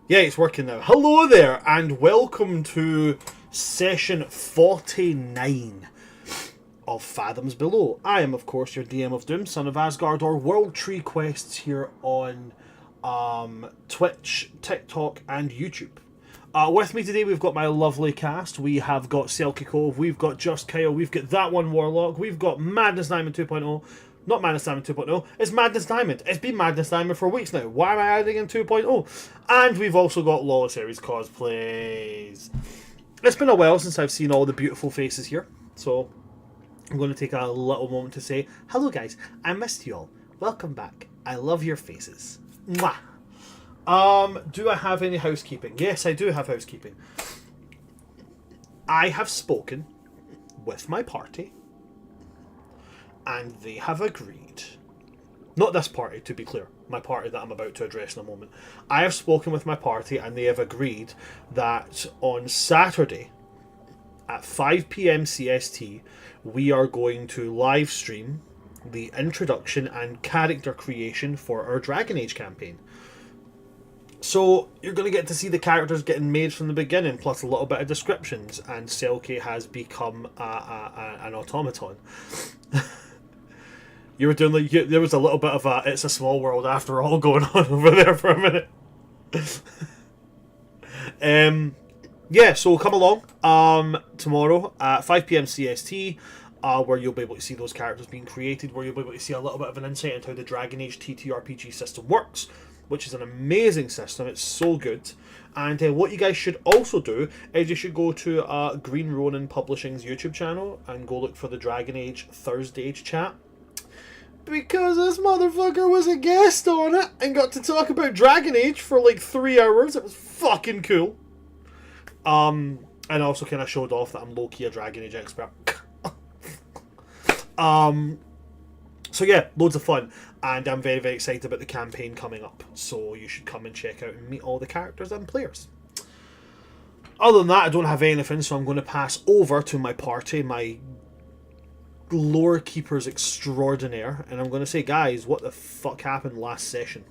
Yeah, it's working now. Hello there, and welcome to session 49 of Fathoms Below. I am, of course, your DM of Doom, Son of Asgard, or World Tree Quests here on Twitch, TikTok, and YouTube. With me today, we've got my lovely cast. We have got Selkie Cove, we've got Just Kyle, we've got That One Warlock, we've got Madness Diamond 2.0. Not Madness Diamond 2.0, it's Madness Diamond. It's been Madness Diamond for weeks now. Why am I adding in 2.0? And we've also got Lawless Aries cosplays. It's been a while since I've seen all the beautiful faces here, so I'm going to take a little moment to say, hello guys, I missed you all. Welcome back. I love your faces. Mwah. Do I have any housekeeping? Yes, I do have housekeeping. I have spoken with my party, and they have agreed. Not this party, to be clear. My party that I'm about to address in a moment. I have spoken with my party, and they have agreed that on Saturday at 5 p.m. CST, we are going to live stream the introduction and character creation for our Dragon Age campaign. So you're going to get to see the characters getting made from the beginning, plus a little bit of descriptions, and Selkie has become an automaton. You were doing like there was a little bit of a "it's a small world after all" going on over there for a minute. Yeah, so come along tomorrow at 5 p.m. CST, where you'll be able to see those characters being created, where you'll be able to see a little bit of an insight into how the Dragon Age TTRPG system works, which is an amazing system. It's so good. And what you guys should also do is you should go to Green Ronin Publishing's YouTube channel and go look for the Dragon Age Thursday chat. Because this motherfucker was a guest on it and got to talk about Dragon Age for like 3 hours. It was fucking cool. And I also kind of showed off that I'm low-key a Dragon Age expert. So yeah, loads of fun. And I'm very, very excited about the campaign coming up. So you should come and check out and meet all the characters and players. Other than that, I don't have anything, so I'm going to pass over to my party, my lore keepers extraordinaire, and I'm going to say, guys, what the fuck happened last session?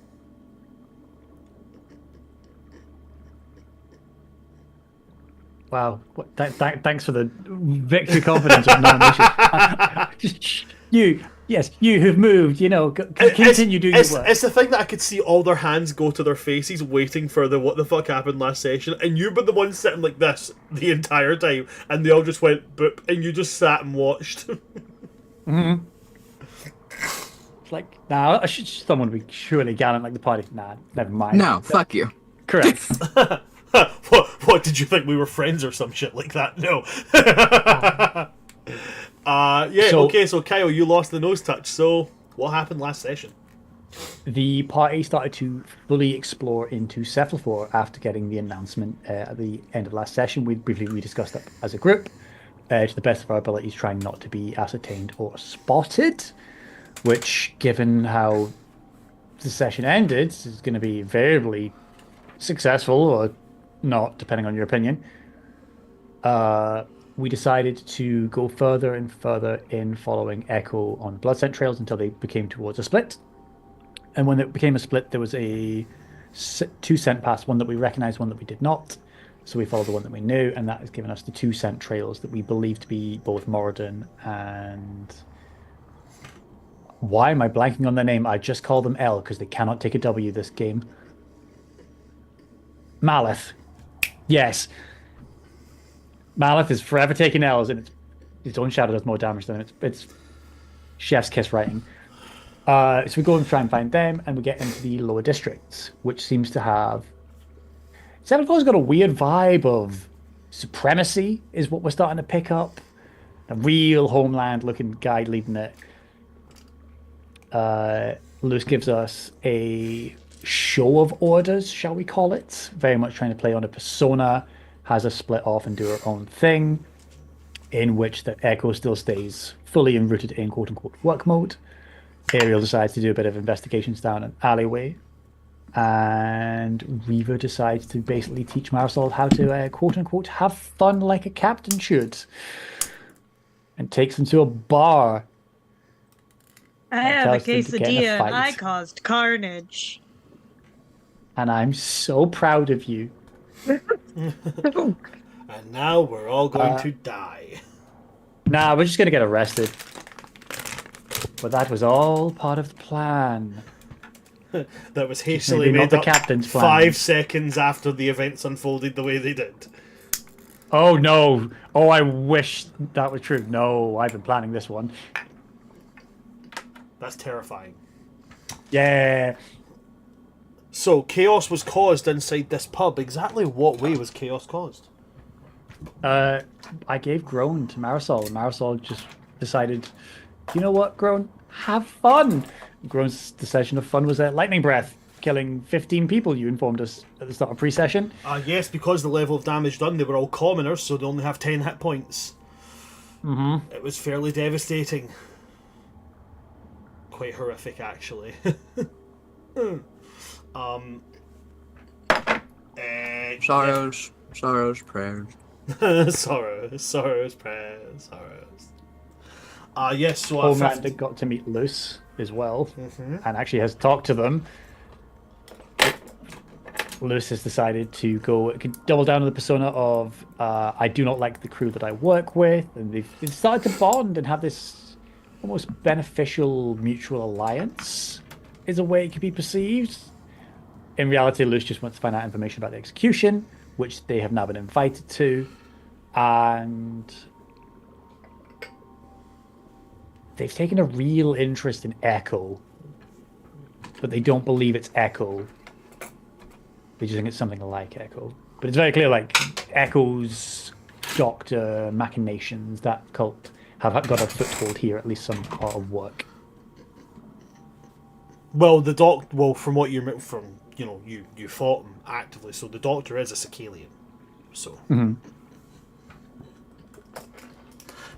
Wow, thanks for the victory confidence of non-issue. You who've moved, continue doing your work. It's the thing that I could see all their hands go to their faces waiting for the what the fuck happened last session, and you were the one sitting like this the entire time, and they all just went boop, and you just sat and watched. Mm-hmm. It's like, someone would be surely gallant like the party. Nah, never mind. No, fuck you. Correct. What did you think, we were friends or some shit like that? No. So Kyle, you lost the nose touch, so what happened last session? The party started to fully explore into Cephalophor after getting the announcement at the end of last session. We briefly discussed that as a group, to the best of our abilities, trying not to be ascertained or spotted, which, given how the session ended, is going to be variably successful or not, depending on your opinion. We decided to go further and further in following Echo on blood scent trails until they became towards a split. And when it became a split, there was a 2 scent paths, one that we recognized, one that we did not. So we followed the one that we knew, and that has given us the 2 scent trails that we believe to be both Moradin and... Why am I blanking on their name? I just call them L because they cannot take a W this game. Malith. Yes. Malith is forever taking L's, and its own shadow does more damage than it's chef's kiss writing. So we go and try and find them, and we get into the lower districts, which seems to have... Cephalophor's got a weird vibe of supremacy, is what we're starting to pick up. A real homeland-looking guy leading it. Luce gives us a show of orders, shall we call it? Very much trying to play on a persona, has us split off and do her own thing, in which the Echo still stays fully enrooted in quote-unquote work mode. Ariel decides to do a bit of investigations down an alleyway, and Reaver decides to basically teach Marisol how to quote-unquote have fun like a captain should, and takes him to a bar. I have a quesadilla and I caused carnage. And I'm so proud of you. And now we're all going Uh, to die. nah, we're just gonna get arrested. But that was all part of the plan. That was Just hastily maybe not made the up captain's five plan. seconds after the events unfolded the way they did. Oh no. Oh, I wish that was true. No, I've been planning this one. That's terrifying. Yeah. So, chaos was caused inside this pub. Exactly what way was chaos caused? Uh, I gave Groan to Marisol, and Marisol just decided, you know what, Groan, have fun. Groan's decision of fun was a lightning breath, killing 15 people, you informed us at the start of pre-session. Yes, because the level of damage done, they were all commoners, so they only have 10 hit points. Mm-hmm. It was fairly devastating. Quite horrific, actually. um, Sorrows, sorrows, prayers. sorrows, prayers, sorrows. Yes, so Homelander got to meet Luce as well, and actually has talked to them. Luce has decided to go double down on the persona of I do not like the crew that I work with, and they've started to bond and have this almost beneficial mutual alliance, is a way it could be perceived. In reality, Luce just wants to find out information about the execution, which they have now been invited to, and they've taken a real interest in Echo, but they don't believe it's Echo. They just think it's something like Echo. But it's very clear, like, Echo's doctor machinations, that cult, have got a foothold here, at least some part of work. Well, from what you you fought him actively, so the Doctor is a Cephalophor. So. Mm-hmm.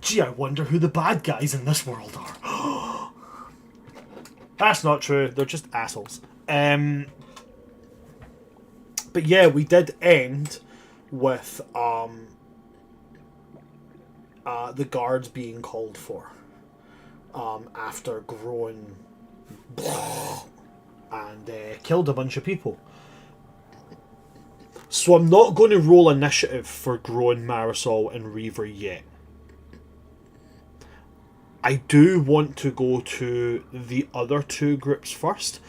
Gee, I wonder who the bad guys in this world are. That's not true. They're just assholes. But yeah, we did end with the guards being called for after Groan and killed a bunch of people. So I'm not going to roll initiative for Groan, Marisol, and Reaver yet. I do want to go to the other two groups first.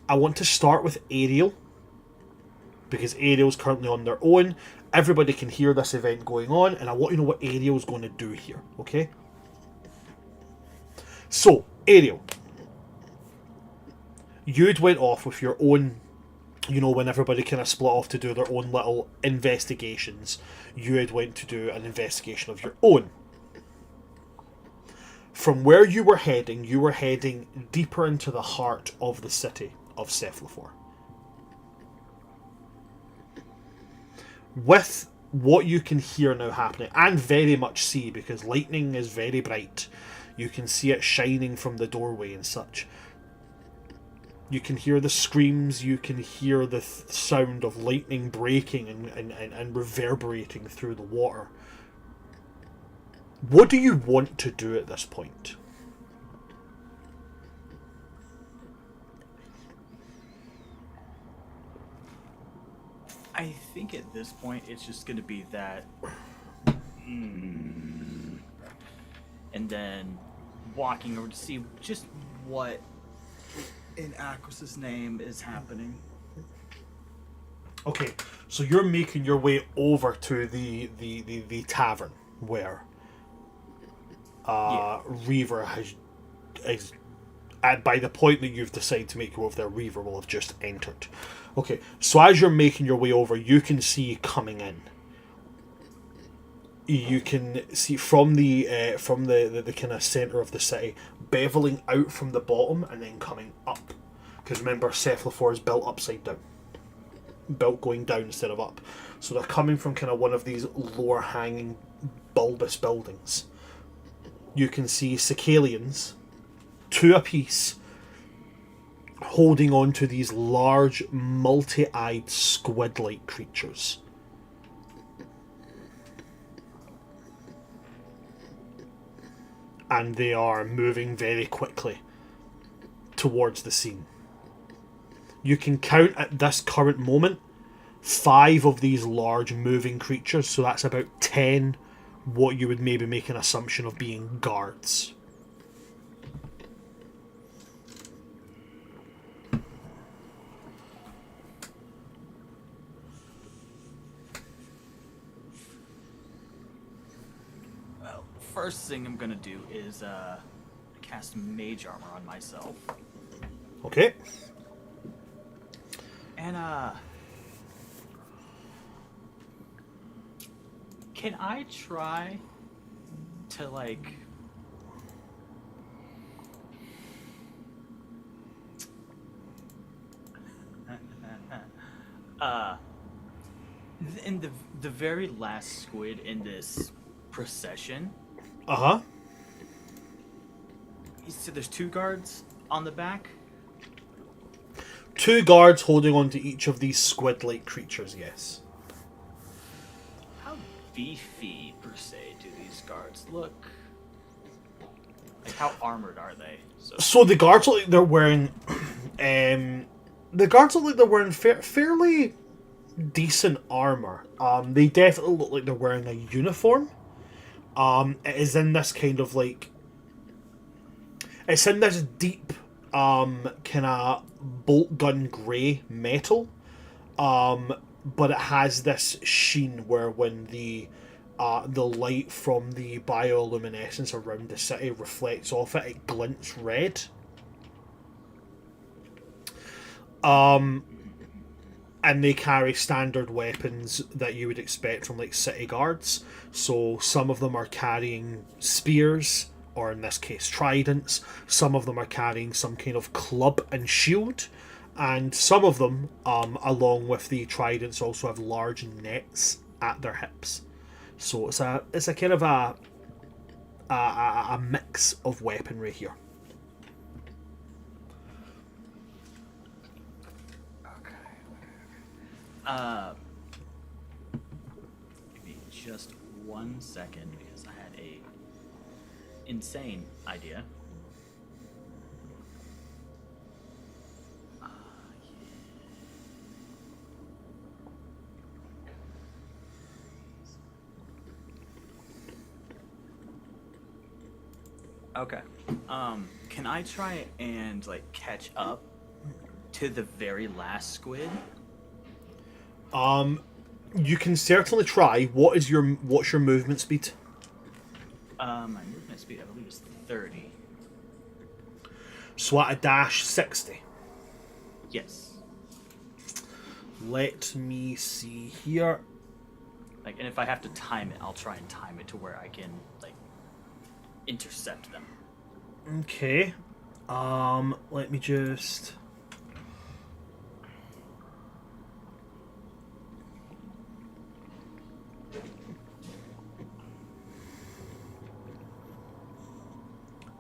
I want to start with Ariel, because Ariel's currently on their own. Everybody can hear this event going on, and I want to know what Ariel's going to do here, okay? So, Ariel, you'd went off with your own, when everybody kind of split off to do their own little investigations, you had went to do an investigation of your own. From where you were heading deeper into the heart of the city of Cephalophor. With what you can hear now happening, and very much see, because lightning is very bright, you can see it shining from the doorway and such. You can hear the screams, you can hear the sound of lightning breaking and reverberating through the water. What do you want to do at this point? I think at this point it's just going to be that. And then walking over to see just what in Aquas's name is happening. Okay, so you're making your way over to the tavern where Reaver is by the point that you've decided to make your way over there, Reaver will have just entered. Okay, so as you're making your way over, you can see coming in. You can see from the kind of center of the city, beveling out from the bottom and then coming up. Because remember, Cephalophor is built upside down, built going down instead of up. So they're coming from kind of one of these lower hanging bulbous buildings. You can see Cephalophors, two apiece, holding on to these large, multi-eyed, squid-like creatures. And they are moving very quickly towards the scene. You can count at this current moment 5 of these large moving creatures, so that's about 10 what you would maybe make an assumption of being guards. Well, first thing I'm gonna do is cast mage armor on myself. Okay. And can I try to like in the very last squid in this procession, Uh-huh. so there's 2 guards on the back. 2 guards holding on to each of these squid-like creatures, yes. How beefy, per se, do these guards look? Like, how armored are they? So the guards look like they're wearing... the guards look like they're wearing fairly decent armour. They definitely look like they're wearing a uniform. It is in this kind of, like... It's in this deep, kind of bolt gun grey metal. But it has this sheen where when the light from the bioluminescence around the city reflects off it, it glints red. And they carry standard weapons that you would expect from like city guards. So some of them are carrying spears, or in this case tridents. Some of them are carrying some kind of club and shield. And some of them, along with the tridents, also have large nets at their hips. So it's a kind of a mix of weaponry here. Give me just 1 second because I had a insane idea. Okay. Can I try and like catch up to the very last squid? You can certainly try. What's your movement speed? My movement speed, I believe, is 30. So at a dash 60. Yes. Let me see here. Like, and if I have to time it, I'll try and time it to where I can like intercept them. Okay. Let me just...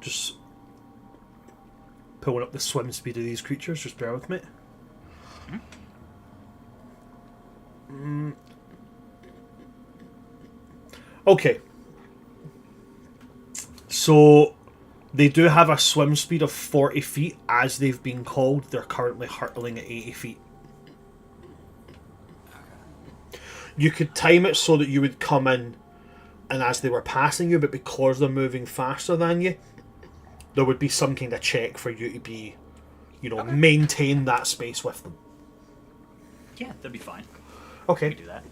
Just pulling up the swim speed of these creatures, just bear with me. Okay. So they do have a swim speed of 40 feet. As they've been called, they're currently hurtling at 80 feet. You could time it so that you would come in and as they were passing you, but because they're moving faster than you, there would be some kind of check for you to be, maintain that space with them. Yeah, that'd be fine. Okay. We can do that.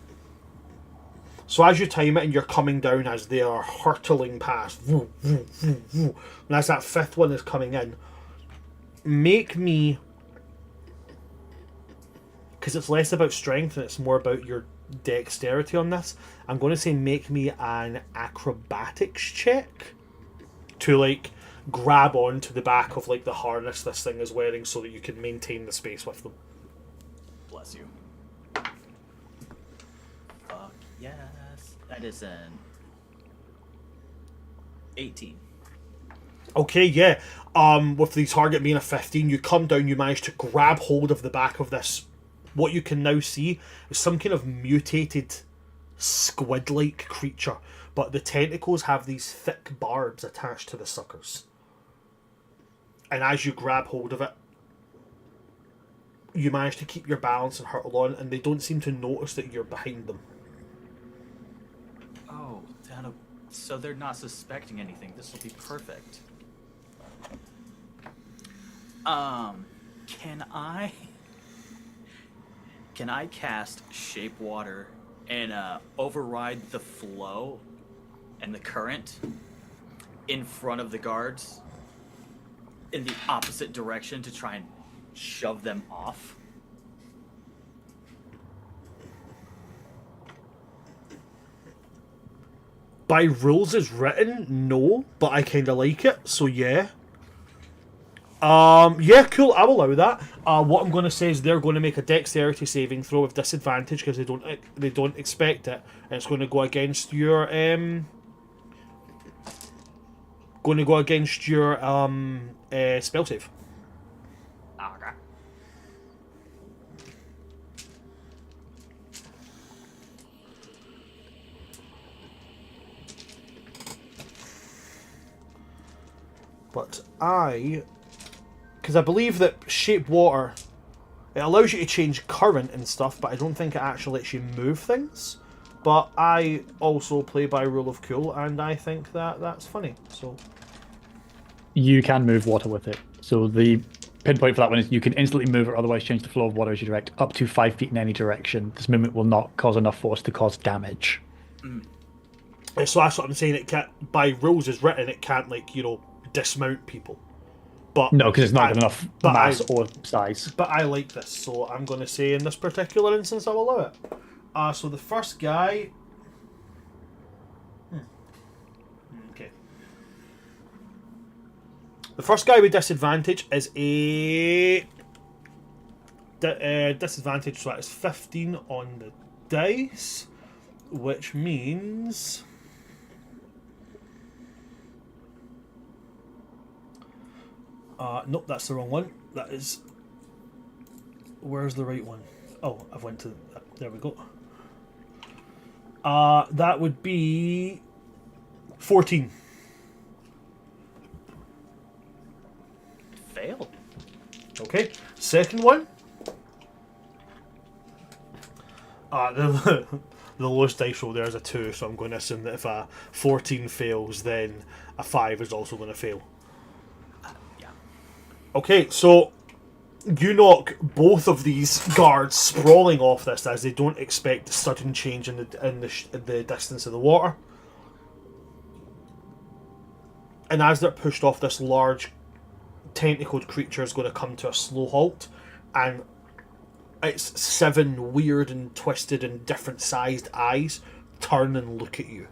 So as you time it and you're coming down as they are hurtling past, woo, woo, woo, woo, and as that 5th one is coming in, make me, because it's less about strength and it's more about your dexterity on this, I'm going to say make me an acrobatics check to like grab onto the back of like the harness this thing is wearing so that you can maintain the space with them. Bless you. Fuck yes. That is an 18. Okay, yeah. With the target being a 15, you come down, you manage to grab hold of the back of this. What you can now see is some kind of mutated squid-like creature, but the tentacles have these thick barbs attached to the suckers. And as you grab hold of it, you manage to keep your balance and hurtle on, and they don't seem to notice that you're behind them. Oh, so they're not suspecting anything. This will be perfect. Can I cast Shape Water and override the flow and the current in front of the guards in the opposite direction to try and shove them off? By rules as written, no, but I kind of like it, so yeah. Yeah, cool. I will allow that. What I'm going to say is they're going to make a dexterity saving throw with disadvantage because they don't expect it, and it's going to go against your spell save. Okay. But because I believe that Shape Water, it allows you to change current and stuff, but I don't think it actually lets you move things. But I also play by rule of cool, and I think that that's funny. So You can move water with it. So the pinpoint for that one is you can instantly move or otherwise change the flow of water as you direct up to 5 feet in any direction. This movement will not cause enough force to cause damage. So that's what I'm saying. It can't, by rules as written, it can't dismount people. But No, because it's not got enough mass or size. But I like this, so I'm going to say in this particular instance I'll allow it. So the first guy. Okay. The first guy with disadvantage is a disadvantage, so that is 15 on the dice, which means. Nope, that's the wrong one. That is. Where's the right one? Oh, I've went to. There we go. That would be 14. Failed. Okay. Second one. The lowest dice roll there is a 2, so I'm going to assume that if a 14 fails, then a 5 is also going to fail. Yeah. Okay, so you knock both of these guards sprawling off this as they don't expect a sudden change in the distance of the water. And as they're pushed off, this large tentacled creature is going to come to a slow halt, and its 7 weird and twisted and different sized eyes turn and look at you.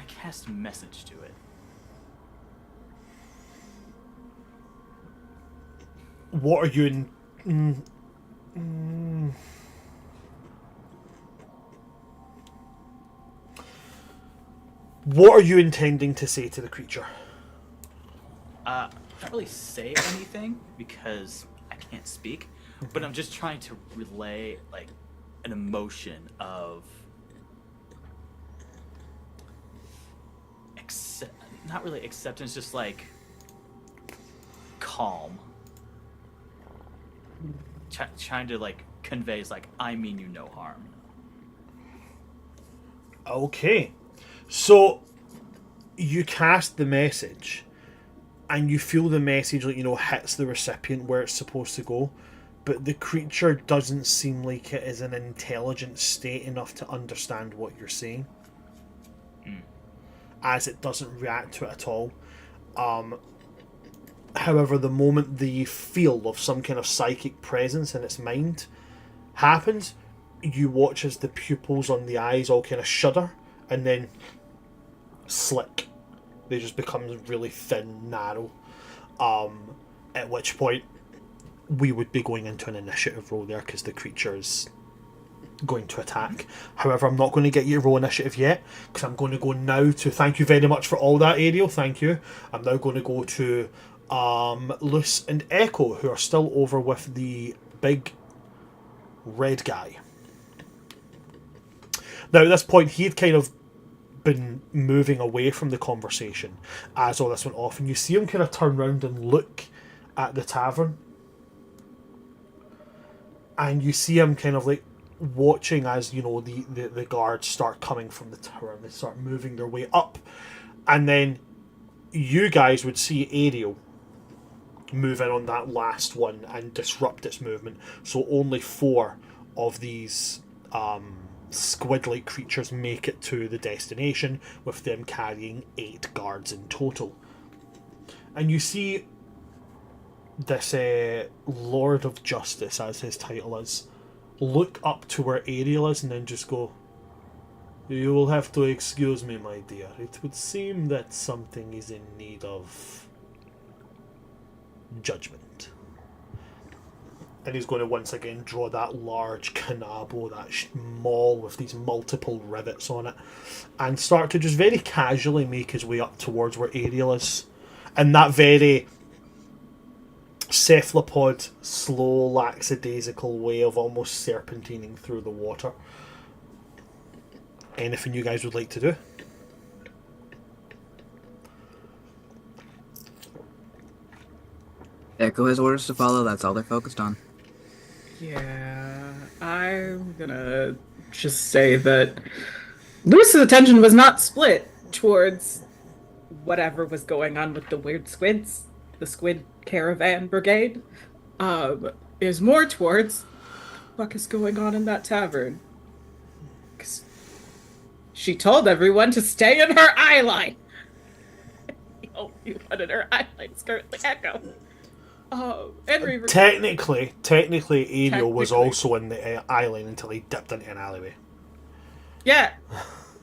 Cast message to it. What are you in? What are you intending to say to the creature? Can't really say anything because I can't speak, but I'm just trying to relay like an emotion of not really acceptance, just like calm. Trying to like convey is like, I mean you no harm. Okay, so you cast the message, and you feel the message hits the recipient where it's supposed to go, but the creature doesn't seem like it is in an intelligent state enough to understand what you're saying. As it doesn't react to it at all. However, the moment the feel of some kind of psychic presence in its mind happens, you watch as the pupils on the eyes all kind of shudder and then slick. They just become really thin, narrow. At which point we would be going into an initiative roll there because the creature's going to attack. However, I'm not going to get you to roll initiative yet because I'm going to go now to, thank you very much for all that, Ariel, thank you. I'm now going to go to Luce and Echo, who are still over with the big red guy. Now at this point he had kind of been moving away from the conversation as all this went off, and you see him kind of turn around and look at the tavern, and you see him kind of like watching as, you know, the guards start coming from the tower and they start moving their way up, and then you guys would see Ariel move in on that last one and disrupt its movement, so only 4 of these squid-like creatures make it to the destination, with them carrying 8 guards in total. And you see this Lord of Justice, as his title is, look up to where Ariel is and then just go, "You will have to excuse me, my dear. It would seem that something is in need of judgment." And he's going to once again draw that large canabo, that maul with these multiple rivets on it, and start to just very casually make his way up towards where Ariel is. And that very cephalopod, slow, lackadaisical way of almost serpentining through the water. Anything you guys would like to do? Echo has orders to follow, that's all they're focused on. Yeah, I'm gonna just say that Luce's attention was not split towards whatever was going on with the weird squids, the squid caravan brigade. Is more towards what is going on in that tavern. 'Cause she told everyone to stay in her eye line. The only one in her eye line is currently Echo. And Reaver. Technically, Ariel was also in the island until he dipped into an alleyway. Yeah.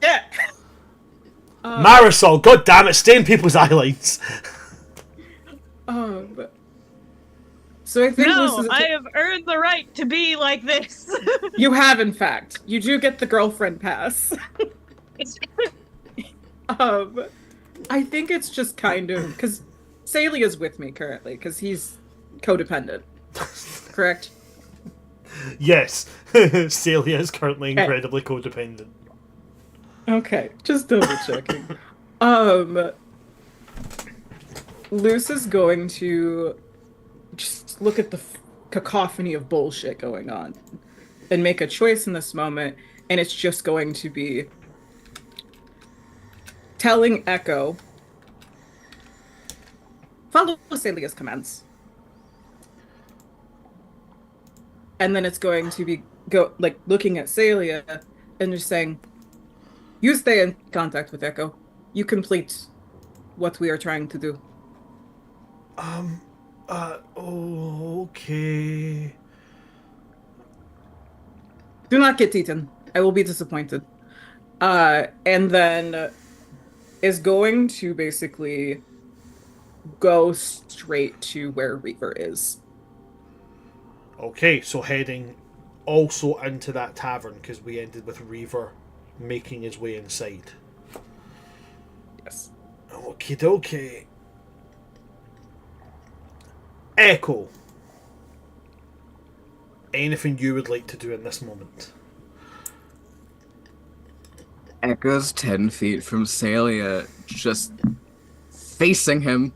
Yeah. Marisol, god damn it, stay in people's eyelines. So I think No, this is I have earned the right to be like this. you have, in fact. You do get the girlfriend pass. I think it's just kind of because Celia's with me currently because he's codependent. Correct? Yes, Celia is currently incredibly codependent. Okay, just double checking. Luce is going to just look at the cacophony of bullshit going on and make a choice in this moment, and it's just going to be telling Echo, follow Celia's commands. And then it's going to be looking at Celia and just saying, you stay in contact with Echo. You complete what we are trying to do. Okay. Do not get eaten. I will be disappointed. And then is going to basically go straight to where Reaver is. Okay, so heading also into that tavern, because we ended with Reaver making his way inside. Yes. Okie dokie. Echo. Anything you would like to do in this moment? Echo's 10 feet from Celia, just facing him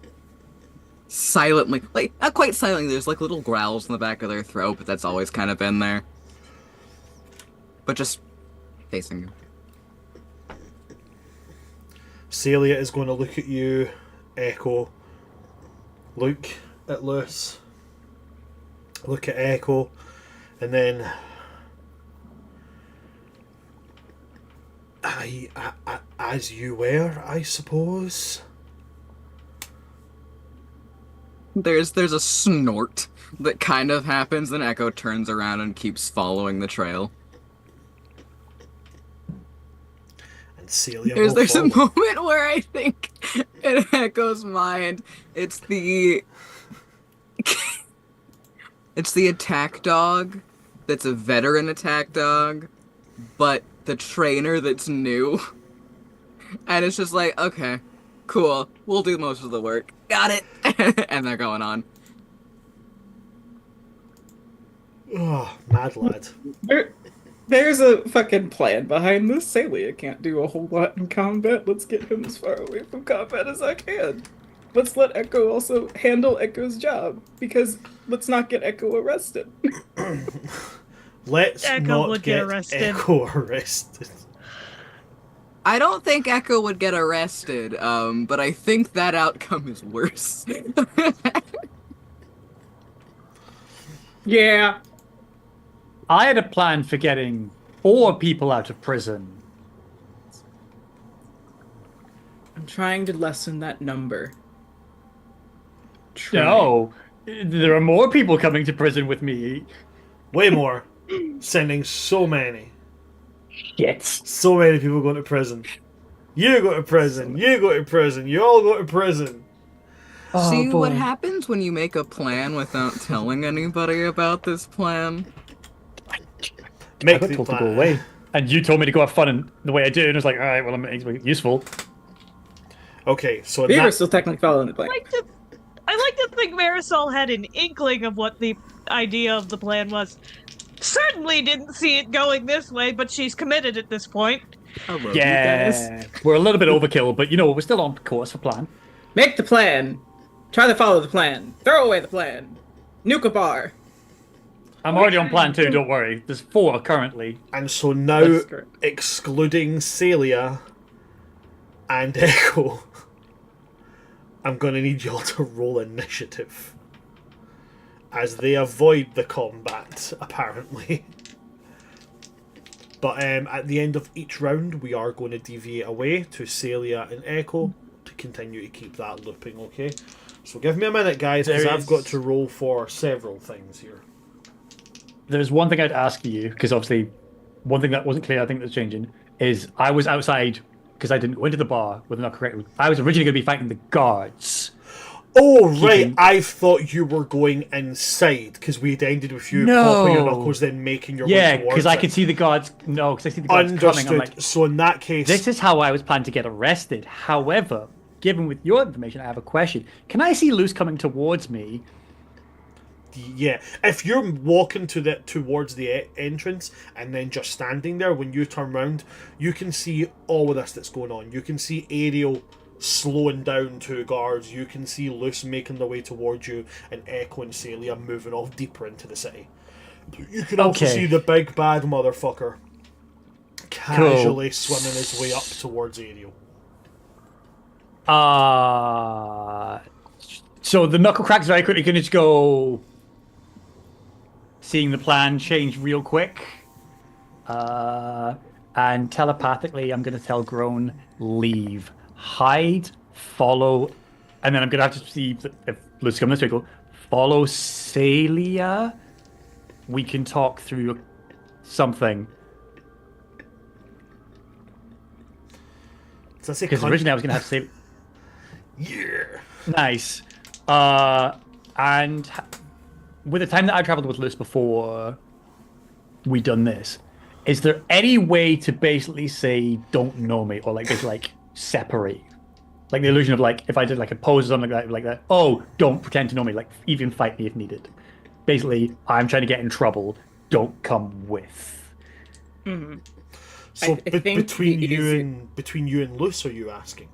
silently. Like, not quite silently, there's like little growls in the back of their throat, but that's always kind of been there. But just facing him. Celia is going to look at you, Echo. Look at Luce. Look at Echo. And then as you were, I suppose. There's a snort that kind of happens, and Echo turns around and keeps following the trail. And Celia There's a follow. moment where I think in Echo's mind, it's the It's the attack dog that's a veteran attack dog, but the trainer that's new. And it's just like, okay, cool, we'll do most of the work. Got it! And they're going on. Oh, mad lad. There's a fucking plan behind this. Celia can't do a whole lot in combat. Let's get him as far away from combat as I can. Let's let Echo also handle Echo's job, because let's not get Echo arrested. Let's Echo not would get get arrested. Echo arrested. I don't think Echo would get arrested, but I think that outcome is worse. Yeah. I had a plan for getting 4 people out of prison. I'm trying to lessen that number. No, there are more people coming to prison with me. Way more. Sending so many. Shit. So many people going to prison. You go to prison. You go to prison. You all go to prison. Oh, See boy. what happens when you make a plan without telling anybody about this plan? I Make got the told to plan. go away. And you told me to go have fun and the way I did, and I was like, alright, well, it's useful. Okay, so in We were that, still technically following the plan. I like to think Marisol had an inkling of what the idea of the plan was. Certainly didn't see it going this way, but she's committed at this point. I love you Yeah, guys. we're a little bit overkill, but you know, we're still on course for plan. Make the plan. Try to follow the plan. Throw away the plan. Nuke a bar. I'm already on plan 2, don't worry. There's 4 currently. and so now, That's correct. excluding Celia and Echo, I'm going to need y'all to roll initiative. As they avoid the combat, apparently. But at the end of each round, we are going to deviate away to Celia and Echo to continue to keep that looping, okay? So give me a minute, guys, because There I've is- got to roll for several things here. There's one thing I'd ask you, because obviously, one thing that wasn't clear, I think that's changing, is I was outside, because I didn't go into the bar with the knuckle correct. I was originally going to be fighting the guards. Oh, right, Keeping- I thought you were going inside, because we'd ended with you No. popping your knuckles, then making your way Yeah, towards because I it. could see the guards. No, because I see the guards coming. Understood. I'm like, So in that case, this is how I was planning to get arrested. However, given with your information, I have a question. Can I see Luce coming towards me? yeah, if you're walking towards the entrance and then just standing there, when you turn round, you can see all of this that's going on. You can see Ariel slowing down 2 guards. You can see Luce making their way towards you, and Echo and Celia moving off deeper into the city. You can also Okay. see the big bad motherfucker casually swimming his way up towards Ariel. So the knuckle cracks very quickly can just go. Seeing the plan change real quick. And telepathically, I'm going to tell Groan, leave. Hide, follow, and then I'm going to have to see if Luce comes this way, go, follow Celia. We can talk through something. Does that say Because cunt? originally I was going to have to say, Yeah. nice. And with the time that I traveled with Luce before we done this, is there any way to basically say don't know me or like basically like separate? Like the illusion of like if I did like a pose or something like that, oh, don't pretend to know me, like even fight me if needed. Basically, I'm trying to get in trouble, don't come with. So I think between the you easy- and Luce, are you asking?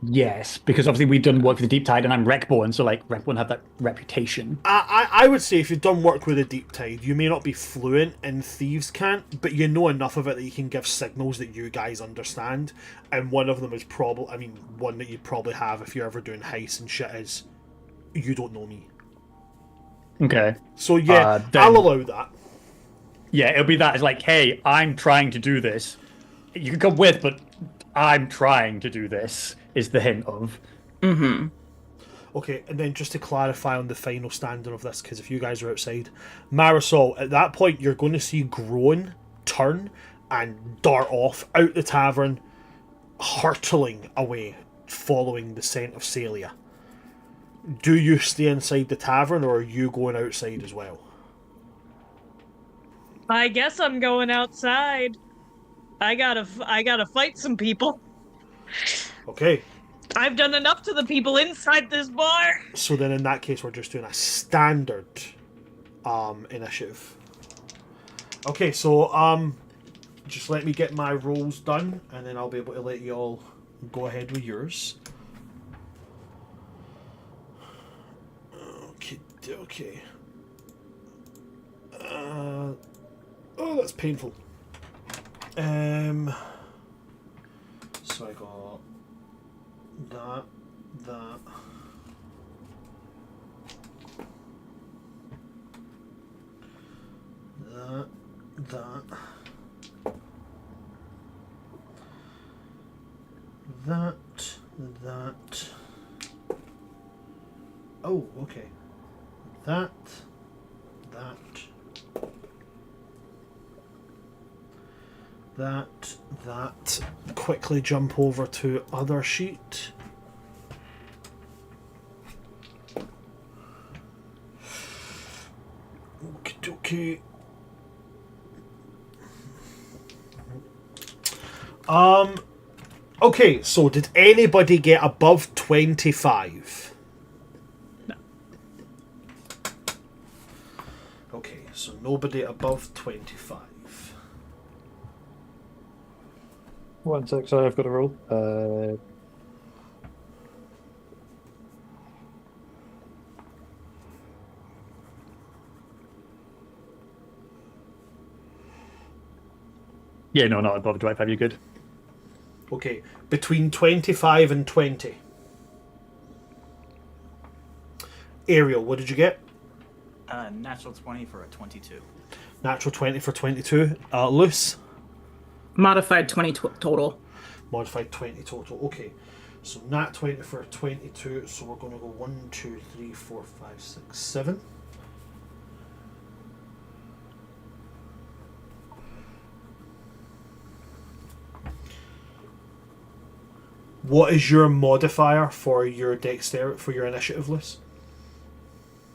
Yes, because obviously we've done work with the Deep Tide and I'm Wreckborn, so like Wreckborn have that reputation. I would say if you've done work with a deep tide, you may not be fluent in Thieves' Cant, but you know enough of it that you can give signals that you guys understand. And one of them is probably, I mean, one that you probably have if you're ever doing heists and shit is, you don't know me. Okay. So yeah, Then- I'll allow that. Yeah, it'll be that. It's like, hey, I'm trying to do this. You can come with, but I'm trying to do this, is the hint of. Okay, and then just to clarify on the final standing of this, because if you guys are outside, Marisol, at that point you're going to see Groan turn and dart off out the tavern, hurtling away, following the scent of Celia. do you stay inside the tavern, or are you going outside as well? I guess I'm going outside. I gotta fight some people. Okay. I've done enough to the people inside this bar. So then in that case, we're just doing a standard initiative. Okay, so just let me get my rolls done, and then I'll be able to let you all go ahead with yours. Okay. Oh, that's painful. So I got that. That, that. Oh, okay. That. Quickly jump over to other sheet. Okay. Okay, so did anybody get above 25? No. Okay, so nobody above 25. 1 sec, sorry, I've got a roll. Yeah, no, not above 25, you're good. Okay, between 25 and 20. Ariel, what did you get? Natural 20 for a 22. Natural 20 for 22. Loose? Modified 20 total. Modified 20 total. Okay, so nat 20 for 22. So we're going to go 1, 2, 3, 4, 5, 6, 7. What is your modifier for your dexterity, for your initiative list?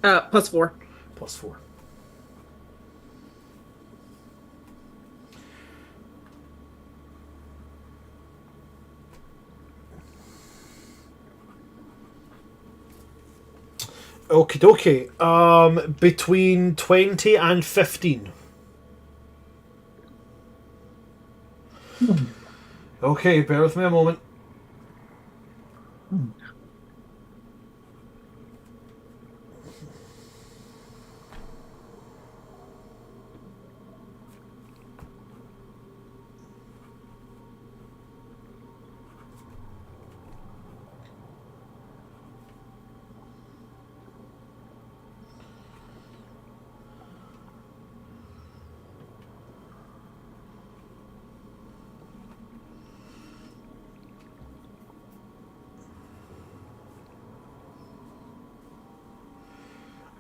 +4. +4. Okie dokie. Between 20 and 15. Okay, bear with me a moment.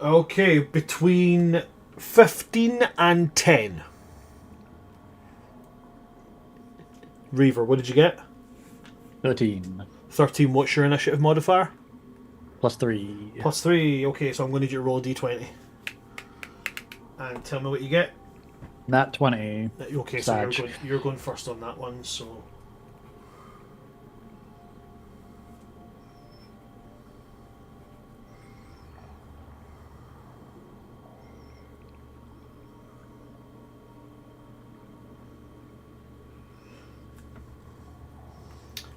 Okay, between 15 and 10. Reaver, what did you get? 13. 13, what's your initiative modifier? +3. +3, okay, so I'm going to need you to roll a d20. And tell me what you get. Nat 20. Okay, so Sag. you're going first on that one, so...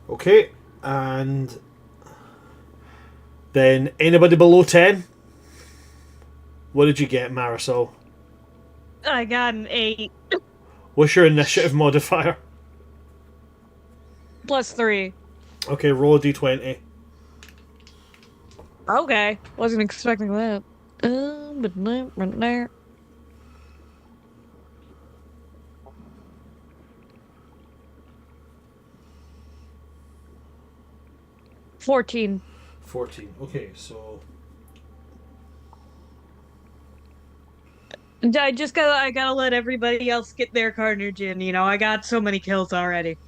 Okay, and then anybody below 10? What did you get, Marisol? I got an 8 What's your initiative modifier? +3. Okay, roll a d20. Okay, wasn't expecting that. But right there. 14. 14. Okay, so... I gotta let everybody else get their carnage in, you know, I got so many kills already.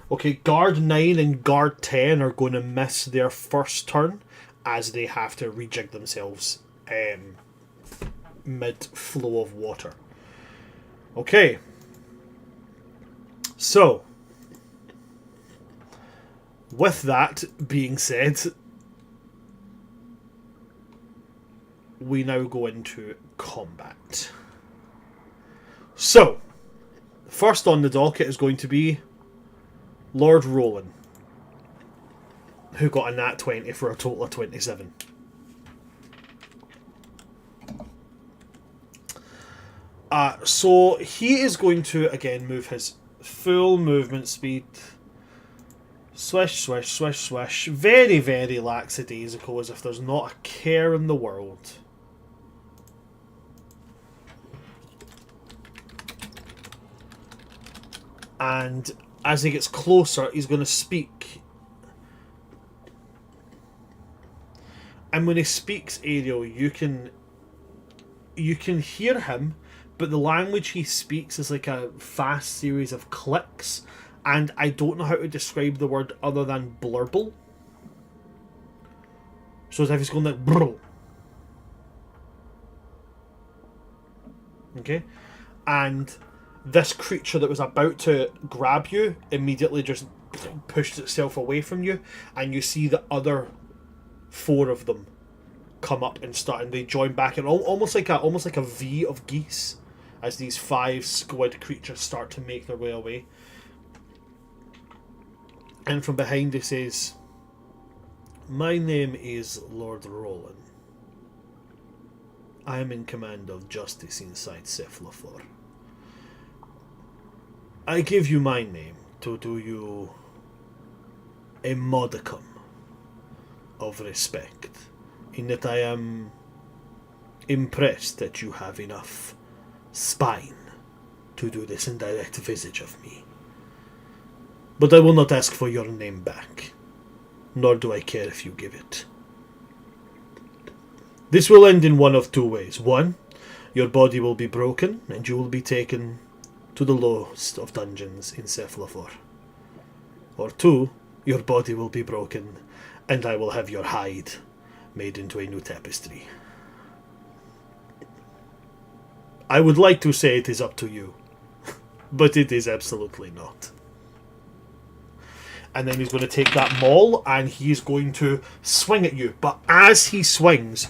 Okay, guard 9 and guard 10 are going to miss their first turn as they have to rejig themselves mid-flow of water. Okay. So, with that being said, we now go into combat. So, first on the docket is going to be Lord Roland, who got a nat 20 for a total of 27. So he is going to again move his full movement speed. Swish, swish, swish, swish. Very, very lackadaisical, as if there's not a care in the world. And as he gets closer, he's going to speak. And when he speaks, Ariel, you can hear him, but the language he speaks is like a fast series of clicks, and I don't know how to describe the word other than blurble. So as if he's going like brrr. Okay? And this creature that was about to grab you immediately just pushed itself away from you, and you see the other 4 of them come up and start, and they join back, and almost like a V of geese as these 5 squid creatures start to make their way away. And from behind he says, "My name is Lord Roland. I am in command of justice inside Cephalophor. I give you my name to do you a modicum of respect, in that I am impressed that you have enough spine to do this indirect visage of me. But I will not ask for your name back, nor do I care if you give it. This will end in one of 2 ways. 1, your body will be broken, and you will be taken to the lowest of dungeons in Cephalophor. Or 2, your body will be broken, and I will have your hide made into a new tapestry. I would like to say it is up to you, but it is absolutely not." And then he's going to take that maul, and he's going to swing at you. But as he swings,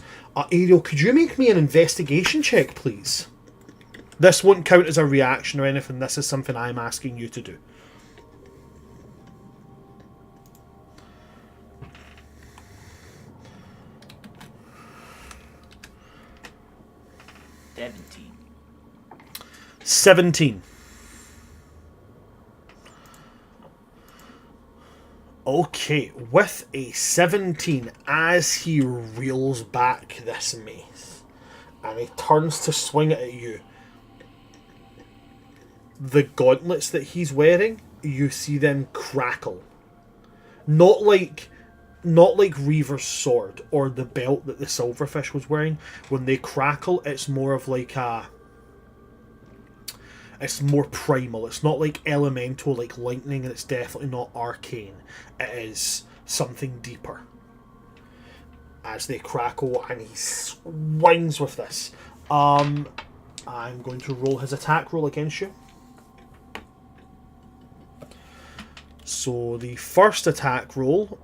Ariel, could you make me an investigation check, please? This won't count as a reaction or anything. This is something I'm asking you to do. $17. 17. Okay, with a 17, as he reels back this mace and he turns to swing it at you, the gauntlets that he's wearing, you see them crackle. Not like Reaver's sword or the belt that the silverfish was wearing. When they crackle, it's more of like it's more primal. It's not like elemental, like lightning, and it's definitely not arcane. It is something deeper. As they crackle, and he swings with this. I'm going to roll his attack roll against you. So the first attack roll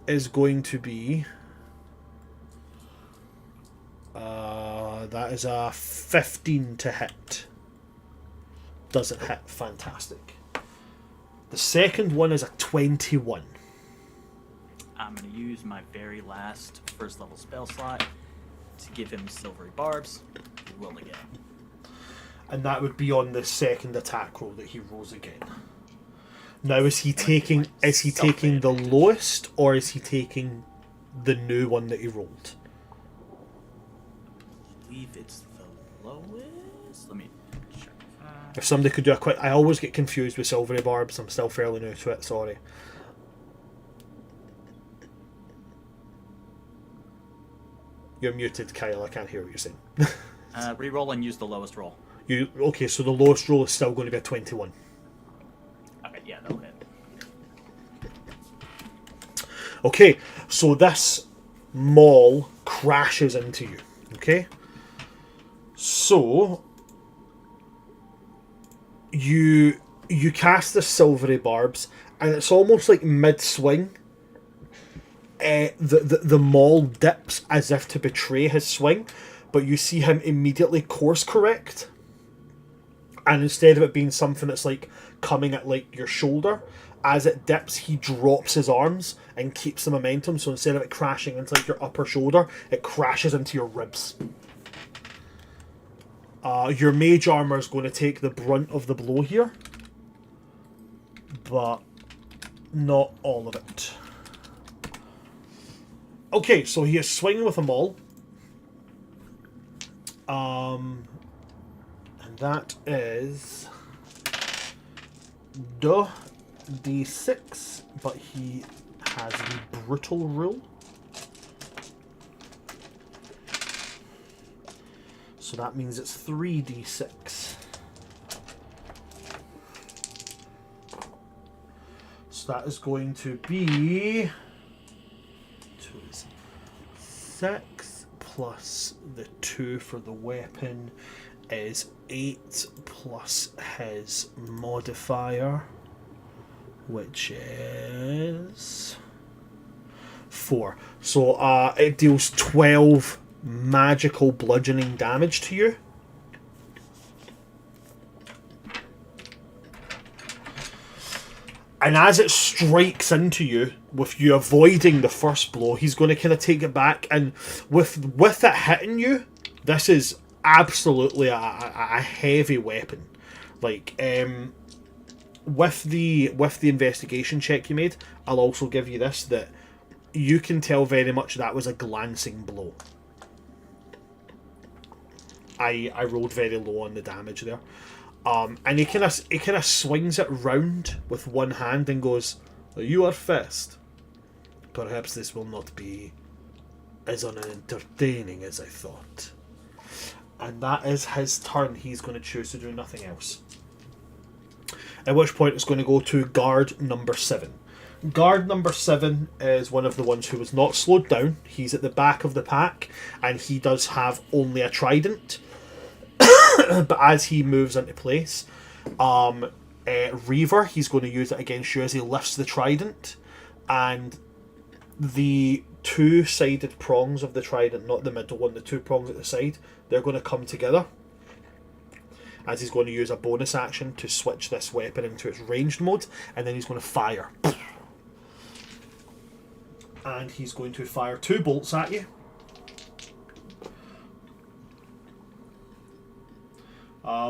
is going to be... that is a 15 to hit. Doesn't hit. Fantastic. The second one is a 21. I'm going to use my very last first level spell slot to give him silvery barbs. Roll again. And that would be on the second attack roll that he rolls again. Now, is he taking the lowest, or is he taking the new one that he rolled? I believe it's the lowest. Let me check. If somebody could do a quick... I always get confused with silvery barbs. I'm still fairly new to it, sorry. You're muted, Kyle. I can't hear what you're saying. Reroll and use the lowest roll. Okay, so the lowest roll is still going to be a 21. Okay, yeah. Okay, so this maul crashes into you. Okay? So you cast the silvery barbs, and it's almost like mid-swing. The maul dips as if to betray his swing, but you see him immediately course correct, and instead of it being something that's like coming at like your shoulder, as it dips he drops his arms and keeps the momentum, so instead of it crashing into like your upper shoulder, it crashes into your ribs. Your mage armor is going to take the brunt of the blow here, but not all of it. Okay, so he is swinging with a maul. And that is the D6, but he has the brutal rule. So that means it's 3d6. So that is going to be 6 plus the 2 for the weapon is 8 plus his modifier, which is 4. So it deals 12 magical bludgeoning damage to you. And as it strikes into you, with you avoiding the first blow, he's going to kind of take it back. And with it hitting you, this is absolutely a heavy weapon. Like, with the investigation check you made, I'll also give you this, that you can tell very much that was a glancing blow. I rolled very low on the damage there. And he kind of swings it round with one hand and goes, "You are fast. Perhaps this will not be as unentertaining as I thought." And that is his turn. He's going to choose to do nothing else. At which point it's going to go to guard number 7. Guard number 7 is one of the ones who was not slowed down. He's at the back of the pack, and he does have only a trident. But as he moves into place, Reaver, he's going to use it against you as he lifts the trident, and the two-sided prongs of the trident, not the middle one, the two prongs at the side, they're going to come together, as he's going to use a bonus action to switch this weapon into its ranged mode, and then he's going to fire. And he's going to fire 2 bolts at you.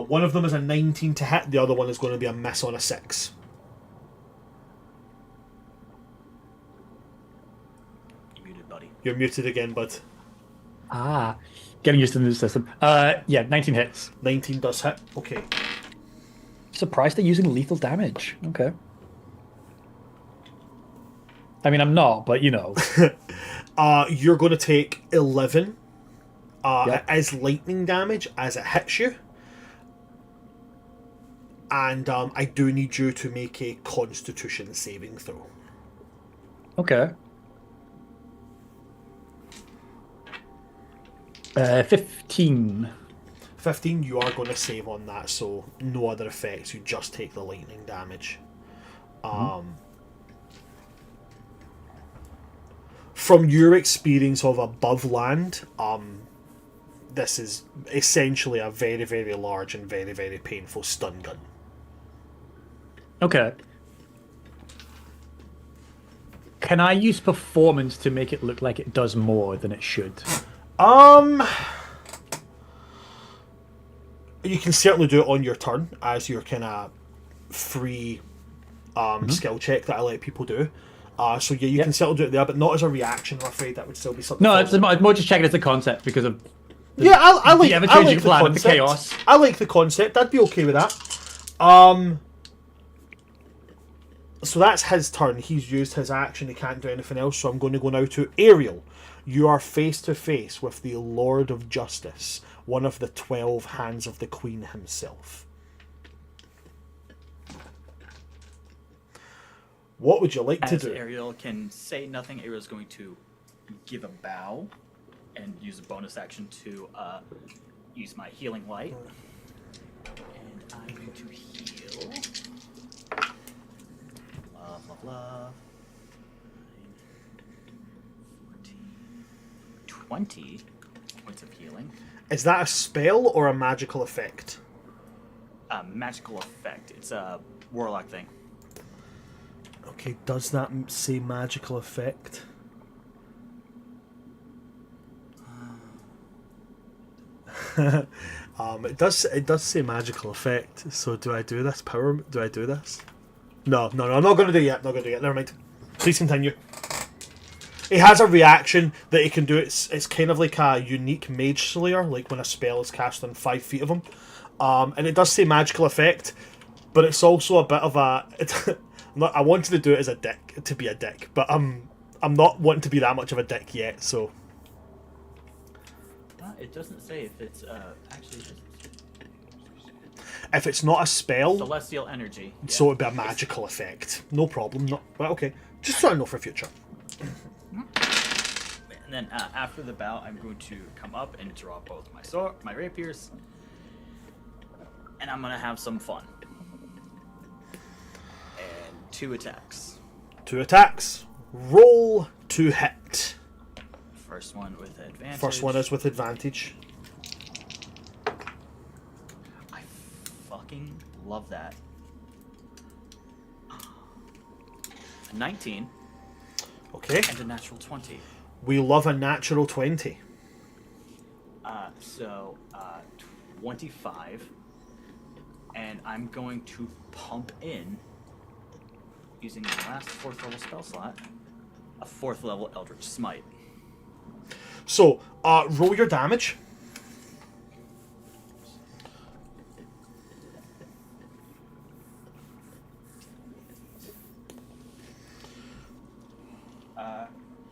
One of them is a 19 to hit, the other one is going to be a miss on a 6. You're muted, buddy. You're muted again, bud. Getting used to the new system. Yeah, 19 hits. 19 does hit. Okay. Surprised they're using lethal damage. Okay. I mean, I'm not, but you know. You're going to take 11 Yep. as lightning damage as it hits you. And I do need you to make a Constitution saving throw. Okay. 15. 15, you are going to save on that, so no other effects, you just take the lightning damage. From your experience of above land, this is essentially a very, very large and very, very painful stun gun. Okay. Can I use performance to make it look like it does more than it should? You can certainly do it on your turn as your kind of free skill check that I let people do. So yeah, you can certainly do it there, but not as a reaction. I'm afraid that would still be something. No, it's more just checking as a concept because of I like the ever-changing plan of the concept. chaos. I like the concept. I'd be okay with that. So that's his turn. He's used his action. He can't do anything else. So I'm going to go now to Ariel. You are face to face with the Lord of Justice, one of the 12 hands of the Queen himself. What would you like to As do? Ariel can say nothing, Ariel's going to give a bow and use a bonus action to use my healing light. And I'm going to heal. Love. 14, 20 points of healing. Is that a spell or a magical effect? A magical effect. It's a warlock thing. Okay, does that say magical effect? It does say magical effect. So do I do this? Do I do this? No, I'm not going to do it yet. Never mind. Please continue. He has a reaction that he can do. It's kind of like a unique mage slayer, like when a spell is cast on 5 feet of him. And it does say magical effect, but it's also a bit of a. I wanted to do it as a dick, to be a dick, but I'm not wanting to be that much of a dick yet. So It doesn't say if it's actually just if it's not a spell, celestial energy. so it'd be a magical effect. No problem. Not well. Okay, just so I know for future. And then after the bout, I'm going to come up and draw both my rapiers, and I'm gonna have some fun. And 2 attacks. 2 attacks. Roll to hit. First one with advantage. First one is with advantage. I fucking love that. 19 Okay. and a natural 20. We love a natural 20. So 25, and I'm going to pump in using the last 4th level spell slot, a 4th level Eldritch Smite. So, roll your damage.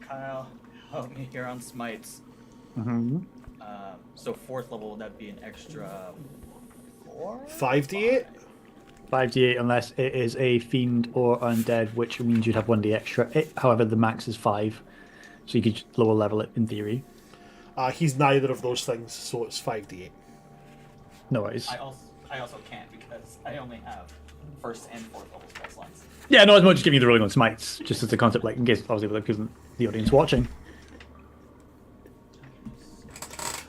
Kyle, help me here on smites. Mm-hmm. So 4th level, would that be an extra 4? 5d8. 5d8 unless it is a fiend or undead, which means you'd have 1d extra. However, the max is 5, so you could lower level it in theory. He's neither of those things, so it's 5d8. No worries. I also can't because I only have 1st and 4th level spell slots. Yeah, no, it's more just giving you the rolling on smites, just as a concept, like in case obviously because the audience watching.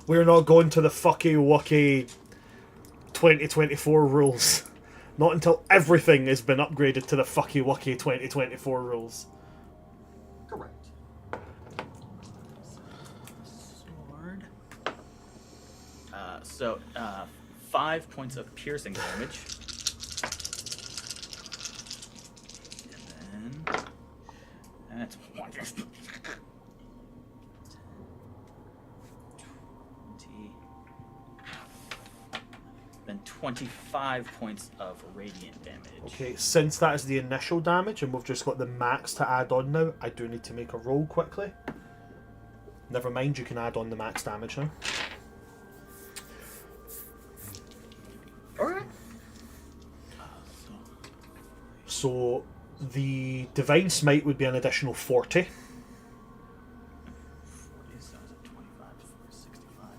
We're not going to the fucky wucky 2024 rules. Not until everything has been upgraded to the fucky wucky 2024 rules. Correct. Sword. So 5 points of piercing damage. And then that's 20. Then 25 points of radiant damage. Okay, since that is the initial damage and we've just got the max to add on now, I do need to make a roll quickly. Never mind, you can add on the max damage now. Alright. So the Divine Smite would be an additional 40. 40, so is it 25, 65.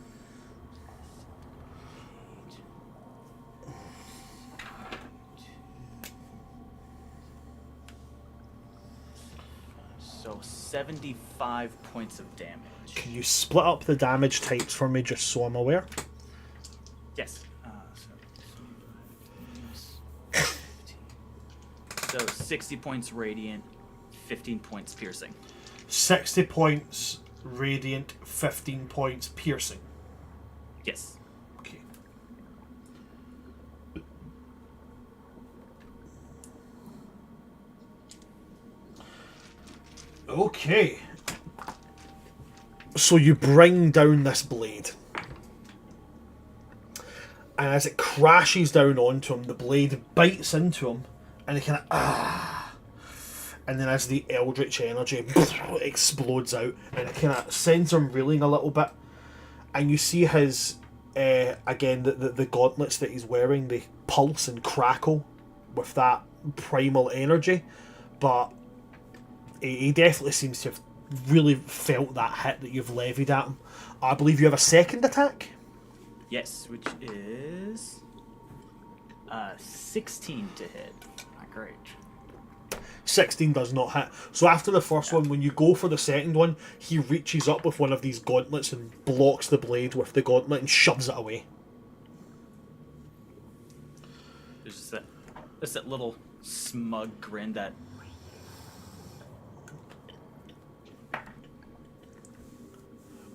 So 75 points of damage. Can you split up the damage types for me just so I'm aware? Yes. So 60 points radiant, 15 points piercing. 60 points radiant, 15 points piercing. Yes. Okay. Okay. So you bring down this blade. And as it crashes down onto him, the blade bites into him, and it kind of and then as the eldritch energy explodes out, and it kind of sends him reeling a little bit, and you see his again the gauntlets that he's wearing, they pulse and crackle with that primal energy, but he definitely seems to have really felt that hit that you've levied at him. I believe you have a second attack. Yes, which is 16 to hit. Not great. 16 does not hit. So after the first one, when you go for the second one, he reaches up with one of these gauntlets and blocks the blade with the gauntlet and shoves it away. There's just that little smug grin that...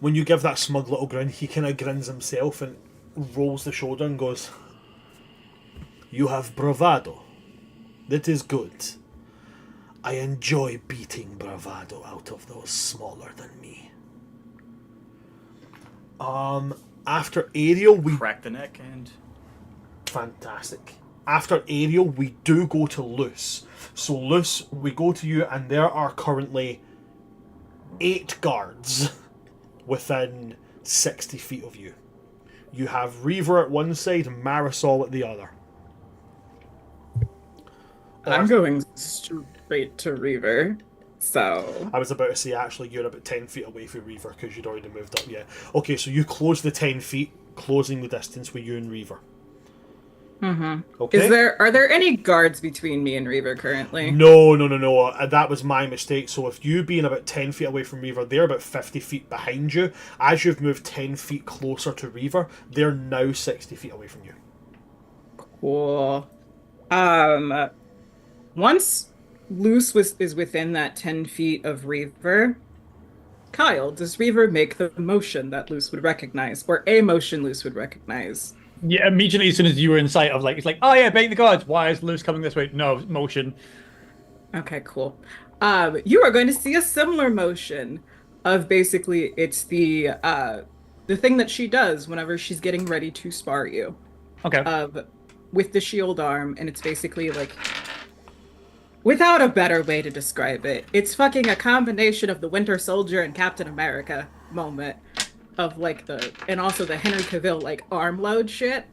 When you give that smug little grin, he kind of grins himself and rolls the shoulder and goes, "You have bravado. That is good. I enjoy beating bravado out of those smaller than me." After Ariel, we... Crack the neck and... Fantastic. After Ariel, we do go to Luce. So Luce, we go to you, and there are currently 8 guards within 60 feet of you. You have Reaver at one side and Marisol at the other. I'm going straight to Reaver, so... I was about to say, actually, you're about 10 feet away from Reaver because you'd already moved up, yeah. Okay, so you close the 10 feet, closing the distance with you and Reaver. Mm-hmm. Okay. Are there any guards between me and Reaver currently? No. That was my mistake. So if you being about 10 feet away from Reaver, they're about 50 feet behind you. As you've moved 10 feet closer to Reaver, they're now 60 feet away from you. Cool. Once Luce is within that 10 feet of Reaver, Kyle, does Reaver make the motion that Luce would recognize, or a motion Luce would recognize? Yeah, immediately as soon as you were in sight of, like, it's like, oh yeah, bait the guards. Why is Luce coming this way? No, motion. Okay, cool. You are going to see a similar motion of basically it's the thing that she does whenever she's getting ready to spar you. Okay. With the shield arm, and it's basically like, without a better way to describe it, it's fucking a combination of the Winter Soldier and Captain America moment of like and also the Henry Cavill like arm load shit.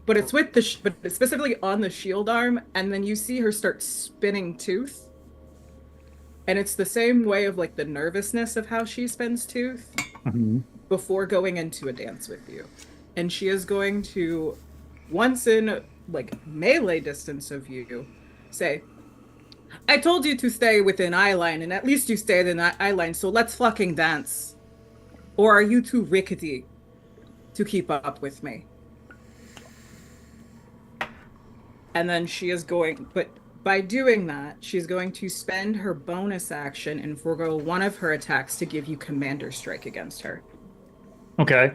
But it's with but it's specifically on the shield arm, and then you see her start spinning tooth. And it's the same way of like the nervousness of how she spins tooth before going into a dance with you. And she is going to, once in like melee distance of you, say, "I told you to stay within eye line, and at least you stayed in eye line, so let's fucking dance. Or are you too rickety to keep up with me?" And then she is going, but by doing that, she's going to spend her bonus action and forego one of her attacks to give you Commander Strike against her. Okay.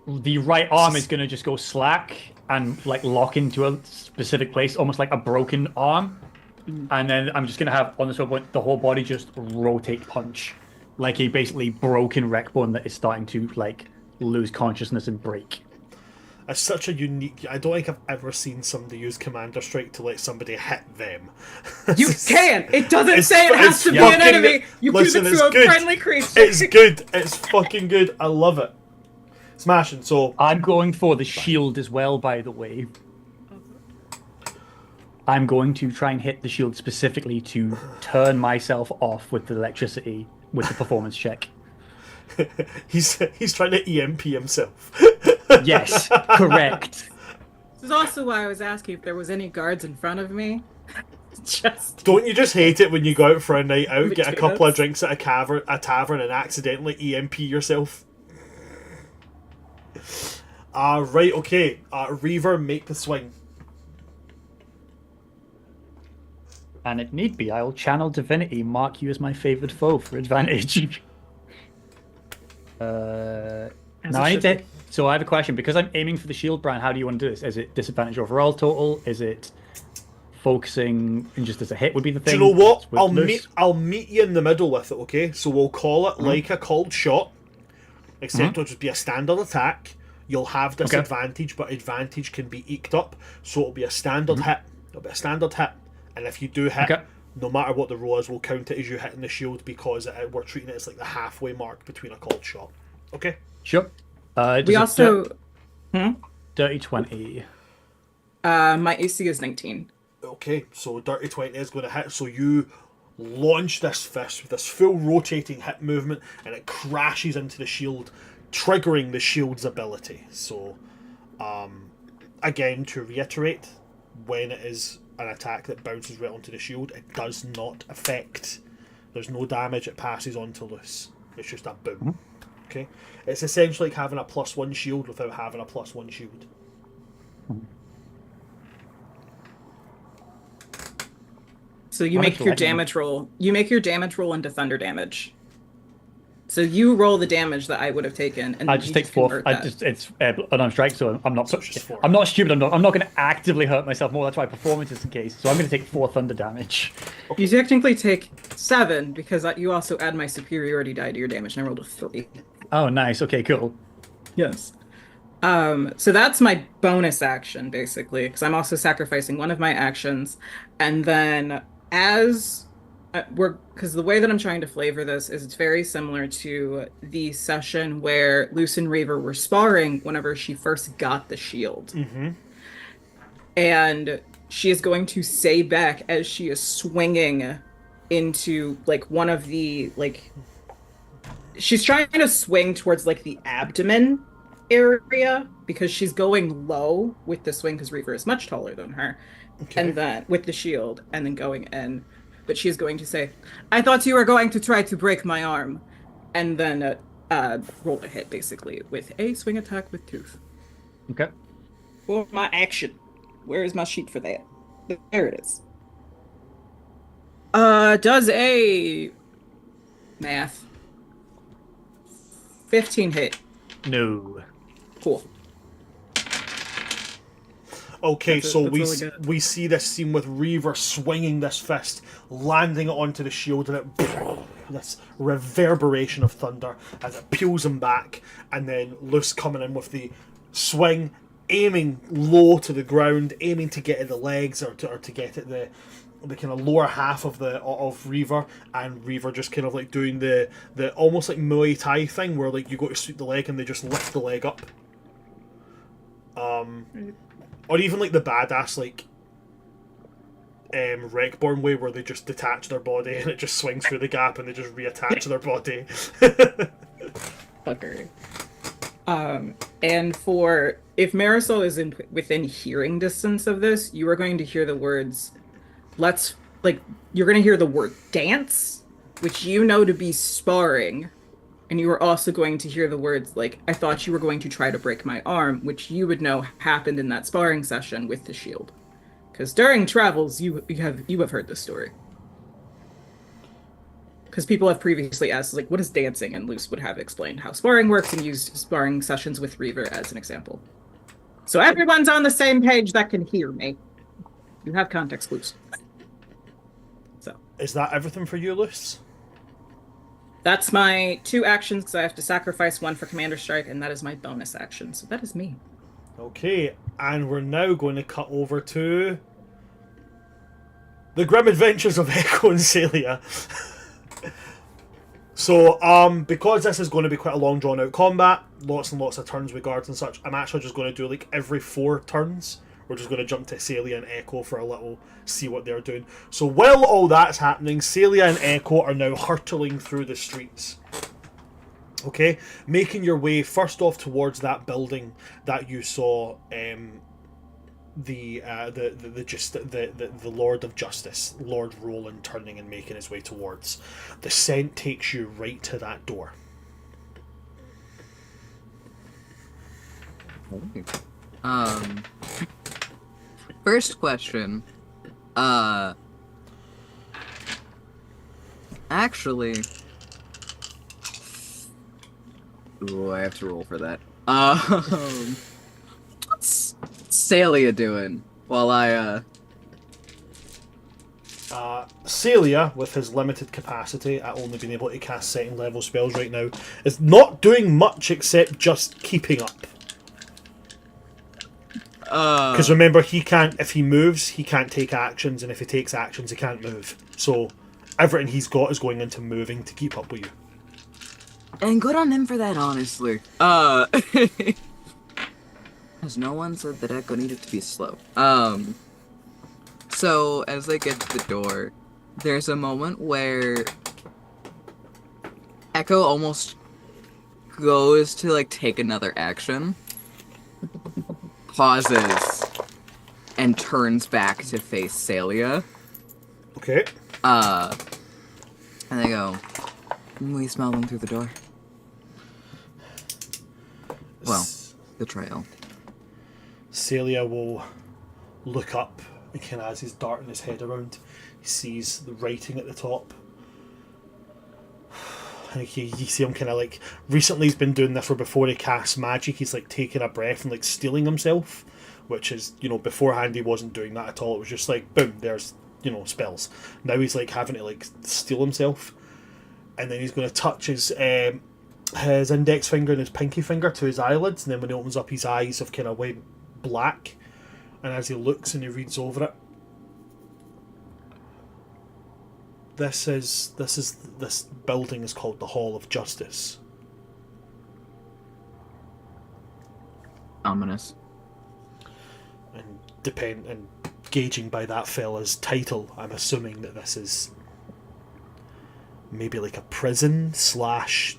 The right arm is going to just go slack and like lock into a specific place, almost like a broken arm. And then I'm just going to have, on this point, the whole body just rotate punch. Like a basically broken wreck bone that is starting to like lose consciousness and break. It's such a unique... I don't think I've ever seen somebody use Commander Strike to let somebody hit them. You can! It doesn't say it has to be an enemy! You give it to a friendly creature! It's good! It's fucking good! I love it. Smashing, so... I'm going for the shield as well, by the way. I'm going to try and hit the shield specifically to turn myself off with the electricity with the performance check. He's trying to EMP himself. Yes, correct. This is also why I was asking if there was any guards in front of me. Don't you just hate it when you go out for a night out, get a couple of drinks at a tavern and accidentally EMP yourself? Right, okay. Reaver, make the swing. And if need be, I'll channel divinity, mark you as my favored foe for advantage. So I have a question. Because I'm aiming for the shield brand, how do you want to do this? Is it disadvantage overall total? Is it focusing and just as a hit would be the thing? Do you know what? I'll meet you in the middle with it, okay? So we'll call it like a called shot, except it'll just be a standard attack. You'll have disadvantage, but advantage can be eked up. So it'll be a standard hit. It'll be a standard hit. And if you do hit, no matter what the roll is, we'll count it as you hitting the shield because we're treating it as like the halfway mark between a called shot. Okay? Sure. We also... Dirty 20. My AC is 19. Okay, so Dirty 20 is going to hit, so you launch this fist with this full rotating hip movement, and it crashes into the shield, triggering the shield's ability. So, again, to reiterate, when it is an attack that bounces right onto the shield, it does not affect. There's no damage, it passes on to loose. It's just a boom. Okay? It's essentially like having a +1 shield without having a +1 shield. So you make your damage roll. You make your damage roll into thunder damage. So you roll the damage that I would have taken, and I just take 4. It's unarmed strike, so I'm not. So it's just 4. I'm not stupid. I'm not going to actively hurt myself more. That's why performance is the case. So I'm going to take 4 thunder damage. You technically take 7 because you also add my superiority die to your damage, and I rolled a 3. Oh, nice. Okay, cool. Yes. So that's my bonus action, basically, because I'm also sacrificing one of my actions, and then as because the way that I'm trying to flavor this is it's very similar to the session where Luce and Reaver were sparring whenever she first got the shield. Mm-hmm. And she is going to say back as she is swinging into, like, one of the, like... She's trying to swing towards, like, the abdomen area because she's going low with the swing because Reaver is much taller than her. Okay. And then, with the shield, and then going in. But she's going to say, I thought you were going to try to break my arm. And then roll a hit, basically, with a swing attack with Tooth. Okay. For my action. Where is my sheet for that? There it is. Does a... Math. 15 hit. No. Cool. Okay, so really we see this scene with Reaver swinging this fist, landing it onto the shield, and this reverberation of thunder as it peels him back, and then Luce coming in with the swing, aiming low to the ground, aiming to get at the legs or to get at the kind of lower half of Reaver, and Reaver just kind of like doing the almost like Muay Thai thing where like you go to sweep the leg and they just lift the leg up. Or even like the badass like Wreckborn way where they just detach their body and it just swings through the gap and they just reattach their body. Fuckery. And for if Marisol is within hearing distance of this, you are going to hear the words you're going to hear the word dance, which you know to be sparring. And you are also going to hear the words like, I thought you were going to try to break my arm, which you would know happened in that sparring session with the shield. Because during travels, you have heard this story. Because people have previously asked, like, what is dancing? And Luce would have explained how sparring works and used sparring sessions with Reaver as an example. So everyone's on the same page that can hear me. You have context clues. So. Is that everything for you, Luce? That's my 2 actions because I have to sacrifice 1 for Commander Strike, and that is my bonus action. So that is me. Okay, and we're now going to cut over to the grim adventures of Echo and Celia. So, because this is going to be quite a long drawn out combat, lots and lots of turns with guards and such, I'm actually just going to do like every 4 turns. We're just going to jump to Celia and Echo for a little, see what they're doing. So while all that's happening, Celia and Echo are now hurtling through the streets. Okay, making your way first off towards that building that you saw the Lord of Justice, Lord Roland, turning and making his way towards. The scent takes you right to that door. First question. Actually... Ooh, I have to roll for that. What's Celia doing while Celia, with his limited capacity at only being able to cast second level spells right now, is not doing much except just keeping up. Because remember, he can't, if he moves, he can't take actions, and if he takes actions, he can't move. So everything he's got is going into moving to keep up with you. And good on him for that, honestly. Because no one said that Echo needed to be slow. So, as they get to the door, there's a moment where Echo almost goes to, like, take another action, pauses, and turns back to face Celia. Okay. And they go, we smell them through the door. Well, the trail. Celia will look up and kind of, as he's darting his head around, he sees the writing at the top. And you see him kind of like, recently he's been doing this where before he casts magic, he's like taking a breath and like stealing himself, which is, you know, beforehand he wasn't doing that at all. It was just like, boom, there's, you know, spells. Now he's like having to like steal himself. And then he's going to touch his index finger and his pinky finger to his eyelids, and then when he opens up, his eyes have kind of went black, and as he looks and he reads over it, this building is called the Hall of Justice. Ominous. And gauging by that fella's title, I'm assuming that this is maybe like a prison slash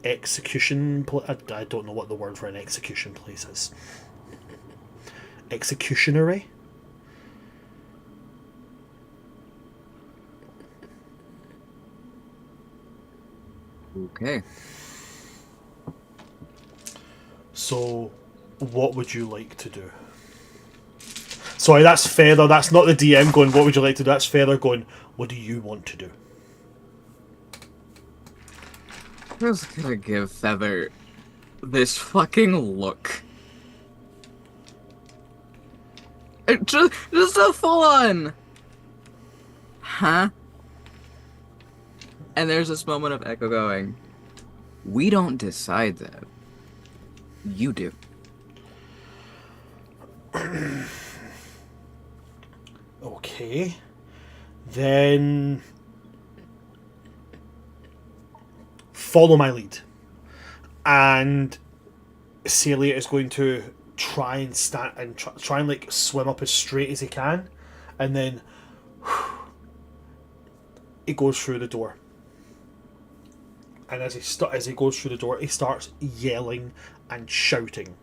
execution. I don't know what the word for an execution place is. Executionary? Okay. So, what would you like to do? Sorry, that's Feather. That's not the DM going, what would you like to do? That's Feather going, what do you want to do? I was gonna give Feather this fucking look. Just a full-on... Huh? And there's this moment of Echo going, we don't decide that. You do. Okay. Then... follow my lead. And Celia is going to try and stand and try and like swim up as straight as he can, and then he goes through the door. And as he goes through the door, he starts yelling and shouting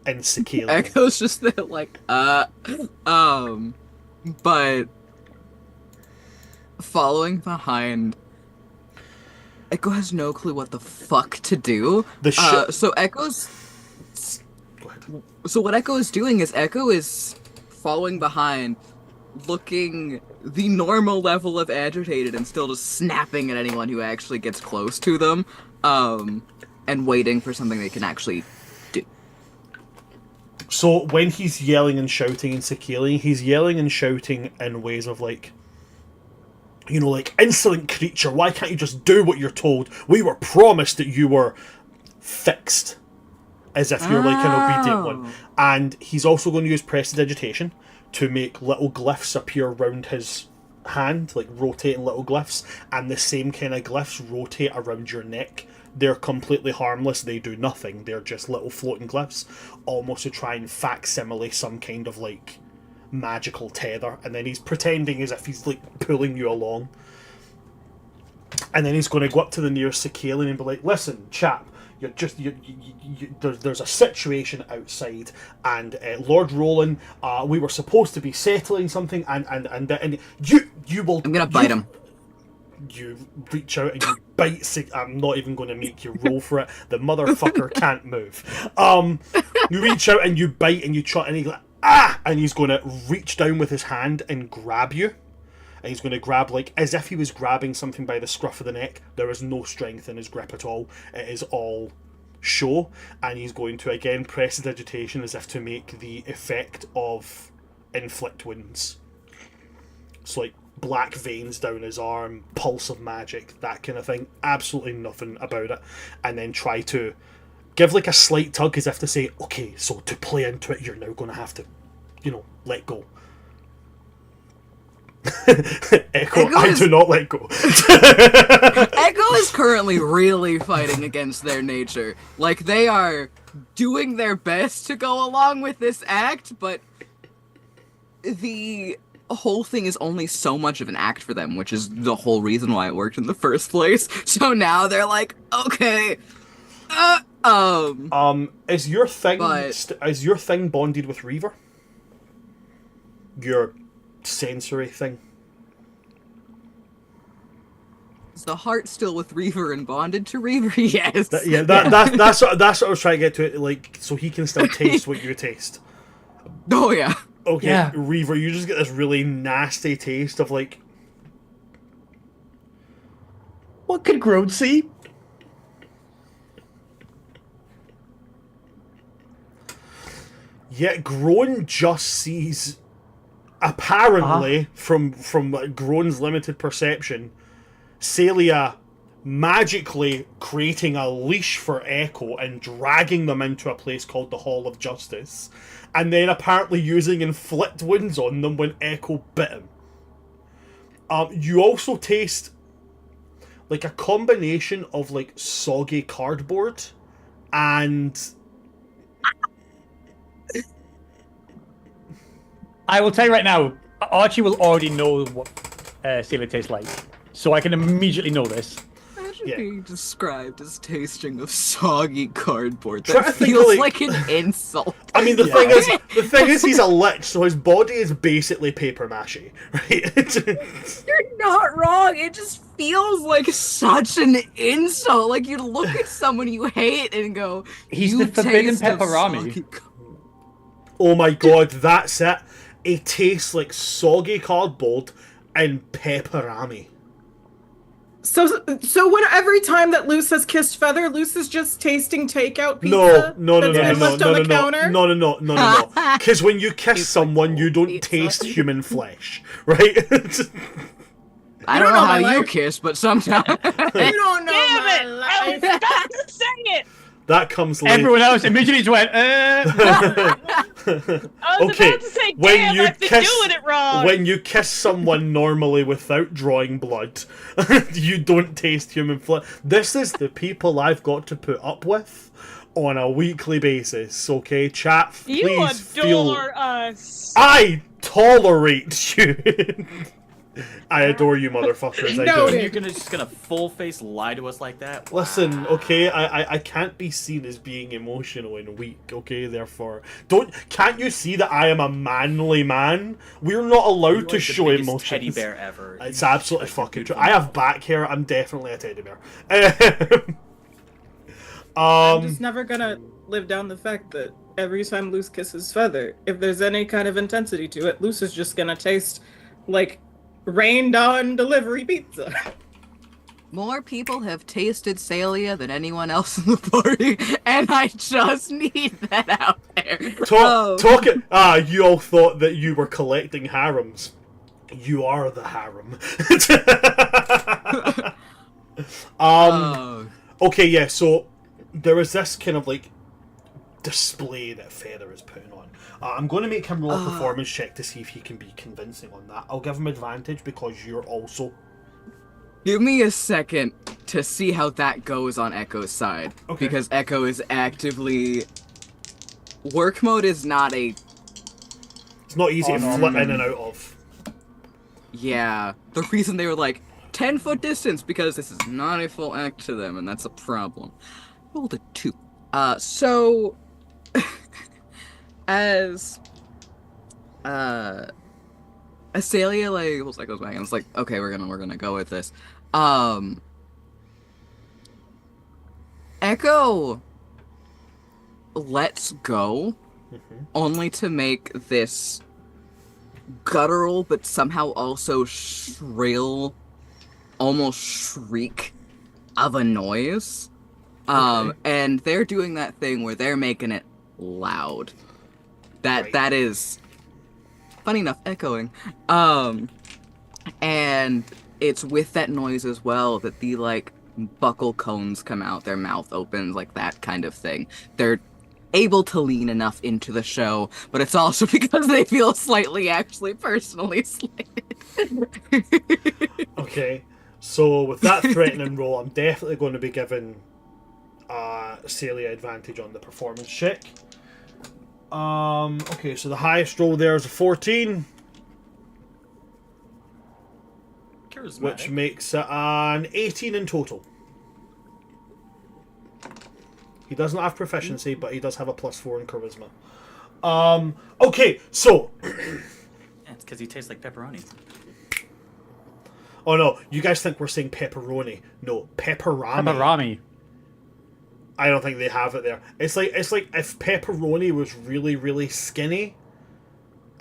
in Cicalian. Echo's just there like, but following behind, Echo has no clue what the fuck to do. So Echo's... Go ahead. So what Echo is doing is Echo is following behind, looking the normal level of agitated and still just snapping at anyone who actually gets close to them, and waiting for something they can actually do. So when he's yelling and shouting in Cicalian, he's yelling and shouting in ways of like, you know, like, insolent creature, why can't you just do what you're told? We were promised that you were fixed. As if you're like an obedient one. And he's also going to use prestidigitation to make little glyphs appear around his hand, like rotating little glyphs, and the same kind of glyphs rotate around your neck. They're completely harmless, they do nothing, they're just little floating glyphs, almost to try and facsimile some kind of like magical tether, and then he's pretending as if he's like pulling you along. And then he's going to go up to the nearest Cicalian and be like, listen, chap, there's a situation outside, and Lord Roland, we were supposed to be settling something, and you will... I'm gonna bite him. You reach out and you bite... I'm not even going to make you roll for it. The motherfucker can't move. You reach out and you bite and you try, and he's like, ah! And he's going to reach down with his hand and grab you. And he's going to grab, like, as if he was grabbing something by the scruff of the neck. There is no strength in his grip at all. It is all show. And he's going to, again, prestidigitation as if to make the effect of inflict wounds. So, like, black veins down his arm, pulse of magic, that kind of thing. Absolutely nothing about it. And then try to give, like, a slight tug as if to say, okay, so to play into it, you're now going to have to, you know, let go. Echo, I do not let go. Echo is currently only really fighting against their nature. Like, they are doing their best to go along with this act, but the whole thing is only so much of an act for them, which is the whole reason why it worked in the first place. So now they're like, okay, is your thing but- is your thing bonded with Reaver? Your sensory thing. Is the heart still with Reaver and bonded to Reaver? Yes. That's what I was trying to get to. Like, so he can still taste what you taste. Oh yeah. Okay, Yeah. Reaver, you just get this really nasty taste of like. What could Grown see? Yet Groan just sees, apparently, from Groan's limited perception, Celia magically creating a leash for Echo and dragging them into a place called the Hall of Justice, and then apparently using inflict wounds on them when Echo bit him. You also taste like a combination of like soggy cardboard and I will tell you right now, Archie will already know what Celia tastes like. So I can immediately know this. Imagine Yeah. being described as tasting of soggy cardboard. Try to That think, feels like- like an insult. I mean, the thing is, he's a lich, so his body is basically paper mache, right? You're not wrong. It just feels like such an insult. Like you'd look at someone you hate and go, He's "You the forbidden taste of pepperami." soggy Oh my god, that's it. It tastes like soggy cardboard and pepperami. So when every time that Luce has kissed Feather, Luce is just tasting takeout pizza No. that's been left on the counter? No. Because when you kiss someone, you don't pizza. taste human flesh, right? I You don't know know how my you life. kiss, but sometimes You don't know Damn my it! I was life. about to say it. That comes later. Everyone else immediately just went, I was Okay, about to say, when damn, you I've been kiss- doing it wrong. When you kiss someone normally without drawing blood, you don't taste human flesh. This is the people I've got to put up with on a weekly basis, okay? Chat, You please feel... adore us. I tolerate you. I adore you, motherfuckers. I Noted. do. You're just gonna full face lie to us like that? Listen, okay, I can't be seen as being emotional and weak, okay, therefore. Can't you see that I am a manly man? We're not allowed You're to like show the biggest emotions. teddy bear ever. It's You- absolutely like, you're fucking good true. for I me. have back hair, I'm definitely a teddy bear. I'm just never gonna live down the fact that every time Luce kisses Feather, if there's any kind of intensity to it, Luce is just gonna taste like rained on delivery pizza. more people have tasted Celia than anyone else in the party, and I just need that out there. Talk it. You all thought that you were collecting harems. You are the harem. Oh. Okay, yeah, so there is this kind of like display that Feather is putting on. I'm going to make him roll a performance check to see if he can be convincing on that. I'll give him advantage because you're also... Give me a second to see how that goes on Echo's side. Okay. Because Echo is actively... Work mode is not a... It's not easy Oh, to no. flip in and out of. Yeah. The reason they were like, 10-foot distance, because this is not a full act to them, and that's a problem. Rolled a 2. So... as Celia like goes back and it's like, okay, we're gonna go with this. Echo lets go only to make this guttural but somehow also shrill, almost shriek of a noise. And they're doing that thing where they're making it loud. That is funny enough echoing. And it's with that noise as well that the like buckle cones come out, their mouth opens, like that kind of thing. They're able to lean enough into the show, but it's also because they feel slightly actually personally slighted. Okay. So with that threatening roll, I'm definitely going to be giving Celia advantage on the performance check. Okay, so the highest roll there is a 14, Charismatic. which makes it an 18 in total. He doesn't have proficiency, but he does have a +4 in charisma. Okay, so... Yeah, it's because he tastes like pepperoni. Oh no, you guys think we're saying pepperoni. No, pepperami. Pepperami. I don't think they have it there. It's like if pepperoni was really, really skinny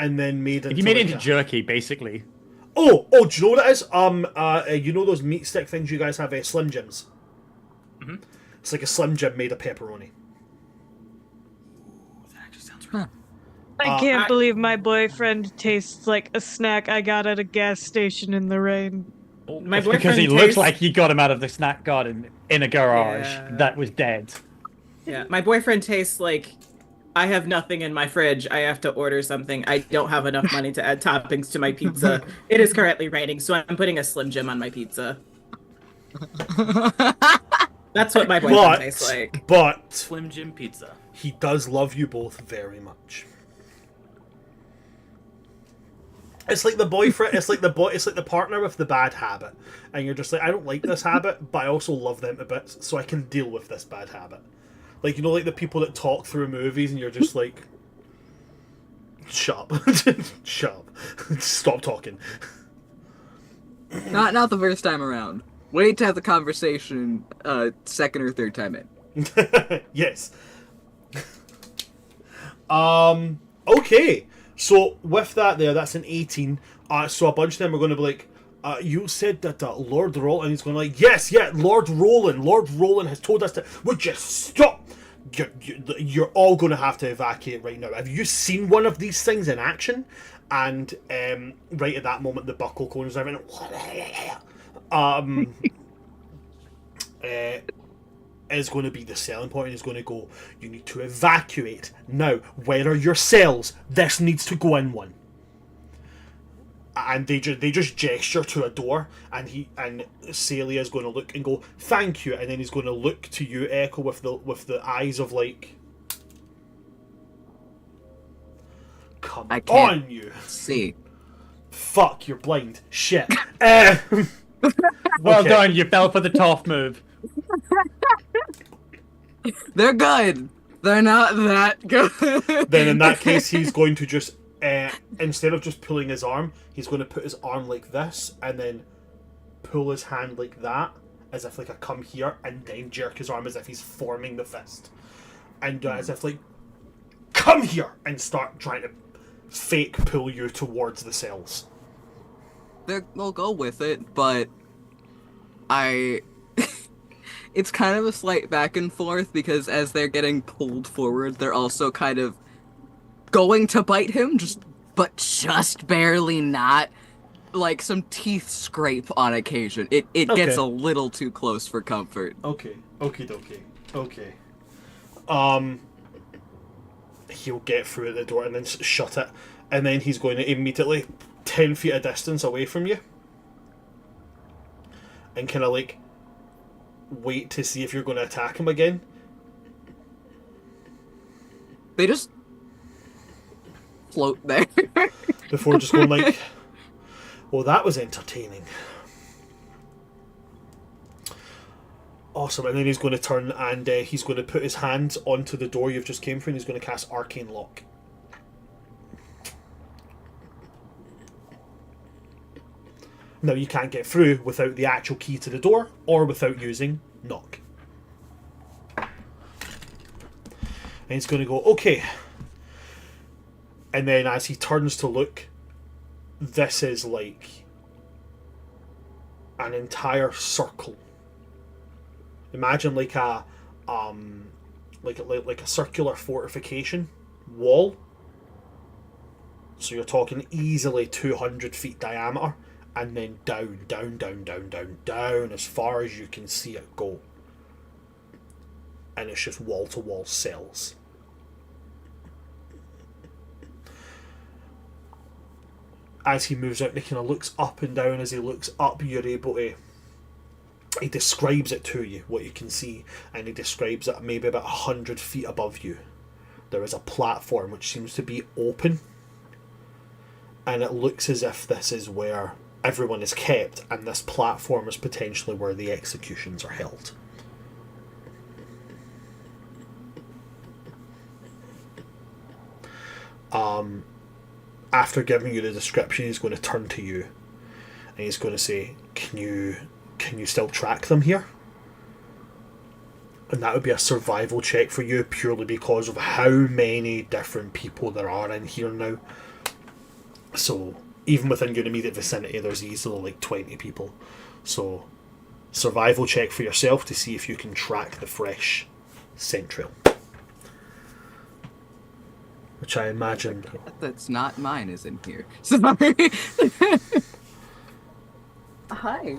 and then made into... If you made it like into jerky, basically. Oh, do you know what it is? You know those meat stick things you guys have, Slim Jims? Mm-hmm. It's like a Slim Jim made of pepperoni. That actually sounds right. I can't believe my boyfriend tastes like a snack I got at a gas station in the rain. My It's boyfriend because he tastes, looks like he got him out of the snack garden in a garage Yeah. that was dead. Yeah, my boyfriend tastes like I have nothing in my fridge. I have to order something. I don't have enough money to add toppings to my pizza. It is currently raining, so I'm putting a Slim Jim on my pizza. That's what my boyfriend tastes like. But Slim Jim pizza. he does love you both very much. It's like the boyfriend. It's like the partner with the bad habit, and you're just like, I don't like this habit, but I also love them a bit, so I can deal with this bad habit. Like, you know, like the people that talk through movies, and you're just like, shut up, shut up, stop talking. Not the first time around. Wait to have the conversation second or third time in. Yes. Okay. So with that there, that's an 18. So a bunch of them are going to be like, you said that Lord Roland, and he's going to like, yes, Lord Roland has told us to, would you stop? You're all going to have to evacuate right now. Have you seen one of these things in action? And right at that moment, the buckle corners are is going to be the selling point, and is going to go, you need to evacuate now. Where are your cells? This needs to go in one. And they just gesture to a door, and Celia is going to look and go, thank you, and then he's going to look to you, Echo, with the eyes of like, come I can't on, you. See. Fuck, you're blind. Shit. Well Okay. done, you fell for the tough move. They're good. They're not that good. Then in that case, he's going to just, instead of just pulling his arm, he's going to put his arm like this, and then pull his hand like that, as if like a come here, and then jerk his arm as if he's forming the fist. And as if like, come here, and start trying to fake pull you towards the cells. They'll go with it, but it's kind of a slight back and forth, because as they're getting pulled forward, they're also kind of going to bite him, but just barely not. Like some teeth scrape on occasion. It Okay. gets a little too close for comfort. Okay. Okay. He'll get through at the door and then shut it, and then he's going to immediately 10 feet of distance away from you, and kind of like wait to see if you're going to attack him again. They just float there. Before just going like, well, that was entertaining. Awesome. And then he's going to turn, and he's going to put his hands onto the door you've just came through, and he's going to cast Arcane Lock. Now, you can't get through without the actual key to the door, or without using Knock. And he's going to go, okay. And then as he turns to look, this is like an entire circle. Imagine like a like a circular fortification wall. So you're talking easily 200 feet diameter, and then down as far as you can see it go. And it's just wall to wall cells. As he moves out, and he kind of looks up and down. As he looks up, you're able to He describes it to you, what you can see, and he describes it maybe about 100 feet above you. There is a platform which seems to be open, and it looks as if this is where everyone is kept, and this platform is potentially where the executions are held. After giving you the description, he's going to turn to you, and he's going to say, Can you still track them here? And that would be a survival check for you, purely because of how many different people there are in here now. So even within your immediate vicinity, there's easily like 20 people. So survival check for yourself to see if you can track the fresh scent trail, which I imagine That's not mine is in here. Sorry. Hi.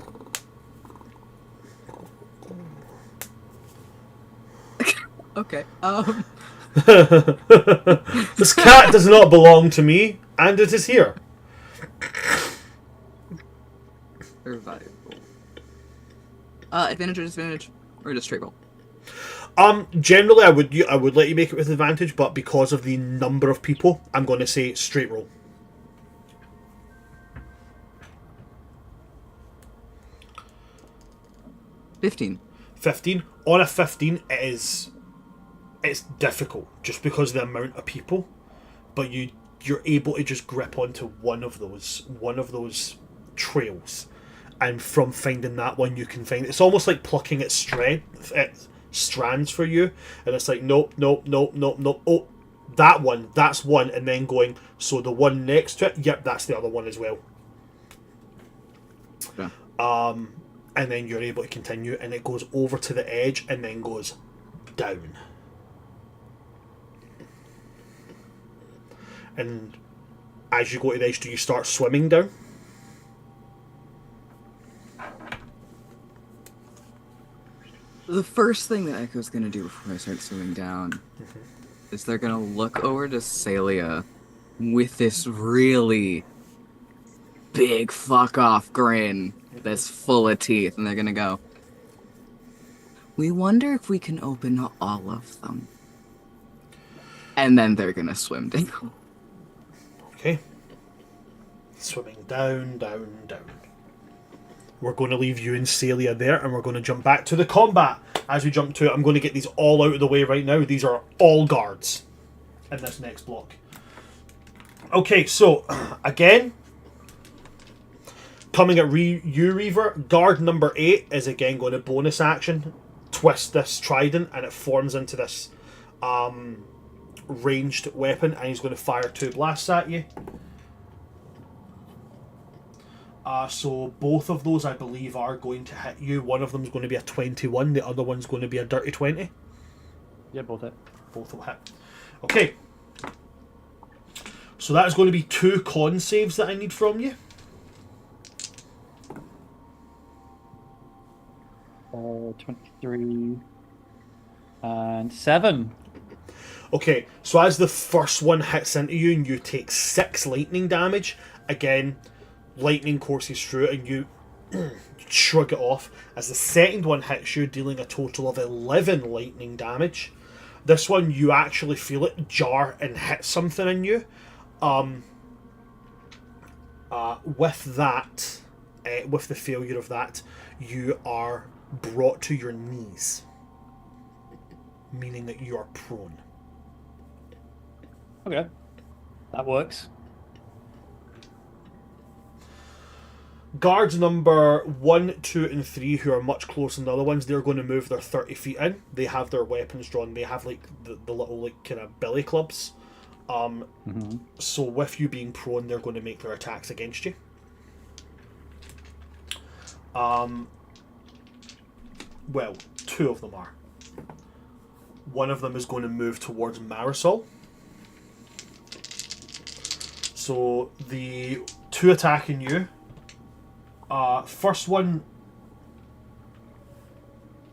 Okay. This cat does not belong to me, and it is here. Survival. Advantage or disadvantage, or just straight roll? Generally, I would let you make it with advantage, but because of the number of people, I'm going to say straight roll. $15. 15. On a 15, it's difficult just because of the amount of people, but you're able to just grip onto one of those trails, and from finding that one, you can find it's almost like plucking at strands for you, and it's like nope. Oh, that one, that's one, and then going, so the one next to it, yep, that's the other one as well. Yeah. And then you're able to continue, and it goes over to the edge and then goes down. And as you go to the edge, do you start swimming down? The first thing that Echo's gonna do before I start swimming down is they're gonna look over to Celia with this really big fuck off grin that's full of teeth, and they're gonna go, "We wonder if we can open all of them." And then they're gonna swim down. Okay. Swimming down. We're going to leave you and Celia there, and we're going to jump back to the combat. As we jump to it, I'm going to get these all out of the way right now. These are all guards in this next block. Okay, so, again, coming at you, Reaver, guard number 8 is again going to bonus action, twist this trident, and it forms into this ranged weapon, and he's going to fire 2 blasts at you. So both of those, I believe, are going to hit you. One of them is going to be a 21, the other one's going to be a dirty 20. Yeah, both hit. Both will hit. Okay. So that is going to be 2 con saves that I need from you. 23 and 7. Okay, so as the first one hits into you and you take 6 lightning damage, again, lightning courses through it and you shrug it off. As the second one hits you, dealing a total of 11 lightning damage. This one, you actually feel it jar and hit something in you. With that, with the failure of that, you are brought to your knees, meaning that you are prone. Okay. That works. Guards number 1, 2, and 3, who are much closer than the other ones, they're going to move their 30 feet in. They have their weapons drawn. They have like the little like kind of billy clubs. So with you being prone, they're going to make their attacks against you. Well, 2 of them are. One of them is going to move towards Marisol. So the 2 attacking you. First one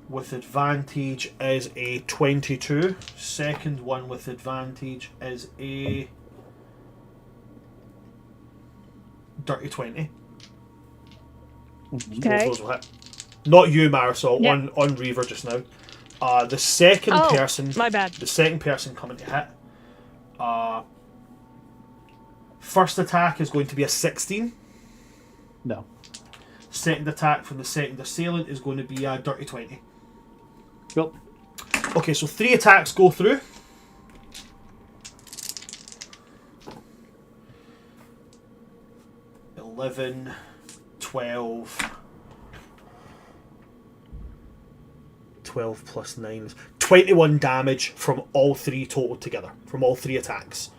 with advantage is a 22. Second one with advantage is a dirty 20. Okay. Both those will hit. Not you, Marisol. Yeah. On Reaver just now. The second Oh, person. my bad. The second person coming to hit. First attack is going to be a 16. No. Second attack from the second assailant is going to be a dirty 20. Cool. Okay, so 3 attacks go through. $11, $12. 12 plus 9 is 21 damage from all 3 total together. From all 3 attacks.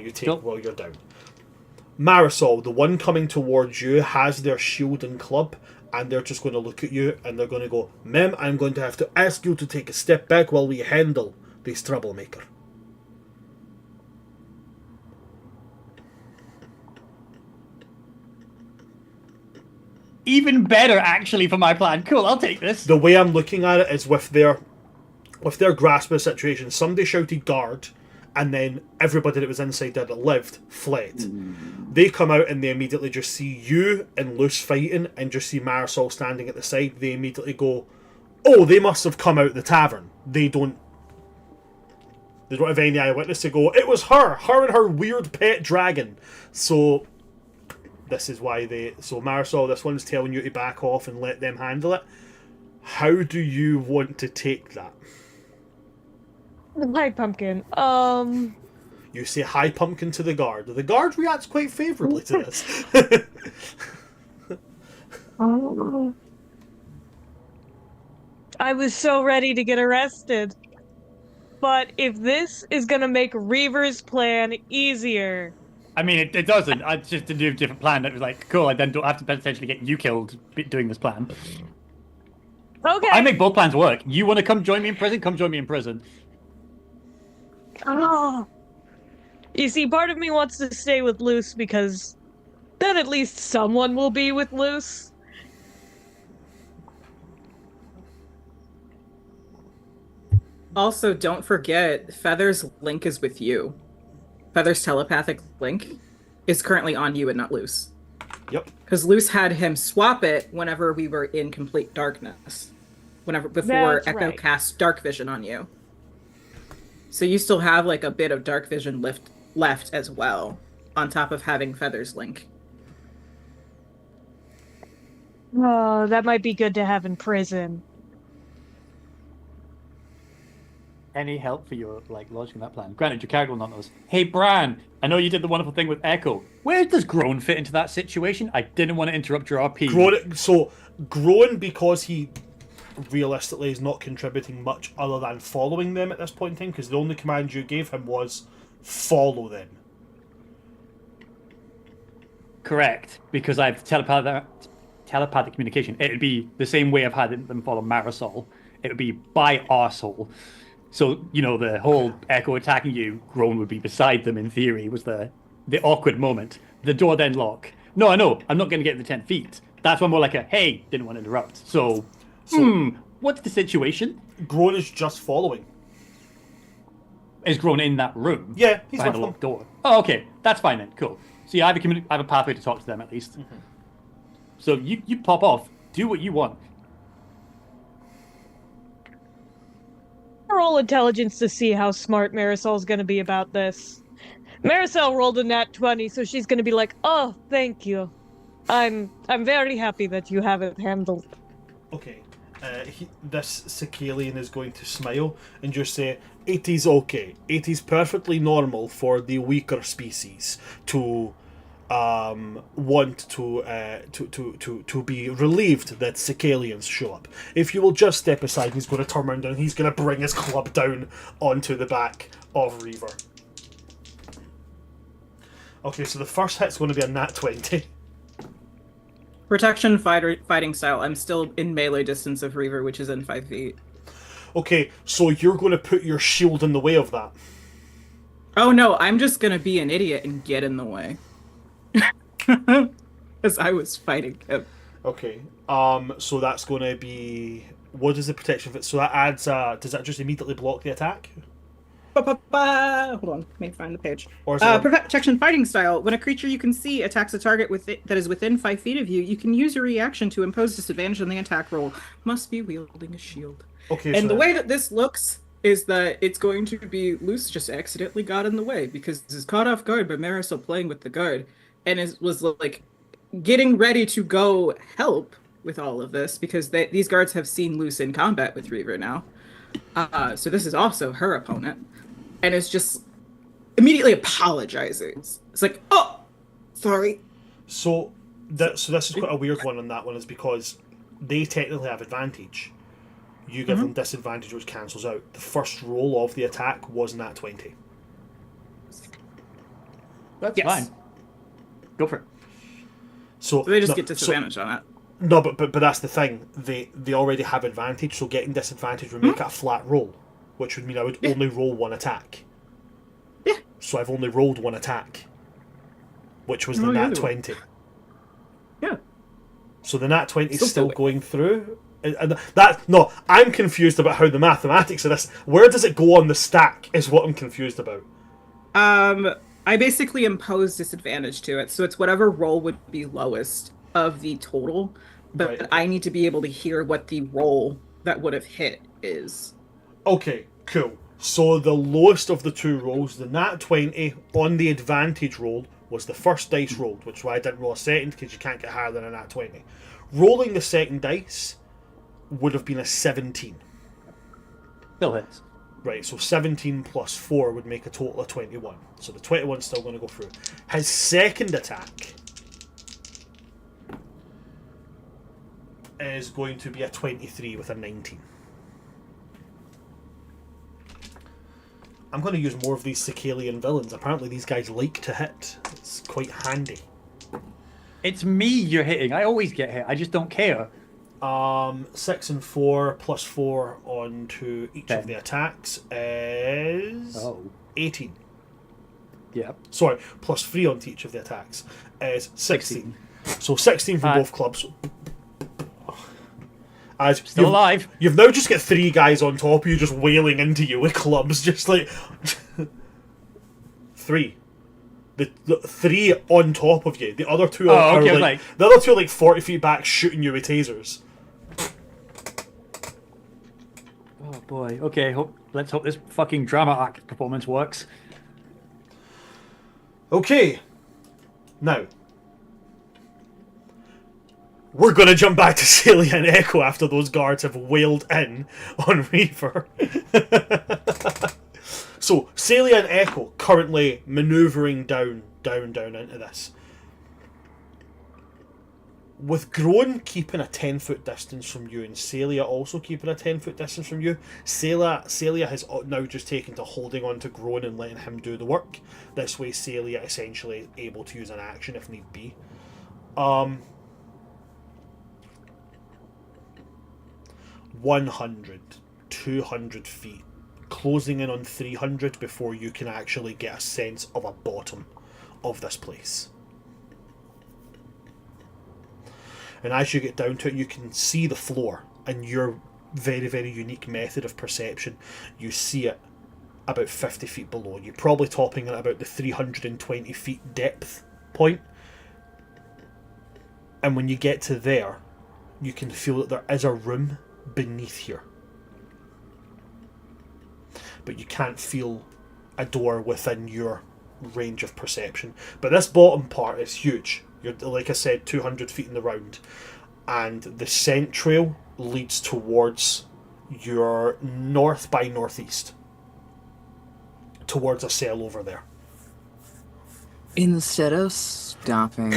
You take Cool. while you're down. Marisol, the one coming towards you, has their shield and club, and they're just going to look at you and they're going to go, Mem, I'm going to have to ask you to take a step back while we handle this troublemaker. Even better, actually, for my plan. Cool, I'll take this. The way I'm looking at it is with their grasp of the situation, somebody shouted guard, and then everybody that was inside there that lived fled. They come out and they immediately just see you and Luce fighting and just see Marisol standing at the side. They immediately go, oh, they must have come out the tavern. They don't have any eyewitness to go, it was her and her weird pet dragon. So this is why so Marisol, this one's telling you to back off and let them handle it. How do you want to take that? Hi, Pumpkin. You say hi, Pumpkin, to the guard. The guard reacts quite favourably to this. I was so ready to get arrested. But if this is gonna make Reaver's plan easier... I mean, it doesn't. I just to do a different plan. That was like, cool, I then don't have to potentially get you killed doing this plan. Okay. I make both plans work. You want to come join me in prison? Come join me in prison. Oh. You see, part of me wants to stay with Luce because then at least someone will be with Luce. Also, don't forget, Feather's link is with you. Feather's telepathic link is currently on you and not Luce. Yep. Because Luce had him swap it whenever we were in complete darkness. Before That's Echo right. cast dark vision on you. So you still have like a bit of dark vision left as well, on top of having Feather's link. Oh, that might be good to have in prison. Any help for your launching that plan? Granted, your character will not know this. Hey, Bran, I know you did the wonderful thing with Echo. Where does Groan fit into that situation? I didn't want to interrupt your RP. Groan, because he realistically is not contributing much other than following them at this point in time, because the only command you gave him was follow them. Correct, because I have telepathic communication. It would be the same way I've had them follow Marisol. It would be by arsehole. So, you know, the whole Echo attacking you, Groan would be beside them in theory, was the awkward moment. The door then lock. No, I know, I'm not going to get the 10 feet. That's one more like a, hey, didn't want to interrupt. So what's the situation? Groan is just following. Is Groan in that room? Yeah, he's behind with the them. locked door. Oh, okay, that's fine then, cool. So yeah, I have a pathway to talk to them at least. Mm-hmm. So you pop off, do what you want. Roll intelligence to see how smart Marisol's gonna be about this. Marisol rolled a nat 20, so she's gonna be like, oh, thank you. I'm very happy that you have it handled. Okay. This Cephalophor is going to smile and just say, it is okay. It is perfectly normal for the weaker species to want to be relieved that Cephalophors show up. If you will just step aside, he's going to turn around and he's going to bring his club down onto the back of Reaver. Okay, so the first hit's going to be a nat 20. Protection fighting style. I'm still in melee distance of Reaver, which is in 5 feet. Okay, so you're going to put your shield in the way of that. Oh no, I'm just gonna be an idiot and get in the way. Because I was fighting him. Okay, so that's going to be... What is the protection? So that adds... does that just immediately block the attack? Hold on, let me find the page. Or is it Protection fighting style. When a creature you can see attacks a target that is within 5 feet of you, you can use your reaction to impose disadvantage on the attack roll. Must be wielding a shield. okay? And So the way that this looks is that it's going to be Luce just accidentally got in the way because he's caught off guard by Marisol playing with the guard and was like getting ready to go help with all of this because these guards have seen Luce in combat with Reaver now. So this is also her opponent, and is just immediately apologizes. It's like, oh, sorry. So this is quite a weird one on that one, is because they technically have advantage. You give them disadvantage, which cancels out. The first roll of the attack was nat 20. That's fine. Go for it. So they just get disadvantage on it. No, but that's the thing. They already have advantage, so getting disadvantage would make it a flat roll, which would mean I would only roll one attack. Yeah. So I've only rolled one attack, which was the nat 20. Yeah. So the nat 20 is still going through. And no, I'm confused about how the mathematics of this. Where does it go on the stack? Is what I'm confused about. I basically impose disadvantage to it, so it's whatever roll would be lowest of the total, but Right. I need to be able to hear what the roll that would have hit is. Okay, cool. So the lowest of the two rolls, the nat 20 on the advantage roll, was the first dice rolled, which is why I didn't roll a second, because you can't get higher than a nat 20. Rolling the second dice would have been a 17. Still hits. Right, so 17 plus 4 would make a total of 21. So the 21's still going to go through. His second attack is going to be a 23 with a 19. I'm going to use more of these Cephalophor villains. Apparently these guys like to hit. It's quite handy. It's me you're hitting. I always get hit. I just don't care. 6 and 4 plus 4 onto each of 10. the attacks is 18. Yeah. Sorry, plus 3 onto each of the attacks is 16. So 16 from both clubs. As Still alive. You've now just got 3 guys on top of you just wailing into you with clubs, just like 3. The 3 on top of you. The other 2 are like the other 2 are like 40 feet back shooting you with tasers. Oh boy. Okay. Let's hope this fucking drama act performance works. Okay. Now we're going to jump back to Celia and Echo after those guards have wailed in on Reaver. So, Celia and Echo currently manoeuvring down into this. With Groan keeping a 10-foot distance from you and Celia also keeping a 10-foot distance from you, Celia has now just taken to holding on to Groan and letting him do the work. This way Celia essentially is able to use an action if need be. 100, 200 feet, closing in on 300 before you can actually get a sense of a bottom of this place. And as you get down to it, you can see the floor, and your very, very unique method of perception, you see it about 50 feet below you, probably topping at about the 320 feet depth point. And when you get to there, you can feel that there is a room beneath here. But you can't feel a door within your range of perception. But this bottom part is huge. You're, like I said, 200 feet in the round. And the scent trail leads towards your north by northeast. Towards a cell over there. Instead of stopping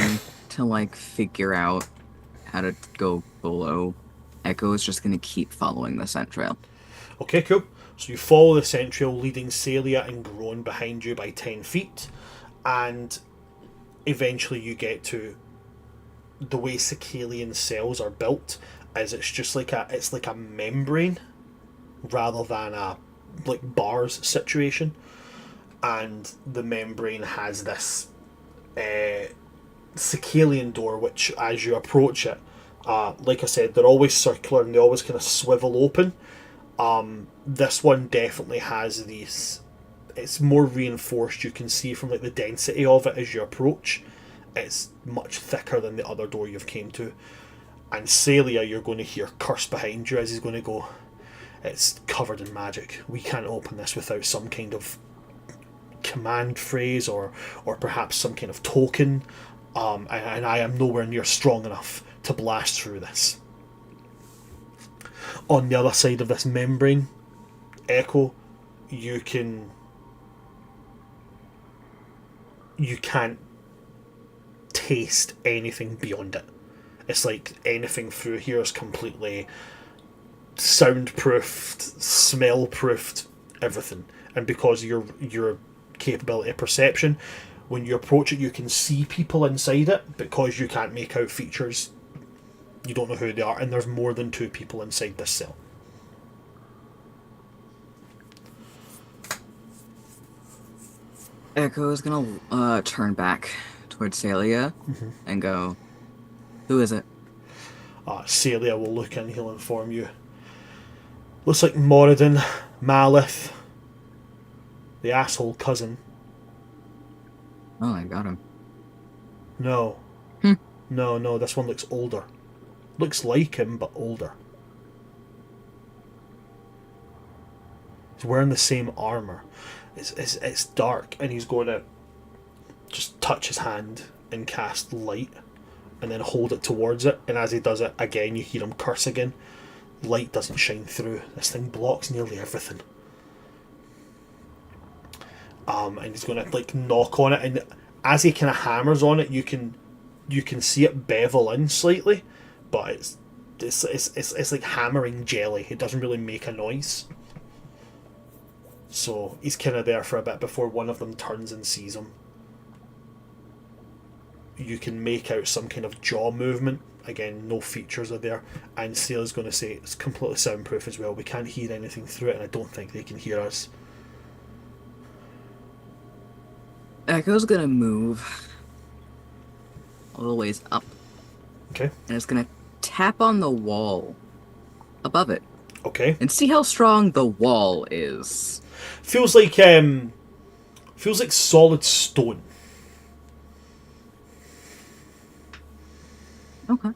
to, like, figure out how to go below, Echo is just going to keep following the scent trail. Okay, cool. So you follow the scent trail, leading Celia and Groan behind you by 10 feet. And eventually you get to the way Cephalophor cells are built. Is it's just like a membrane rather than a like bars situation. And the membrane has this Cephalophor door, which as you approach it, like I said, they're always circular and they always kind of swivel open. This one definitely has these it's more reinforced. You can see from like the density of it as you approach. It's much thicker than the other door you've came to. And Celia, you're going to hear curse behind you as he's going to go, it's covered in magic. We can't open this without some kind of command phrase or perhaps some kind of token. And I am nowhere near strong enough to blast through this. On the other side of this membrane, Echo, you can't taste anything beyond it. It's like anything through here is completely soundproofed, smell-proofed, everything. And because your capability of perception, when you approach it, you can see people inside it. Because you can't make out features, you don't know who they are, and there's more than 2 people inside this cell. Echo is gonna turn back towards Celia and go, "Who is it?" Celia will look and he'll inform you. Looks like Moradin, Malith, the asshole cousin. Oh, I got him. No. No, this one looks older. Looks like him, but older. He's wearing the same armour. It's dark, and he's going to just touch his hand and cast light, and then hold it towards it, and as he does it, again, you hear him curse again. Light doesn't shine through. This thing blocks nearly everything. And he's going to, like, knock on it, and as he kind of hammers on it, you can see it bevel in slightly, but it's like hammering jelly. It doesn't really make a noise. So he's kind of there for a bit before one of them turns and sees him. You can make out some kind of jaw movement. Again, no features are there. And Celia's going to say it's completely soundproof as well. We can't hear anything through it, and I don't think they can hear us. Echo's gonna move a little ways up. Okay. And it's gonna tap on the wall above it. Okay. And see how strong the wall is. Feels like solid stone. Okay.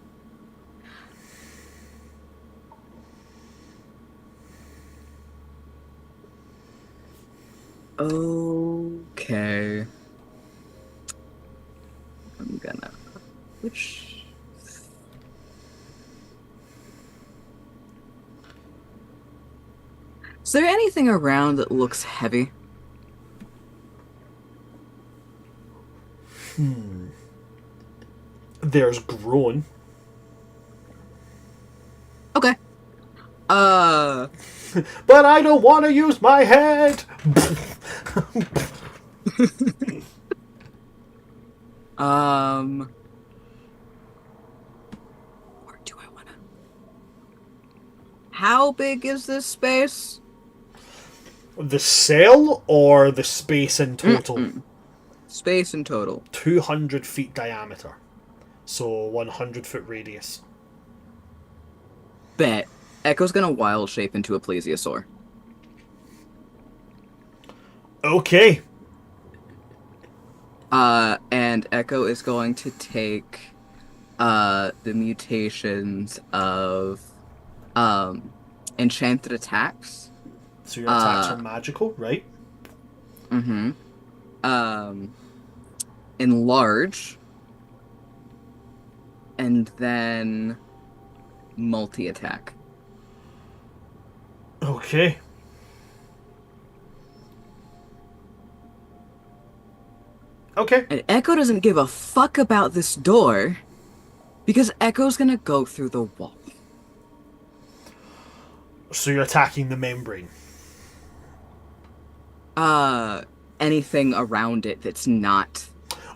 Okay. I'm gonna... Which... Is there anything around that looks heavy? There's groan. Okay. But I don't want to use my head! Or do I wanna... How big is this space? The cell or the space in total? Space in total. 200 feet diameter. So 100 foot radius. Bet. Echo's gonna wild shape into a plesiosaur. Okay. And Echo is going to take the mutations of enchanted attacks. So your attacks are magical, right? Enlarge. And then multi-attack. Okay. Okay. And Echo doesn't give a fuck about this door because Echo's gonna go through the wall. So you're attacking the membrane. Anything around it that's not...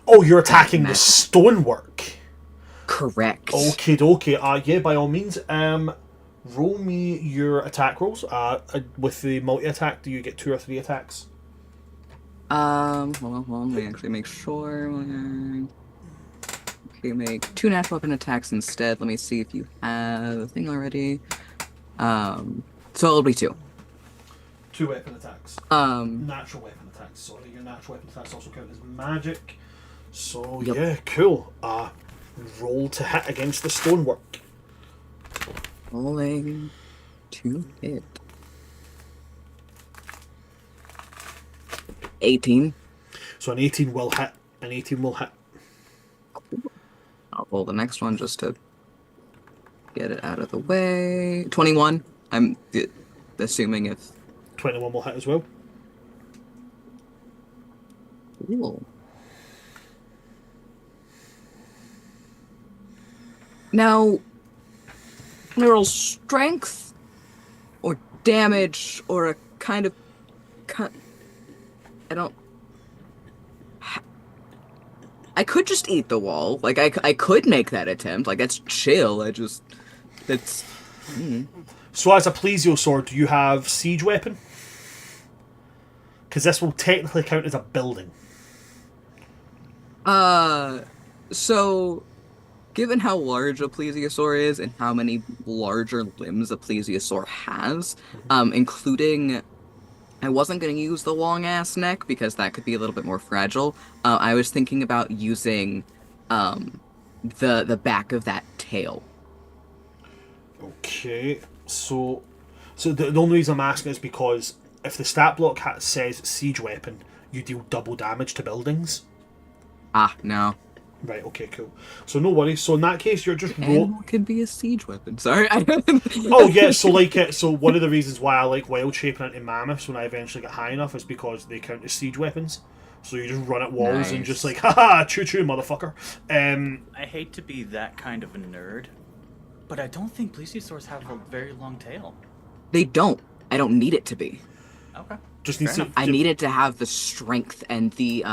Oh, you're attacking the stonework. Correct. Okie dokie. Yeah, by all means. Roll me your attack rolls. With the multi-attack, do you get 2 or 3 attacks? Hold on. Let me actually make sure. Okay, make 2 natural weapon attacks instead. Let me see if you have a thing already. So it'll be 2. 2 weapon attacks. Um, Natural weapon attacks. Sorry, your natural weapon attacks also count as magic. So Yep. yeah, cool. Roll to hit against the stonework. rolling to hit. 18. So an 18 will hit. An 18 will hit. I'll roll the next one just to get it out of the way. 21. I'm assuming if. 21 will hit as well. Cool. Now, can I roll strength or damage or a kind of I don't. I could just eat the wall. Like I could make that attempt. Like that's chill. That's. So as a plesiosaur, do you have siege weapon? Because this will technically count as a building. So, given how large a plesiosaur is and how many larger limbs a plesiosaur has, including, I wasn't going to use the long ass neck because that could be a little bit more fragile. I was thinking about using, the back of that tail. Okay, so the only reason I'm asking is because if the stat block says siege weapon, you deal double damage to buildings. Ah, no. Right, okay, cool. So no worries. So in that case, you're just Animal could be a siege weapon. Sorry. Oh yeah, so one of the reasons why I like wild shaping into mammoths when I eventually get high enough is because they count as siege weapons. So you just run at walls and Nice. just like, haha, choo choo, motherfucker. I hate to be that kind of a nerd, but I don't think plesiosaurs have a very long tail. They don't. I don't need it to be. Okay. Just needs Fair to. I need it to have the strength and the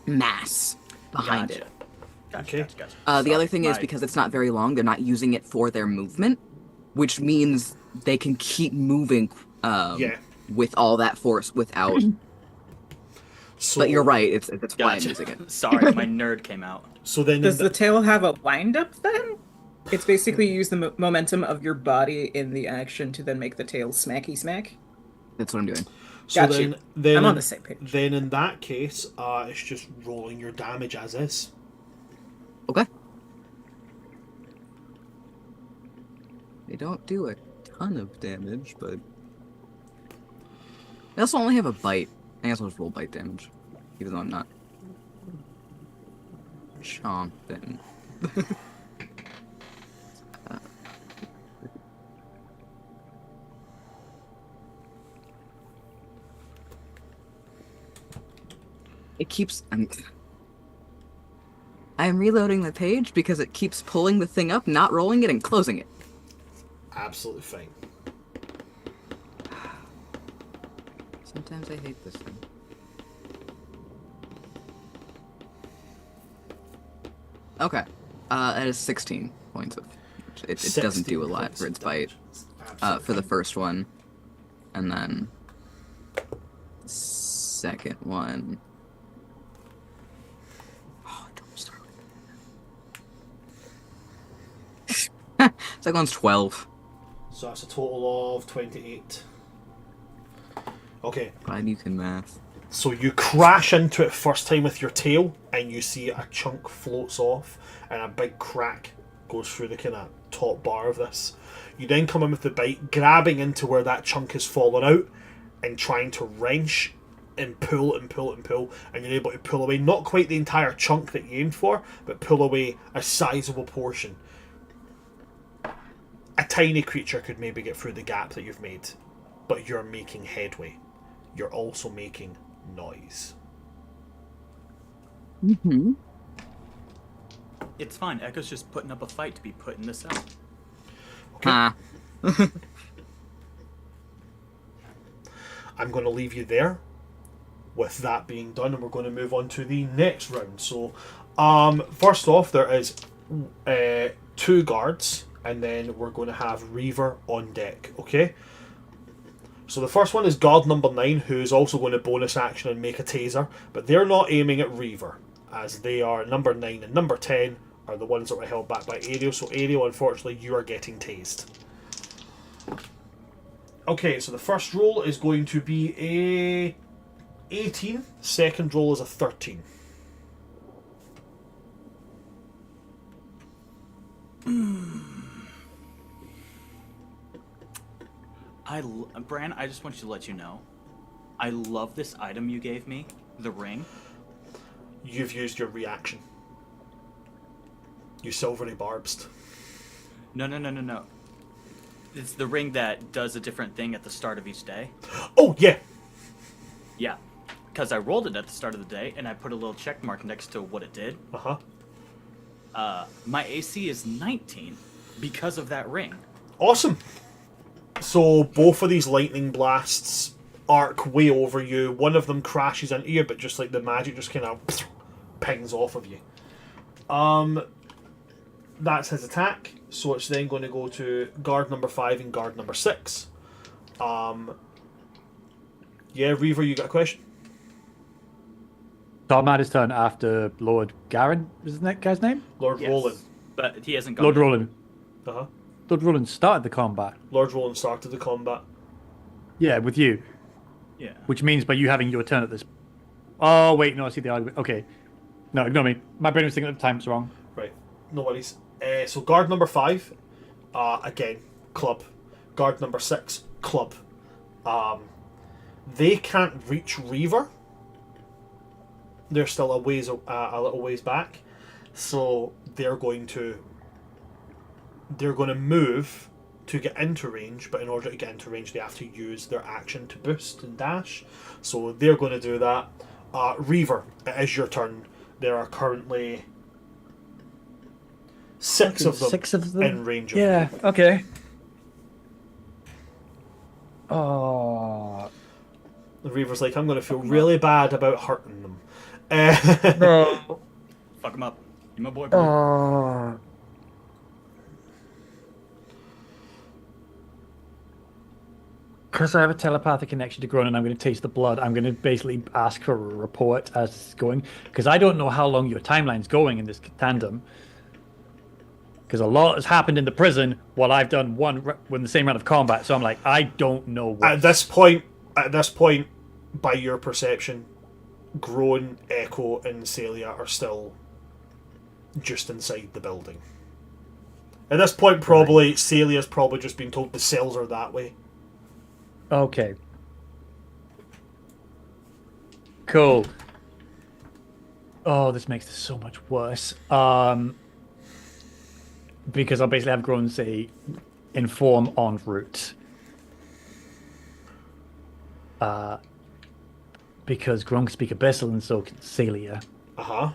mass behind Gotcha. it. Gotcha, Okay. gotcha, gotcha. The Sorry, other thing is my- because it's not very long, they're not using it for their movement, which means they can keep moving Yeah. with all that force without. So, But you're right. It's that's why I'm Gotcha. using it. Sorry, my nerd came out. So then, Does the tail have a wind up then? It's basically use the momentum of your body in the action to then make the tail smacky smack. That's what I'm doing. so Got you. then I'm on the same page. Then in that case, it's just rolling your damage as is. Okay. They don't do a ton of damage, but they also only have a bite. I guess I'll just roll bite damage, even though I'm not chomping. It keeps. I'm reloading the page because it keeps pulling the thing up, not rolling it, and closing it. Absolutely fine. Sometimes I hate this thing. Okay. That is 16 points of. It doesn't do a 16 lot points for of its bite. damage. Absolutely For the fine. first one. And then. The second one. Oh, don't start with that. Second one's 12. So that's a total of 28. Okay, Glad you can math. so you crash into it first time with your tail, and you see a chunk floats off, and a big crack goes through the kind of top bar of this. You then come in with the bite, grabbing into where that chunk has fallen out, and trying to wrench and pull and pull and pull, and you're able to pull away not quite the entire chunk that you aimed for, but pull away a sizable portion. A tiny creature could maybe get through the gap that you've made, but you're making headway. You're also making noise. Mm-hmm. It's fine. Echo's just putting up a fight to be put in the cell. Ah. I'm going to leave you there with that being done, and we're going to move on to the next round. So, first off, there is 2 guards, and then we're going to have Reaver on deck, okay? So the first one is guard number 9, who is also going to bonus action and make a taser, but they're not aiming at Reaver, as they are number 9 and number 10 are the ones that were held back by Ariel. So Ariel, unfortunately, you are getting tased. Okay, so the first roll is going to be a 18. Second roll is a 13. Bran, I just want you to let you know, I love this item you gave me, the ring. You've used your reaction. You silvery barbs. No. It's the ring that does a different thing at the start of each day. Oh, yeah. Yeah, because I rolled it at the start of the day, and I put a little check mark next to what it did. Uh-huh. My AC is 19 because of that ring. Awesome. So both of these lightning blasts arc way over you. One of them crashes into you, but just like the magic just kind of pings off of you. That's his attack. So it's then going to go to guard number 5 and guard number 6. Yeah, Reaver, you got a question? Tormad is turn after Lord Garen. Is that guy's name? Lord Yes. Roland. But he hasn't gone. Lord Roland. Uh-huh. Lord Roland started the combat. Lord Roland started the combat. Yeah, with you. Yeah. Which means by you having your turn at this. Oh wait, no, I see the argument. Okay, no, ignore me. My brain was thinking at the time it's wrong. Right. No worries. So guard number 5, again, club. Guard number 6, club. They can't reach Reaver. They're still a little ways back, so they're going to move to get into range. But in order to get into range, they have to use their action to boost and dash. So they're going to do that. Reaver, it is your turn. There are currently six of them in range of you. Yeah. Okay. Oh. The Reaver's like, I'm going to feel really bad about hurting them. No. Fuck him up. You my boy, bro. Oh. Because I have a telepathic connection to Groan and I'm going to taste the blood, I'm going to basically ask for a report as it's going. Because I don't know how long your timeline's going in this tandem. Because a lot has happened in the prison while I've done the same round of combat. So I'm like, I don't know what. At this point, by your perception, Groan, Echo, and Celia are still just inside the building. At this point, probably Celia's probably just been told the cells are that way. Okay. Cool. Oh, this makes this so much worse. Because I'll basically have Groan say, inform en route. Because Groan can speak Abyssal and so can Celia. Uh-huh.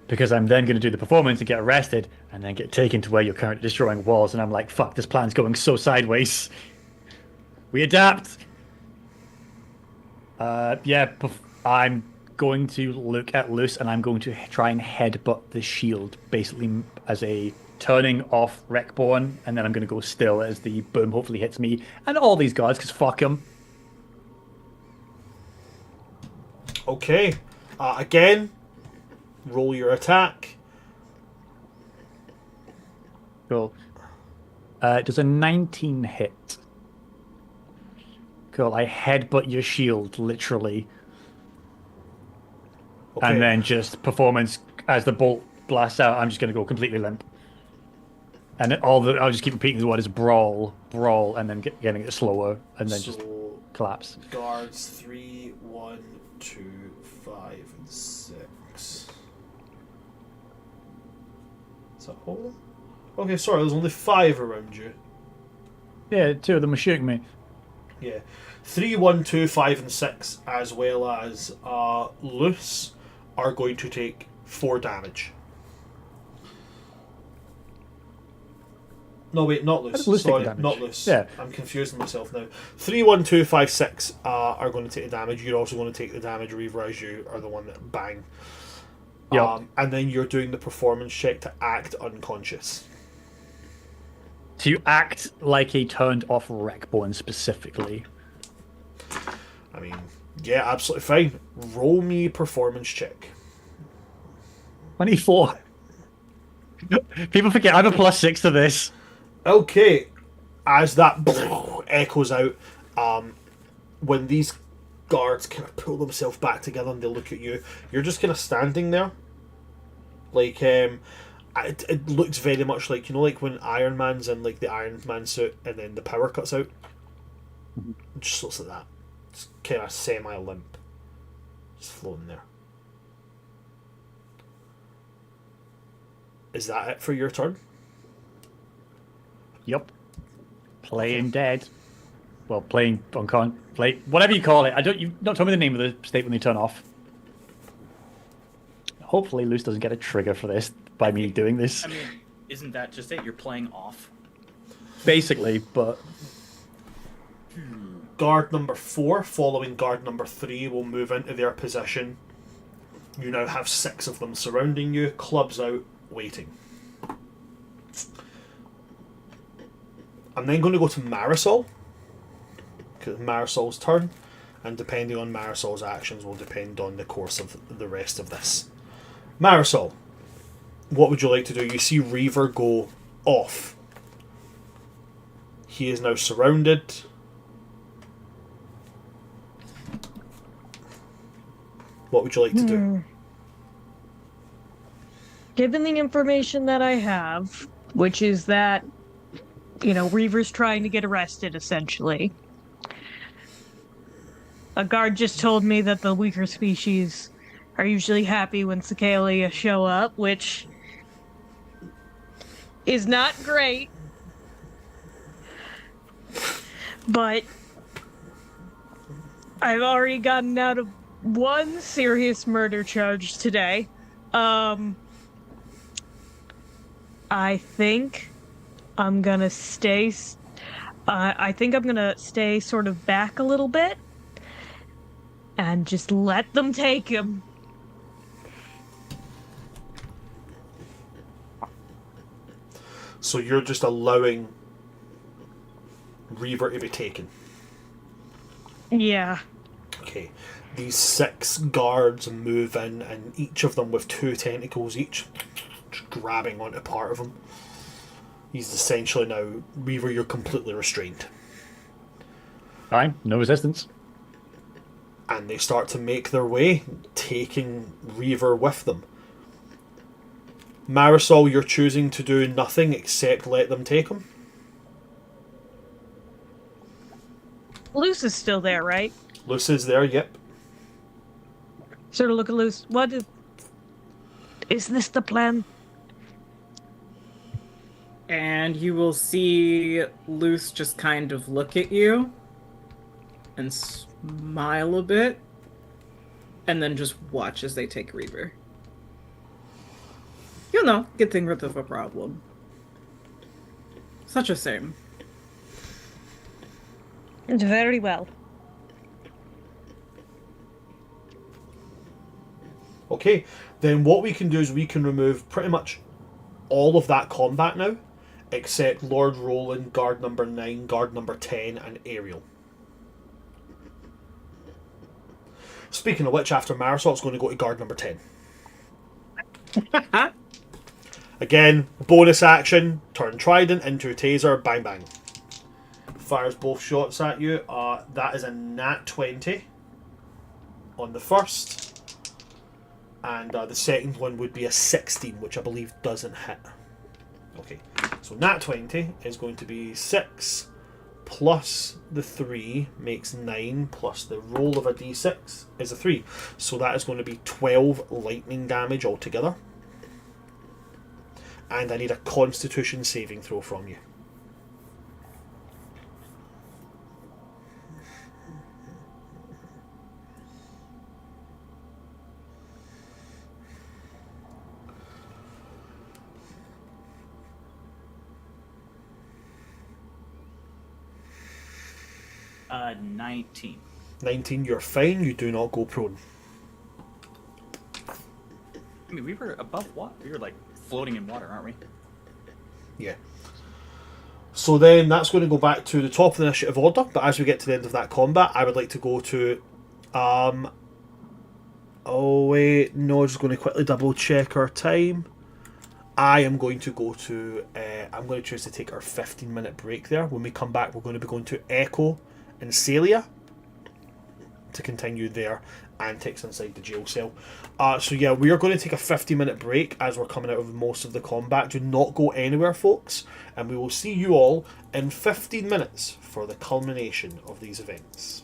Because I'm then going to do the performance and get arrested and then get taken to where you're currently destroying walls. And I'm like, fuck, this plan's going so sideways. We adapt. I'm going to look at Luce and I'm going to try and headbutt the shield, basically as a turning off Wreckborn, and then I'm going to go still as the boom hopefully hits me and all these guards, because fuck them. Okay. Again, roll your attack. Cool. Does a 19 hit? Cool. I headbutt your shield, literally. Okay. And then just performance as the bolt blasts out. I'm just going to go completely limp. And I'll just keep repeating the word is brawl, and then getting it slower, and then just collapse. Guards 3, 1, 2, 5, and 6. Is that all of them? Okay, sorry, there's only 5 around you. Yeah, 2 of them are shooting me. Yeah. 3, 1, 2, 5, and 6, as well as Luce, are going to take 4 damage. No, wait, not Luce. Sorry, not Luce. Yeah. I'm confusing myself now. 3, 1, 2, 5, 6 are going to take the damage. You're also going to take the damage, Reaver, as you are the one that bang. Yep. And then you're doing the performance check to act unconscious. To act like a turned off Wreckborn specifically. I mean, yeah, absolutely fine. Roll me performance check. 24. People forget I'm a +6 to this. Okay, as that echoes out. When these guards kind of pull themselves back together and they look at you, you're just kind of standing there. Like, it looks very much like, you know, like when Iron Man's in like the Iron Man suit and then the power cuts out. It just looks like that. It's kind of semi-limp. Just floating there. Is that it for your turn? Yep. Playing dead. Well, playing play whatever you call it. You've not told me the name of the state when they turn off. Hopefully Luce doesn't get a trigger for this by me doing this. I mean, isn't that just it? You're playing off. Basically, but Guard number 4, following guard number 3, will move into their position. You now have 6 of them surrounding you, clubs out, waiting. I'm then going to go to Marisol, because Marisol's turn, and depending on Marisol's actions will depend on the course of the rest of this. Marisol, what would you like to do? You see Reaver go off. He is now surrounded. What would you like to do? Given the information that I have, which is that, you know, Reaver's trying to get arrested, essentially. A guard just told me that the weaker species are usually happy when Cephalophor show up, which is not great. But I've already gotten out of one serious murder charge today. I think I'm gonna stay. I think I'm gonna stay sort of back a little bit and just let them take him. So you're just allowing Reaver to be taken? Yeah. Okay. These 6 guards move in, and each of them with 2 tentacles each, just grabbing onto part of him. He's essentially now, Reaver, you're completely restrained. fine, no resistance. And they start to make their way, taking Reaver with them. Marisol, you're choosing to do nothing except let them take him? Luce is still there, right? Luce is there, yep. Sort of look at Luce. What is this the plan? And you will see Luce just kind of look at you and smile a bit, and then just watch as they take Reaver. You know, getting rid of a problem. Such a shame. Very well. Okay, then what we can do is we can remove pretty much all of that combat now, except Lord Roland, guard number 9, guard number 10, and Ariel. Speaking of which, after Marisol, it's going to go to guard number 10. Again, bonus action, turn trident into taser, bang bang. Fires both shots at you. That is a nat 20 on the first. And the second one would be a 16, which I believe doesn't hit. Okay, so nat 20 is going to be 6 plus the 3 makes 9, plus the roll of a d6 is a 3. So that is going to be 12 lightning damage altogether. And I need a constitution saving throw from you. Uh, 19. 19, you're fine, you do not go prone. I mean, we were above water. We were like floating in water, aren't we? Yeah. So then that's going to go back to the top of the initiative order, but as we get to the end of that combat, I would like to go to... oh wait, no, just going to quickly double check our time. I am going to go to. I'm going to choose to take our 15-minute break there. When we come back, we're going to be going to Echo and Celia to continue their antics inside the jail cell. So yeah, we are going to take a 50-minute break as we're coming out of most of the combat. Do not go anywhere, folks, and we will see you all in 15 minutes for the culmination of these events.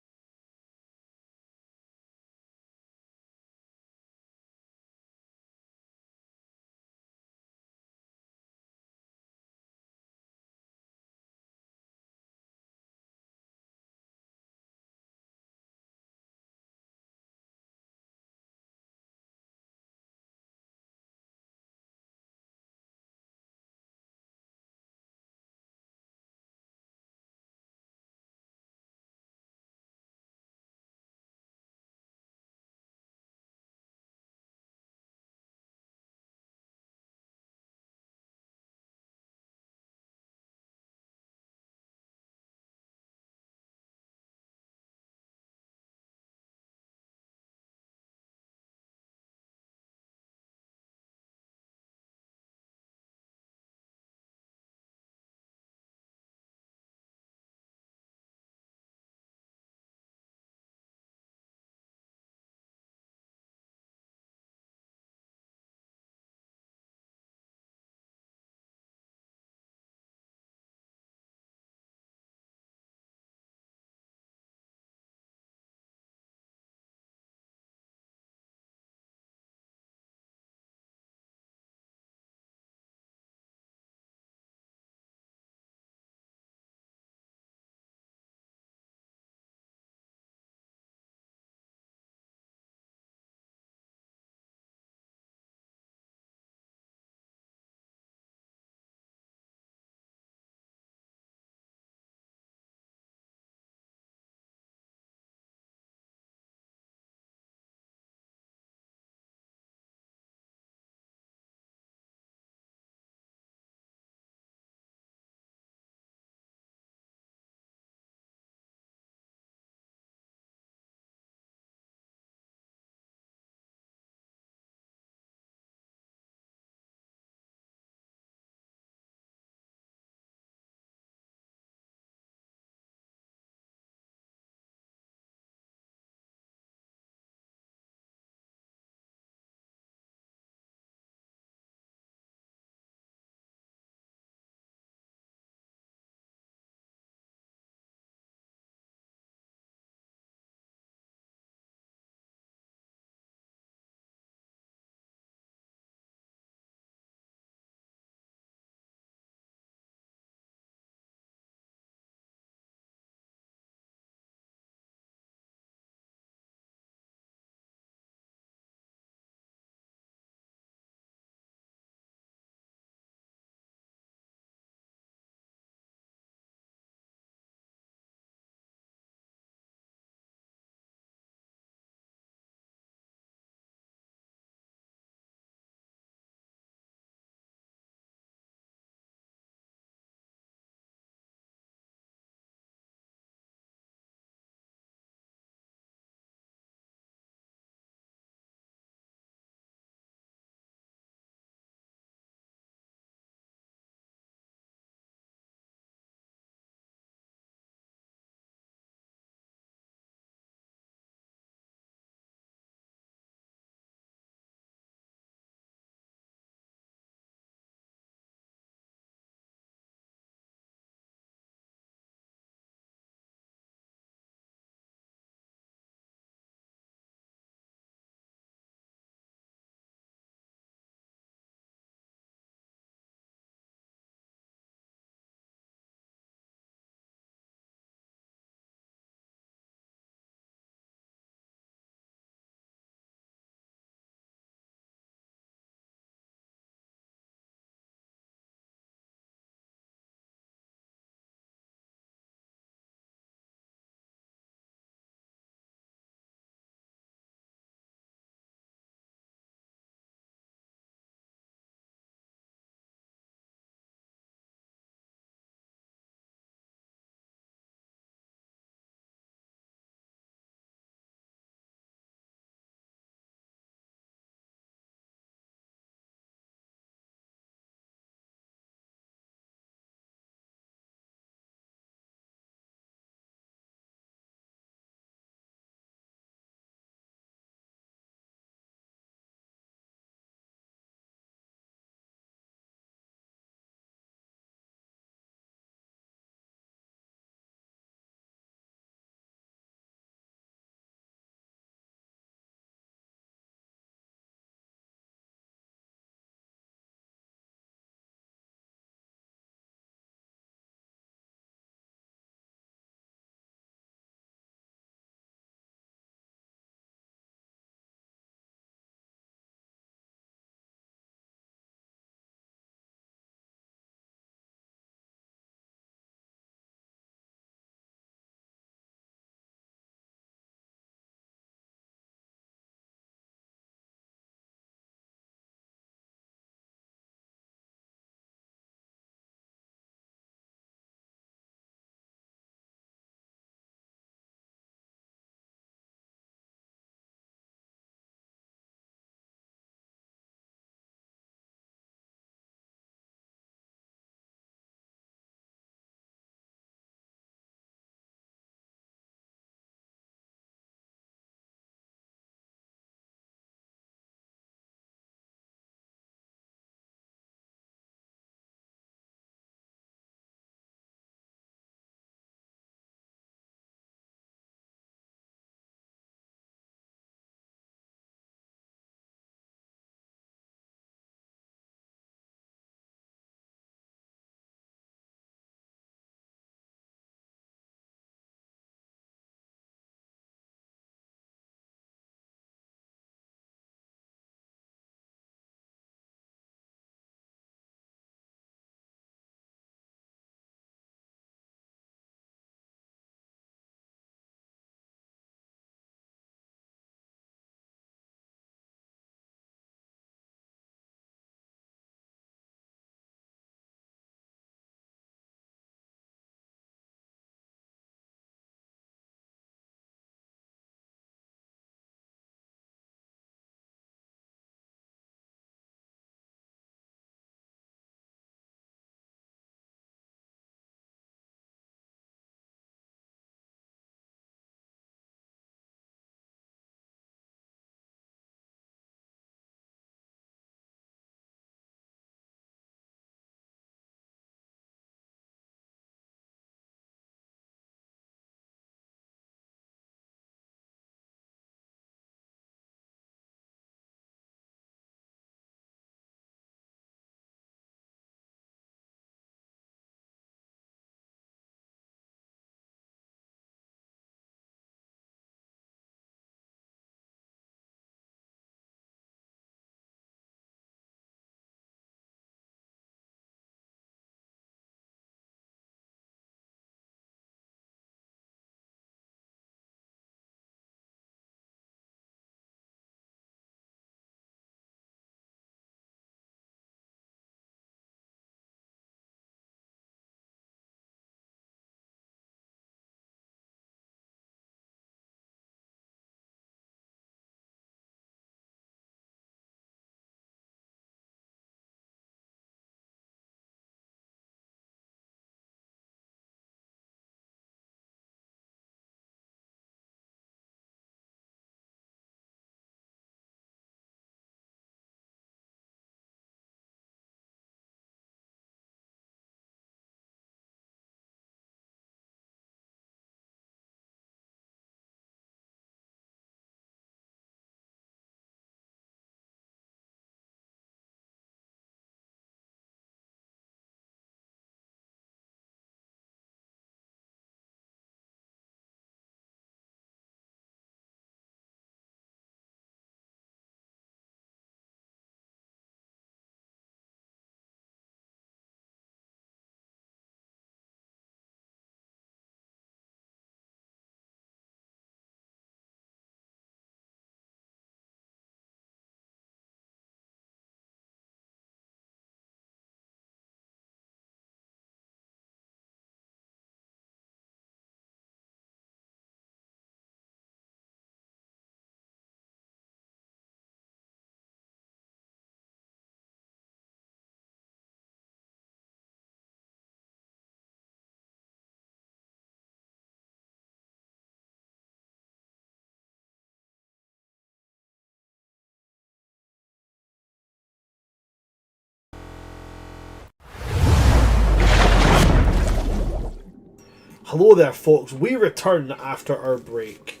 Hello there, folks. We return after our break.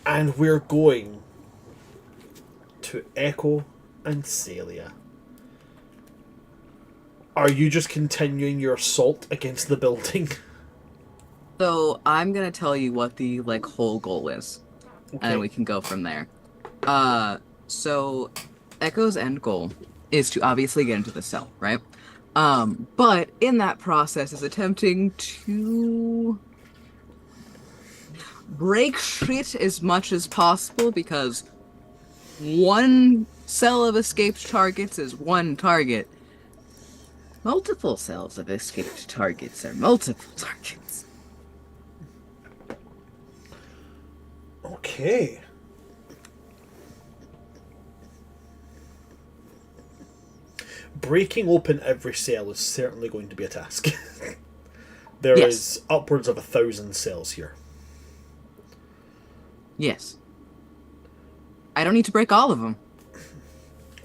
And we're going to Echo and Celia. Are you just continuing your assault against the building? So I'm gonna tell you what the whole goal is, and we can go from there. So Echo's end goal is to obviously get into the cell, right? But in that process is attempting to break shit as much as possible, because one cell of escaped targets is one target. Multiple cells of escaped targets are multiple targets. Okay. Breaking open every cell is certainly going to be a task. There is upwards of 1,000 cells here. Yes. I don't need to break all of them.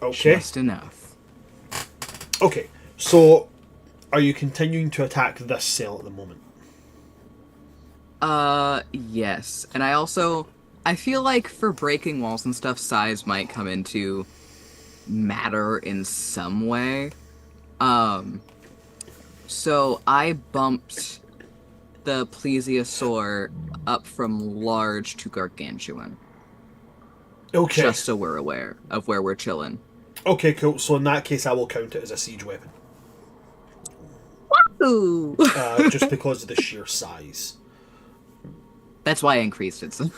Okay. Just enough. Okay. So, are you continuing to attack this cell at the moment? Yes. And I feel like for breaking walls and stuff, size might come into matter in some way. So I bumped the plesiosaur up from large to gargantuan. Okay. Just so we're aware of where we're chilling. Okay, cool. So in that case, I will count it as a siege weapon. Ooh. Just because of the sheer size. That's why I increased it. So.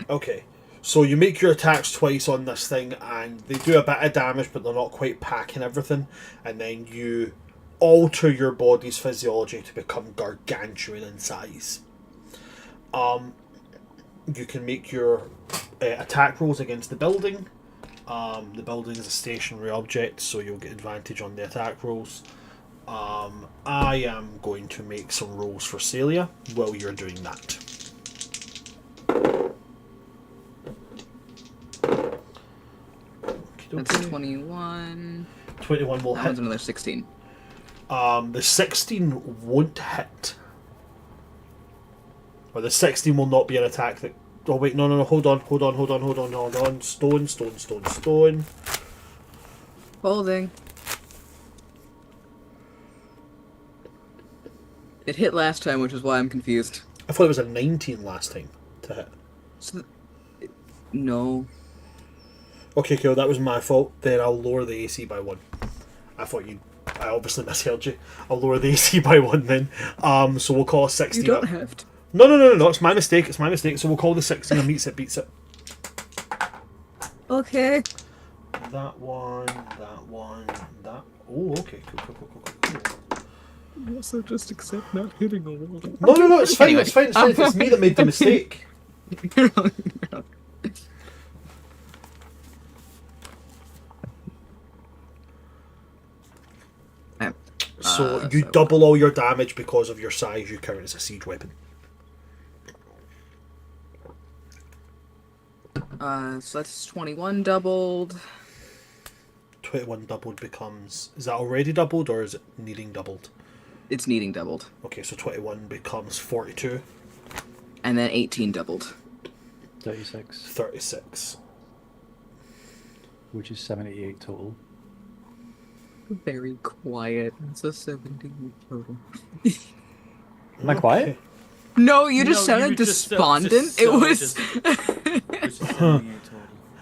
Okay. So you make your attacks twice on this thing, and they do a bit of damage, but they're not quite packing everything. And then you alter your body's physiology to become gargantuan in size. You can make your attack rolls against the building. The building is a stationary object, so you'll get advantage on the attack rolls. I am going to make some rolls for Celia while you're doing that. That's 21. 21 will That hit. one's another 16. The 16 won't hit. Or the 16 will not be an attack that... Oh wait, no, hold on. Stone. Holding. It hit last time, which is why I'm confused. I thought it was a 19 last time to hit. So, no. Okay, cool, that was my fault. Then I'll lower the AC by 1. I obviously misheard you. I'll lower the AC by 1 then. So we'll call a 16. You don't have to. No, it's my mistake. So we'll call the 16 and beats it. Okay. That one. Oh, okay, cool. Also, just accept not hitting a wall. No, it's fine, Anyway. it's fine. It's me that made the mistake. You're wrong. So you double all your damage because of your size. You count as a siege weapon. So that's 21 doubled. 21 doubled becomes... Is that already doubled, or is it needing doubled? It's needing doubled. Okay, so 21 becomes 42. And then 18 doubled. 36, 36. which is 78 total. Very quiet. It's a 17 total. Am I quiet? No, you just No, sounded you just despondent. just It so was. Just 78 total.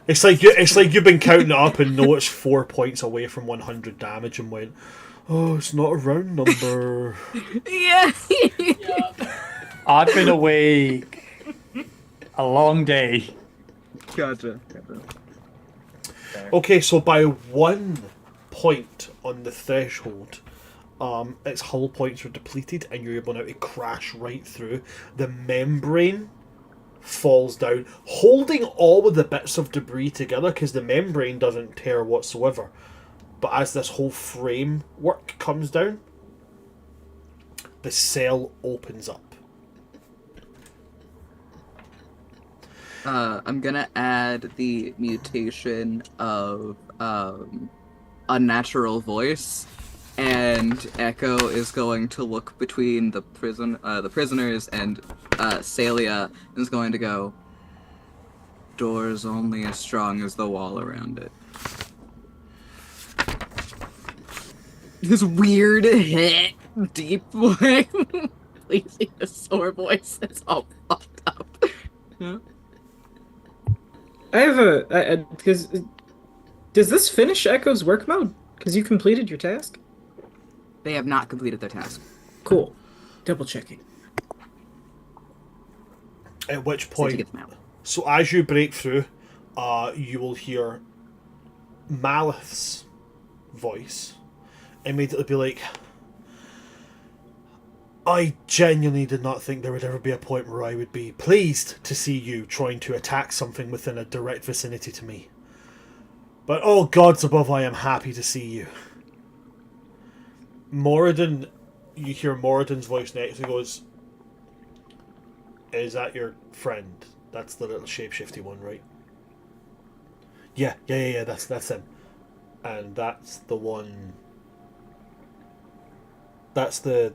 It's like you've been counting it up and know it's 4 points away from 100 damage and went, oh, it's not a round number. Yeah. I've been awake a long day. Gotcha. Okay, so by 1 point on the threshold, its hull points are depleted and you're able now to crash right through. The membrane falls down, holding all of the bits of debris together because the membrane doesn't tear whatsoever. But as this whole framework comes down, the cell opens up. I'm gonna add the mutation of unnatural voice And Echo is going to look between the prisoners and Celia, and is going to go, door's only as strong as the wall around it. This weird, deep voice. Please use a sore voice. It's all fucked up. Yeah. I have because does this finish Echo's work mode? Because you completed your task. They have not completed their task. Cool. Double checking. At which So to point, get them out. so as you break through, you will hear Malith's voice immediately be like, I genuinely did not think there would ever be a point where I would be pleased to see you trying to attack something within a direct vicinity to me. But oh gods above, I am happy to see you. Moradin, you hear Moradin's voice next, and goes, is that your friend? That's the little shapeshifty one, right? Yeah, that's him. And that's the one... That's the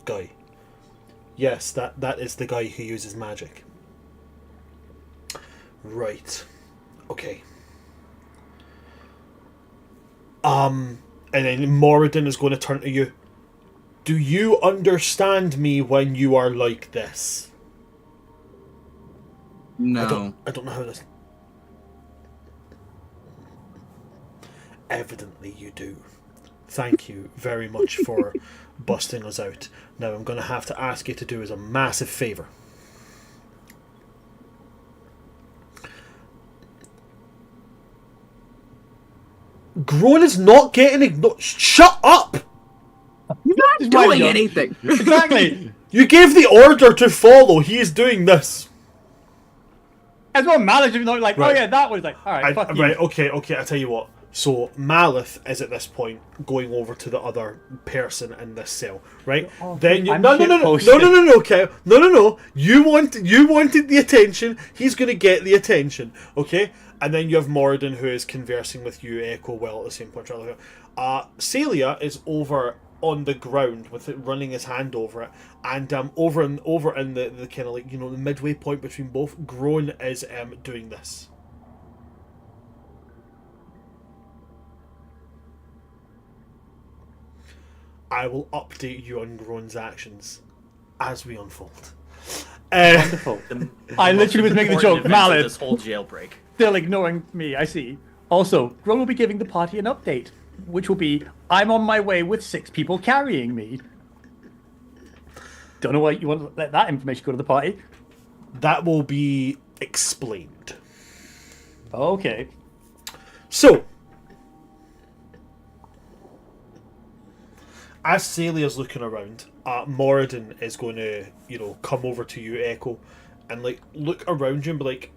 guy. Yes, that is the guy who uses magic. Right. Okay. And then Moradin is going to turn to you. Do you understand me when you are like this? No. I don't know how this... Evidently you do. Thank you very much for busting us out. Now I'm going to have to ask you to do us a massive favour. Groan is not getting ignored. Shut up! You're not doing anything. Exactly. You gave the order to follow. He is doing this. As well, Malith is like, Right. oh yeah, that was like, all right, fuck you. Right, okay, I tell you what. So, Malith is at this point going over to the other person in this cell, right? Oh, Then you... I'm No, shitposted. okay. No. You wanted the attention. He's going to get the attention, okay? And then you have Moradin, who is conversing with you, Echo, well, at the same point. Celia is over on the ground with it running his hand over it, and over in the kind of like, you know, the midway point between both, Groan is doing this. I will update you on Groan's actions as we unfold. Wonderful. I literally was making the joke, Malith. This whole jailbreak. Still ignoring me, I see. Also, Gron will be giving the party an update, which will be, I'm on my way with 6 people carrying me. Don't know why you want to let that information go to the party. That will be explained. Okay. So, as Celia's looking around, Moradin is going to, you know, come over to you, Echo, and like look around you and be like,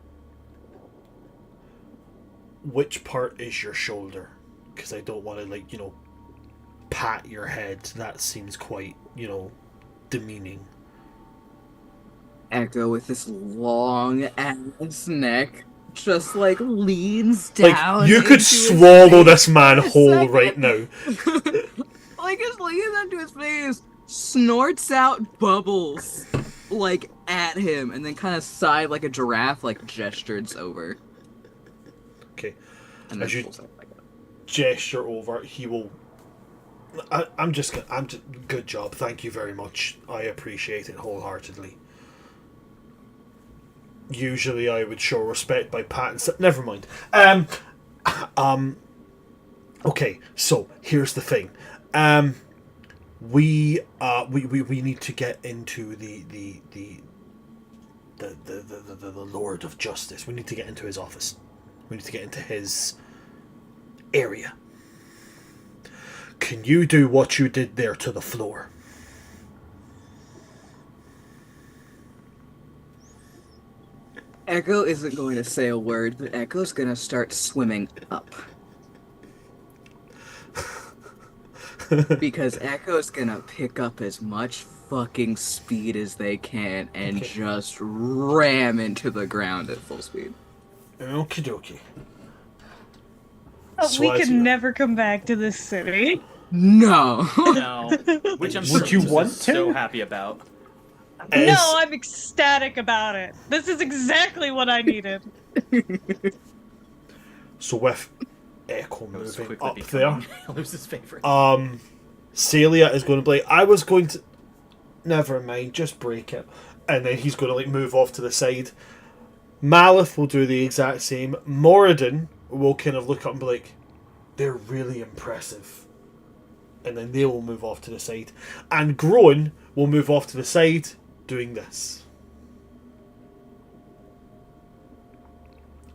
which part is your shoulder? Because I don't want to, like, you know, pat your head. That seems quite, you know, demeaning. Echo with this long ass neck just like leans down. Like, you could into his swallow face this man for a whole second. right now. Like, just leans into his face, snorts out bubbles like at him, and then kind of sighed like a giraffe, like gestures over. Okay. And then As you pulls out like that. gesture over, he will... I'm just good job, thank you very much. I appreciate it wholeheartedly. Usually I would show respect by patting... Never mind. Okay, so here's the thing. We need to get into the Lord of Justice. We need to get into his office. We need to get into his area. Can you do what you did there to the floor? Echo isn't going to say a word, but Echo's gonna start swimming up. Because Echo's gonna pick up as much fucking speed as they can and Okay. just ram into the ground at full speed. Okie dokie. We So as could you- never come back to this city. No. No, which I'm Would sure you Lucius want is so to? happy about. It No, is- I'm ecstatic about it. This is exactly what I needed. So with Echo It was moving quickly up there, becoming Luce's favorite. Celia is going to be like, I was going to... Never mind, just break it. And then he's going to like move off to the side. Malith will do the exact same. Moradin will kind of look up and be like, they're really impressive. And then they will move off to the side. And Groan will move off to the side doing this.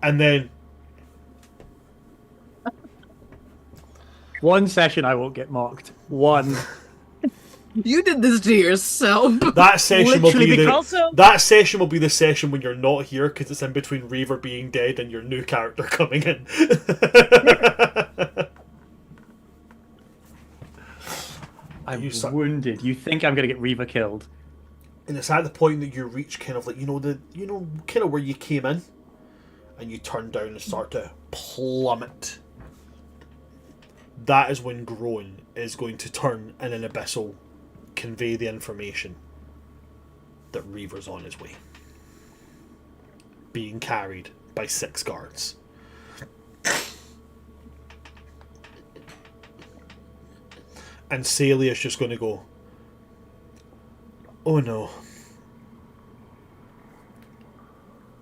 And then One session I won't get mocked. One. You did this to yourself. that session will Literally be the because- Also- that session will be the session when you're not here because it's in between Reaver being dead and your new character coming in. I'm You suck. wounded. You think I'm going to get Reaver killed? And it's at the point that you reach kind of like kind of where you came in, and you turn down and start to plummet. That is when Groan is going to turn in an abyssal, convey the information that Reaver's on his way, being carried by 6 guards. And Celia's just going to go, oh no.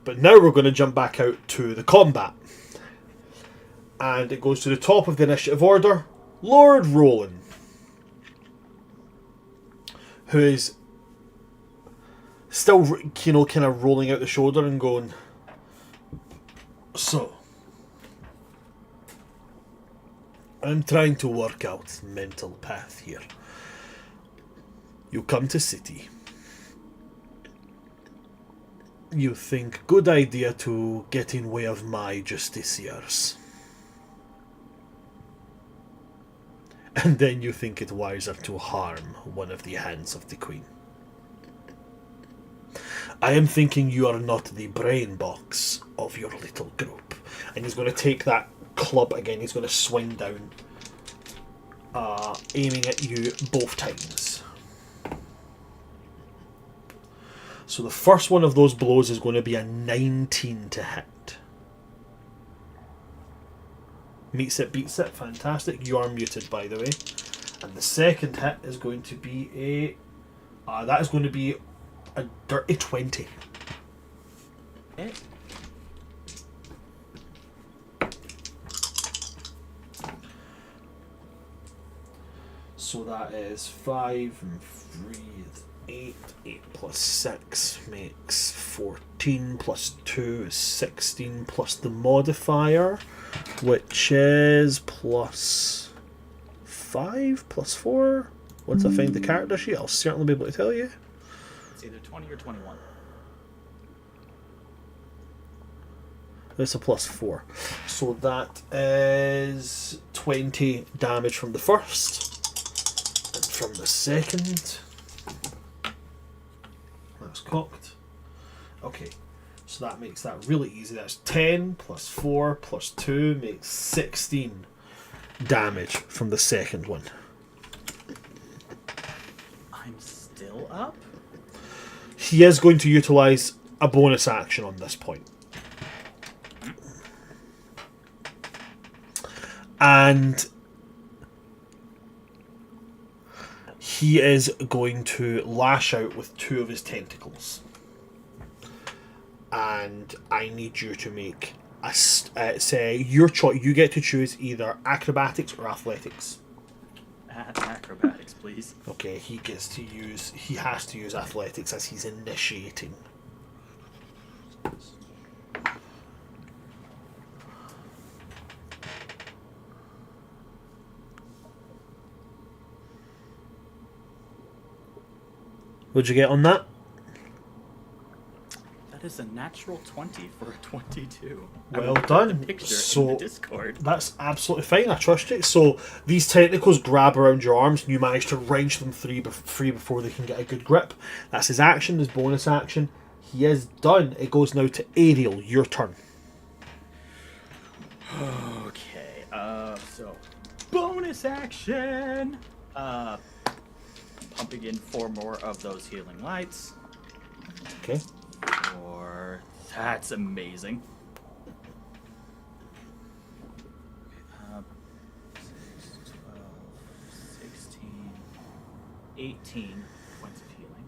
But now we're going to jump back out to the combat. And it goes to the top of the initiative order, Lord Roland, who is still, kind of rolling out the shoulder and going, so, I'm trying to work out mental path here. You come to city. You think good idea to get in way of my justiciars. And then you think it wiser to harm one of the hands of the queen. I am thinking you are not the brain box of your little group. And he's going to take that club again. He's going to swing down, aiming at you both times. So the first one of those blows is going to be a 19 to hit. Meets it, beats it. Fantastic. You are muted, by the way. And the second hit is going to be that is going to be a dirty 20. Hit. So that is 5 and 3 is 8. 8 plus 6 makes 14 plus 2 is 16 plus the modifier, which is plus 5 plus 4. Once I find the character sheet, I'll certainly be able to tell you. It's either 20 or 21. It's a plus 4. So that is 20 damage from the first. And from the second. That's cocked. Okay. So that makes that really easy. That's 10 plus 4 plus 2 makes 16 damage from the second one. I'm still up? He is going to utilise a bonus action on this point. And he is going to lash out with 2 of his tentacles. And I need you to make a say your choice. You get to choose either acrobatics or athletics. Acrobatics, please. Okay, he has to use athletics as he's initiating. What'd you get on that? That is a natural 20 for a 22. Well I will put done. The picture So- in the Discord. That's absolutely fine, I trust you. So these tentacles grab around your arms and you manage to wrench them free before they can get a good grip. That's his action, his bonus action. He is done. It goes now to Ariel, your turn. Okay. bonus action. Pumping in 4 more of those healing lights. Okay. That's amazing. 6, 12, 16, 18 points of healing.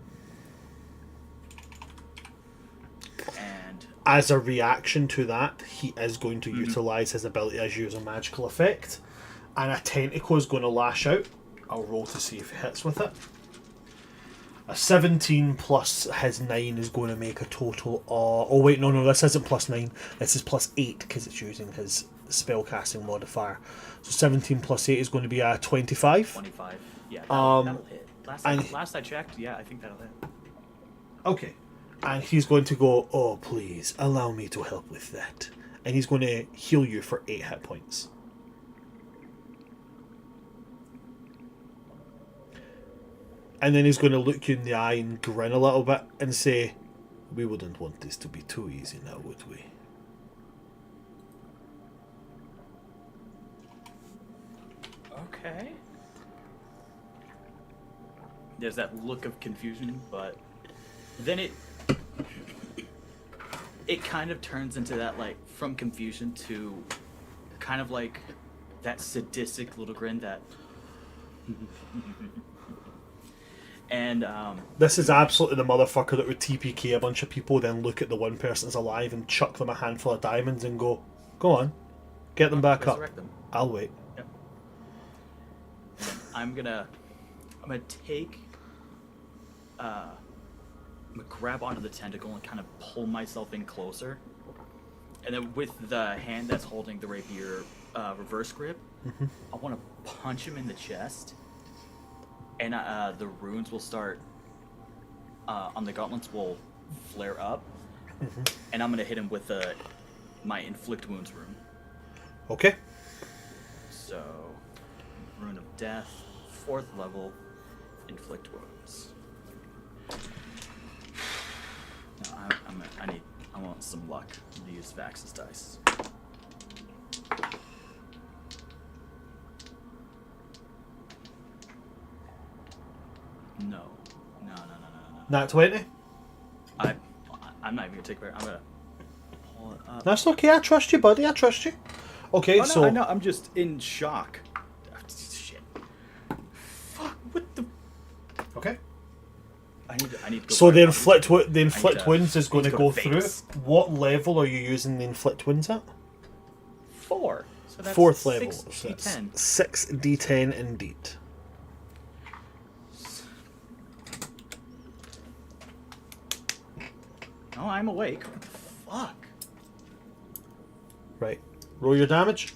And As a reaction to that, he is going to utilize his ability as use a magical effect, and a tentacle is going to lash out. I'll roll to see if it hits with it. A 17 plus his 9 is going to make a total of... Oh wait, no, this isn't plus 9. This is plus 8 because it's using his spellcasting modifier. So 17 plus 8 is going to be a 25. 25. Yeah, that'll hit. Last I checked, yeah, I think that'll hit. Okay. And he's going to go, oh please, allow me to help with that. And he's going to heal you for 8 hit points. And then he's going to look you in the eye and grin a little bit and say, we wouldn't want this to be too easy now, would we? Okay. There's that look of confusion, but then it kind of turns into that, like, from confusion to kind of like that sadistic little grin that... And this is absolutely the motherfucker that would TPK a bunch of people, then look at the one person that's alive and chuck them a handful of diamonds and go on, get them back up. them. I'll wait. Yep. I'm gonna take I'm gonna grab onto the tentacle and kind of pull myself in closer, and then with the hand that's holding the rapier reverse grip, I want to punch him in the chest. And the runes will start on the gauntlets will flare up, and I'm gonna hit him with my inflict wounds rune. Okay. So, rune of death, 4th level, inflict wounds. Now, I want some luck. I'm gonna use Vax's dice. No. Nat 20? I'm not even gonna take it. I'm gonna pull it up. That's okay, I trust you, buddy, I trust you. Okay, so... I know, I'm just in shock. Shit. Fuck, what the... Okay. I need to go So back the on. inflict wounds is going to go through. face. What level are you using the inflict wounds at? 4. So that's 4th level. 6d10. 6d10 indeed. Oh, I'm awake. What the fuck? Right. Roll your damage.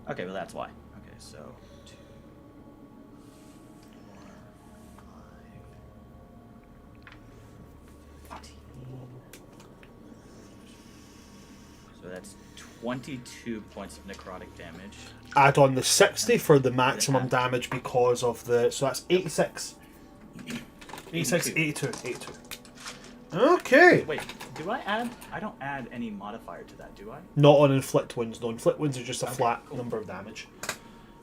Okay, well that's why. Okay, so 2, 4, 5, 15. So that's 22 points of necrotic damage. Add on the 60 for the maximum damage because of the... So that's 86. 86, 82. Okay. Wait, do I add? I don't add any modifier to that, do I? Not on inflict wounds. No, inflict wounds are just a flat cool. number of damage.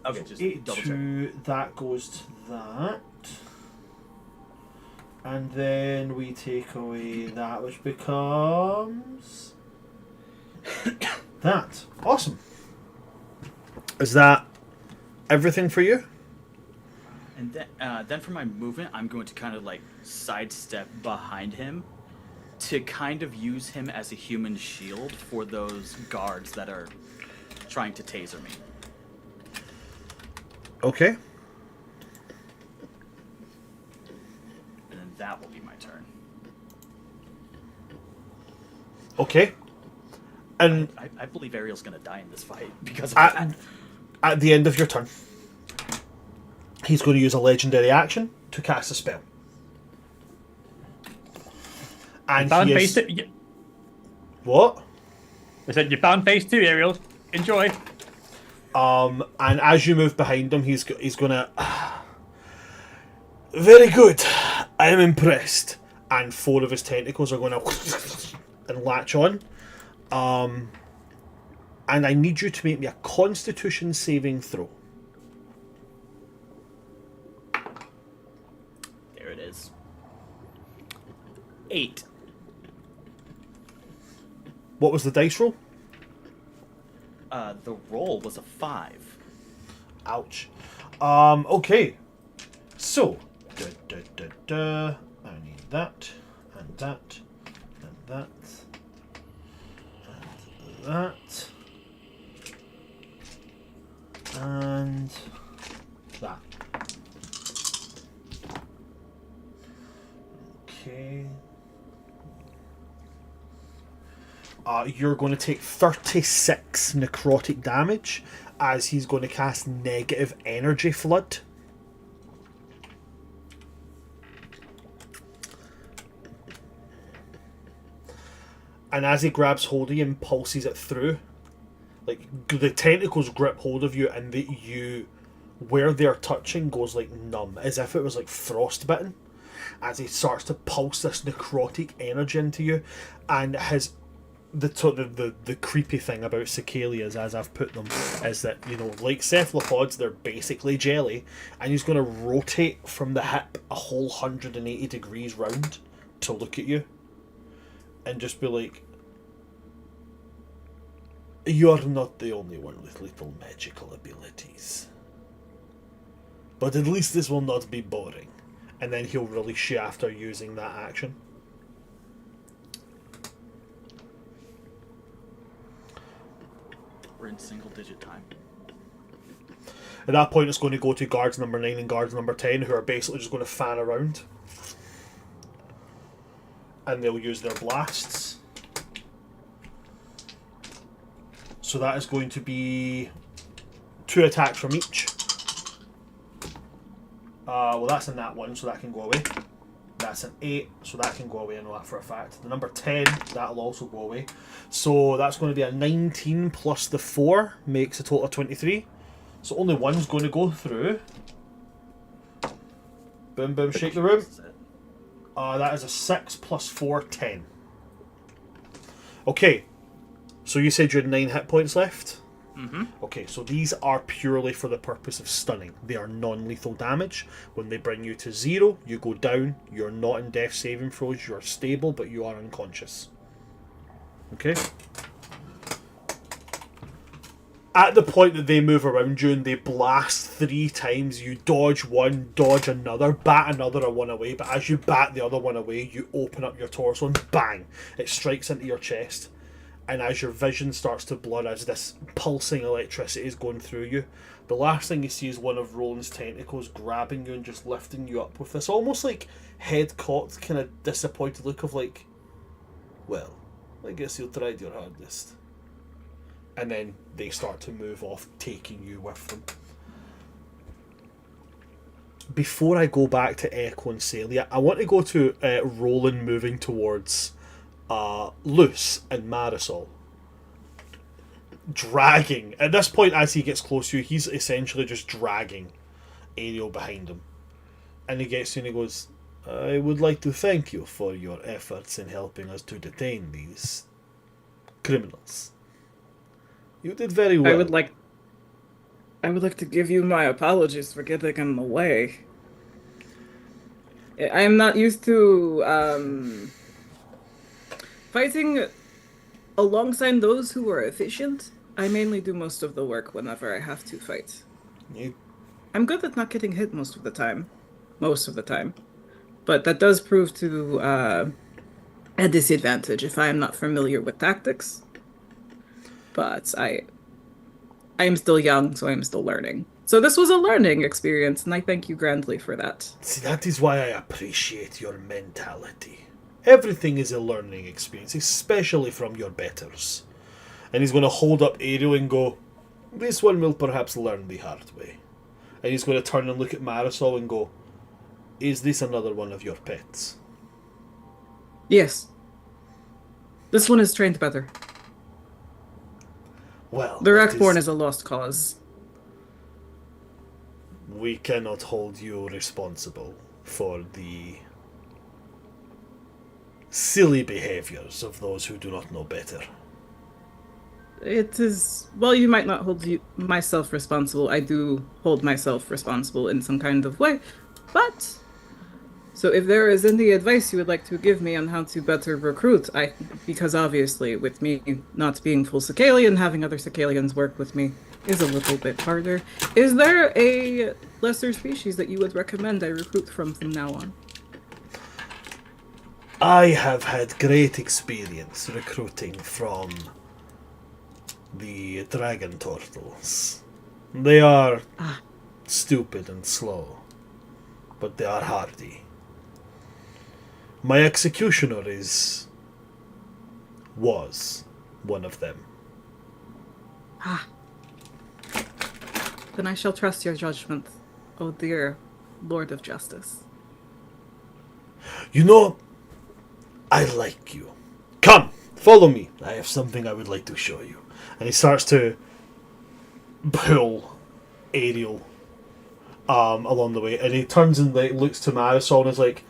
Okay, So just 82, double check. that goes to that. And then we take away that, which becomes... that. Awesome. Is that everything for you? And then for my movement, I'm going to kind of like sidestep behind him to kind of use him as a human shield for those guards that are trying to taser me. Okay. And then that will be my turn. Okay. And I believe Ariel's going to die in this fight because of that. at the end of your turn, he's going to use a legendary action to cast a spell. And Bound he phase is... 2. What? I said, you're bound phase 2, Ariel. Enjoy. And as you move behind him, he's going to... Very good. I am impressed. And 4 of his tentacles are going to and latch on. And I need you to make me a Constitution saving throw. There it is. 8. What was the dice roll? The roll was a 5. Ouch. Okay. So, I need that, and that, and that, and that, and that. Okay. You're going to take 36 necrotic damage as he's going to cast negative energy flood. And as he grabs hold of you and pulses it through, like the tentacles grip hold of you, and where they're touching goes like numb, as if it was like frostbitten. As he starts to pulse this necrotic energy into you, and the creepy thing about cicalias, as I've put them, is that, you know, like cephalopods, they're basically jelly, and he's going to rotate from the hip a whole 180 degrees round to look at you, and just be like, "You're not the only one with little magical abilities, but at least this will not be boring." And then he'll release you after using that action. We're in single-digit time. At that point, it's going to go to guards number 9 and guards number 10, who are basically just going to fan around. And they'll use their blasts. So that is going to be 2 attacks from each. Well, that's a nat 1, so that can go away. That's an 8, so that can go away, I know that for a fact. The number 10, that'll also go away. So that's going to be a 19 plus the 4, makes a total of 23. So only one's going to go through. Boom, boom, shake the room. That is a 6 plus 4, 10. Okay, so you said you had 9 hit points left? Mm-hmm. Okay, so these are purely for the purpose of stunning. They are non-lethal damage. When they bring you to 0, you go down. You're not in death saving throws. You are stable, but you are unconscious. Okay? At the point that they move around you and they blast 3 times, you dodge one, dodge another, bat another one away. But as you bat the other one away, you open up your torso and bang! It strikes into your chest. And as your vision starts to blur, as this pulsing electricity is going through you, the last thing you see is one of Roland's tentacles grabbing you and just lifting you up with this almost like head-cocked, kind of disappointed look of like, "Well, I guess you tried your hardest." And then they start to move off, taking you with them. Before I go back to Echo and Celia, I want to go to Roland moving towards Luce and Marisol, dragging. At this point, as he gets close to you, he's essentially just dragging Ariel behind him. And he gets to you and he goes, "I would like to thank you for your efforts in helping us to detain these criminals. You did very well." I would like to give you my apologies for getting in the way. I am not used to fighting alongside those who are efficient. I mainly do most of the work whenever I have to fight. I'm good at not getting hit most of the time. But that does prove to a disadvantage if I am not familiar with tactics. But I am still young, so I am still learning. So this was a learning experience, and I thank you grandly for that. See, that is why I appreciate your mentality. Everything is a learning experience, especially from your betters. And he's going to hold up Ariel and go, "This one will perhaps learn the hard way." And he's going to turn and look at Marisol and go, "Is this another one of your pets?" Yes. This one is trained better. Well, The Rackborn is a lost cause. We cannot hold you responsible for the silly behaviors of those who do not know better. it is. Well, you might not hold myself responsible. I do hold myself responsible in some kind of way. But, so if there is any advice you would like to give me on how to better recruit, because obviously with me not being full Sicalian, having other Sicalians work with me is a little bit harder. Is there a lesser species that you would recommend I recruit from now on? I have had great experience recruiting from the dragon turtles. They are stupid and slow, but they are hardy. My executioner was one of them. Then I shall trust your judgment, oh dear Lord of Justice. You know, I like you. Come, follow me. I have something I would like to show you. And he starts to pull Ariel along the way, and he turns and looks to Marisol and is like,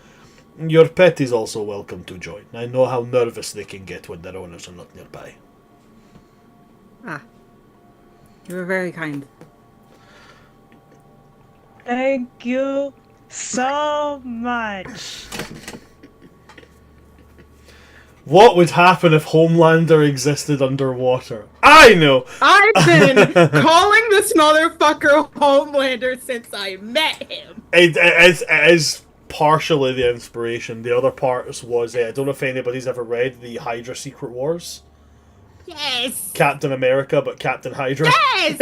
your pet is also welcome to join. I know how nervous they can get when their owners are not nearby. You were very kind. Thank you so much. What would happen if Homelander existed underwater? I know! I've been calling this motherfucker Homelander since I met him. It is partially the inspiration. The other parts was, I don't know if anybody's ever read the Hydra Secret Wars. Yes! Captain America, but Captain Hydra. Yes!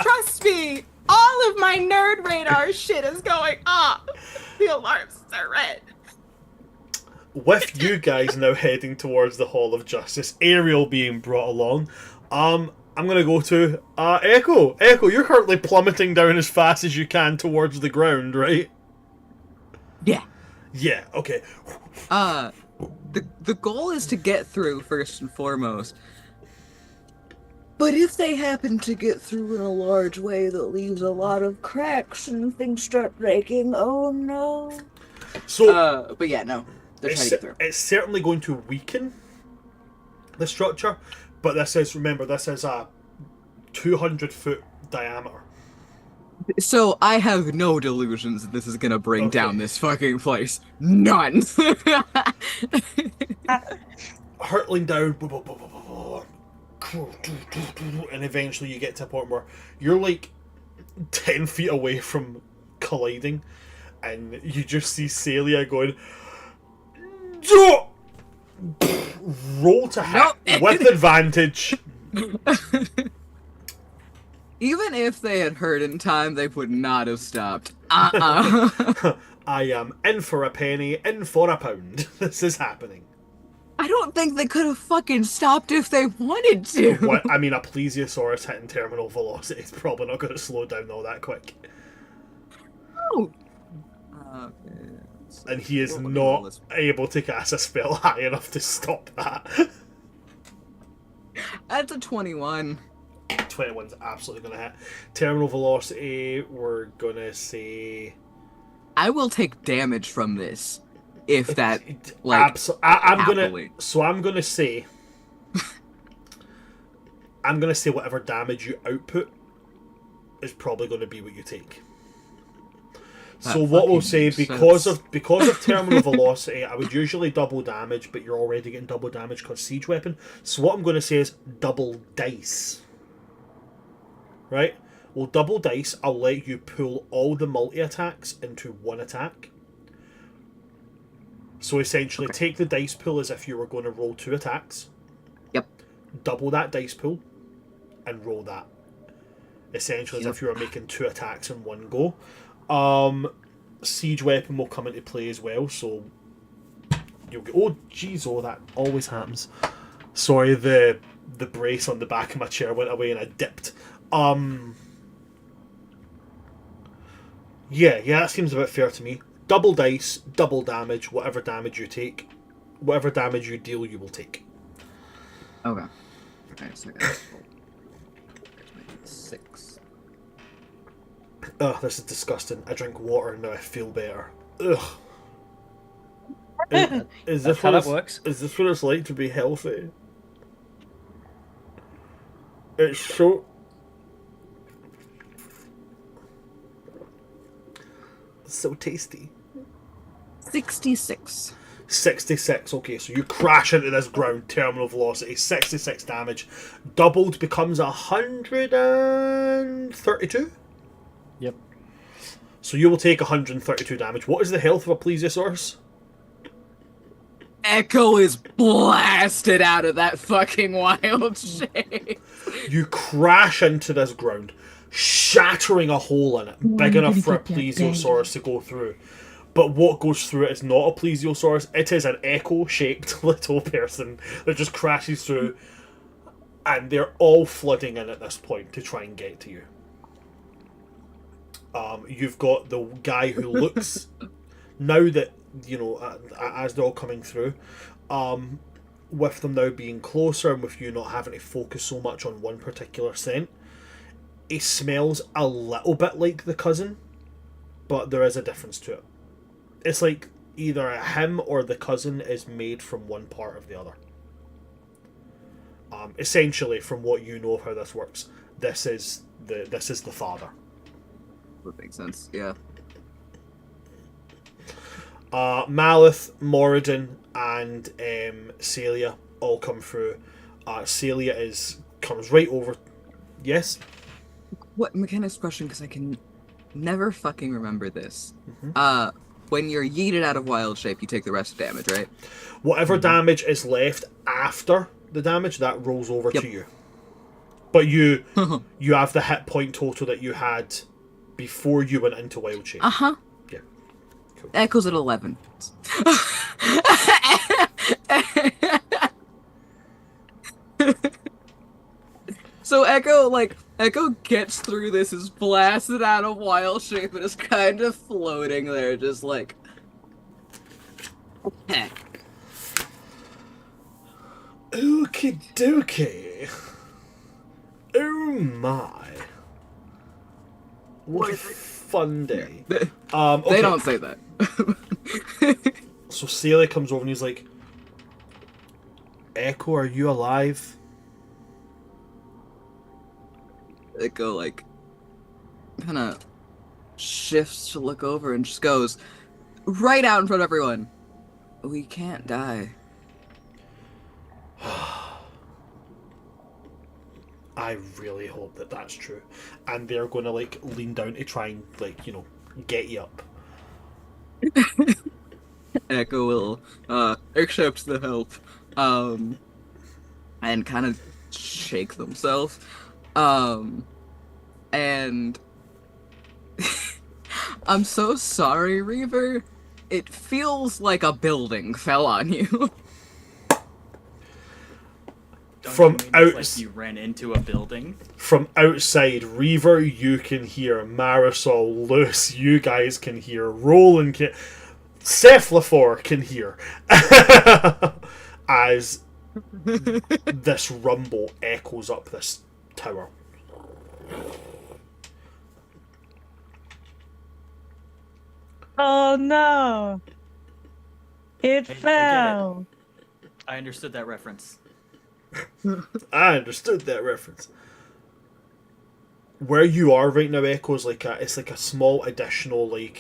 Trust me, all of my nerd radar shit is going off. The alarms are red. With you guys now heading towards the Hall of Justice, Ariel being brought along, I'm gonna go to Echo. Echo, you're currently plummeting down as fast as you can towards the ground, right? Yeah. Yeah, okay. The goal is to get through first and foremost. But if they happen to get through in a large way that leaves a lot of cracks and things start breaking, oh no. So, but yeah, no. They're trying to get through. it's certainly going to weaken the structure, but this is a 200-foot diameter. So I have no delusions that this is gonna bring down this fucking place. None. Hurtling down, and eventually you get to a point where you're like 10 feet away from colliding, and you just see Celia going, roll to hit with advantage. Even if they had heard in time, they would not have stopped. I am in for a penny, in for a pound. This is happening. I don't think they could have fucking stopped if they wanted to. What? I mean, a plesiosaurus hitting terminal velocity is probably not going to slow down all that quick. Oh. Okay. And he is not able to cast a spell high enough to stop that. That's a 21. 21's absolutely going to hit. Terminal velocity, we're going to say... I will take damage from this. If that, I'm gonna say whatever damage you output is probably going to be what you take. So what we'll say, because of terminal velocity, I would usually double damage, but you're already getting double damage because siege weapon. So what I'm going to say is double dice. Right? Well, double dice, I'll let you pull all the multi-attacks into one attack. So essentially, take the dice pool as if you were going to roll 2 attacks. Yep. Double that dice pool, and roll that. Essentially, as if you were making 2 attacks in one go. Siege weapon will come into play as well, so you'll get... Oh, jeez, that always happens. Sorry, the brace on the back of my chair went away and I dipped. Yeah, that seems a bit fair to me. Double dice, double damage, whatever damage you take. Whatever damage you deal, you will take. Okay. Alright, so I got 6. Ugh, this is disgusting. I drink water and now I feel better. Ugh. Is this how what that works. Is this what it's like to be healthy? It's so tasty. 66. 66. Okay, so you crash into this ground, terminal velocity, 66 damage. Doubled becomes 132. Yep. So you will take 132 damage. What is the health of a plesiosaurus? Echo is blasted out of that fucking wild shape. You crash into this ground, shattering a hole in it, big enough for a plesiosaurus to go through. But what goes through it is not a plesiosaurus, it is an echo-shaped little person that just crashes through, and they're all flooding in at this point to try and get to you. You've got the guy who looks, now that, you know, as they're all coming through, with them now being closer and with you not having to focus so much on one particular scent, he smells a little bit like the cousin, but there is a difference to it. It's like either him or the cousin is made from one part of the other. Essentially, from what you know of how this works, this is the father. That makes sense, yeah. Malith, Moradin, and Celia all come through. Celia comes right over. Yes? What mechanics question, because I can never fucking remember this. Mm-hmm. When you're yeeted out of wild shape, you take the rest of damage, right? Whatever damage is left after the damage, that rolls over to you. But you have the hit point total that you had before you went into wild shape. Uh-huh. Yeah. Cool. Echo's at 11. So Echo gets through this, is blasted out of wild shape, and is kind of floating there, just like... Okie dokie. Oh my. What a fun day. They Okay. don't say that. So Celia comes over and he's like, Echo, are you alive? Echo, like, kind of shifts to look over and just goes right out in front of everyone. We can't die. I really hope that that's true. And they're going to, like, lean down to try and, like, you know, get you up. Echo will accept the help, and kind of shake themselves. And I'm so sorry, Reaver. It feels like a building fell on you. From Like you ran into a building. From outside, Reaver, you can hear. Marisol, Luce, you guys can hear. Roland can... Cephalophor can hear. As this rumble echoes up this tower. Oh no! It fell. I understood that reference. I understood that reference. Where you are right now, Echo, is like it's like a small additional, like,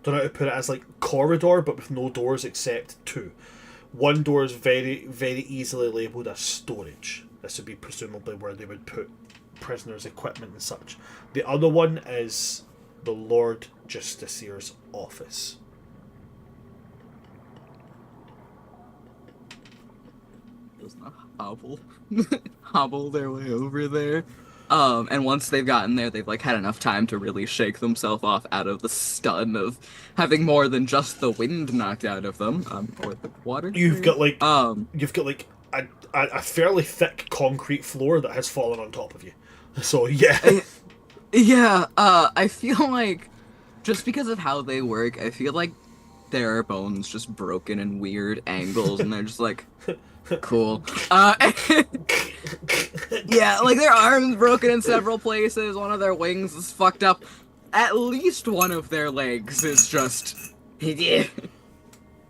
don't know how to put it, as like corridor, but with no doors except two. One door is very, very easily labelled as storage. This would be presumably where they would put prisoners' equipment and such. The other one is the Lord Justicier's office. Hobble their way over there. And once they've gotten there, they've like had enough time to really shake themselves off out of the stun of having more than just the wind knocked out of them, or the water. You've got like a fairly thick concrete floor that has fallen on top of you. So yeah. I feel like just because of how they work, I feel like their bones just broken in weird angles, and they're just like, cool. Yeah, like their arms broken in several places, one of their wings is fucked up. At least one of their legs is just...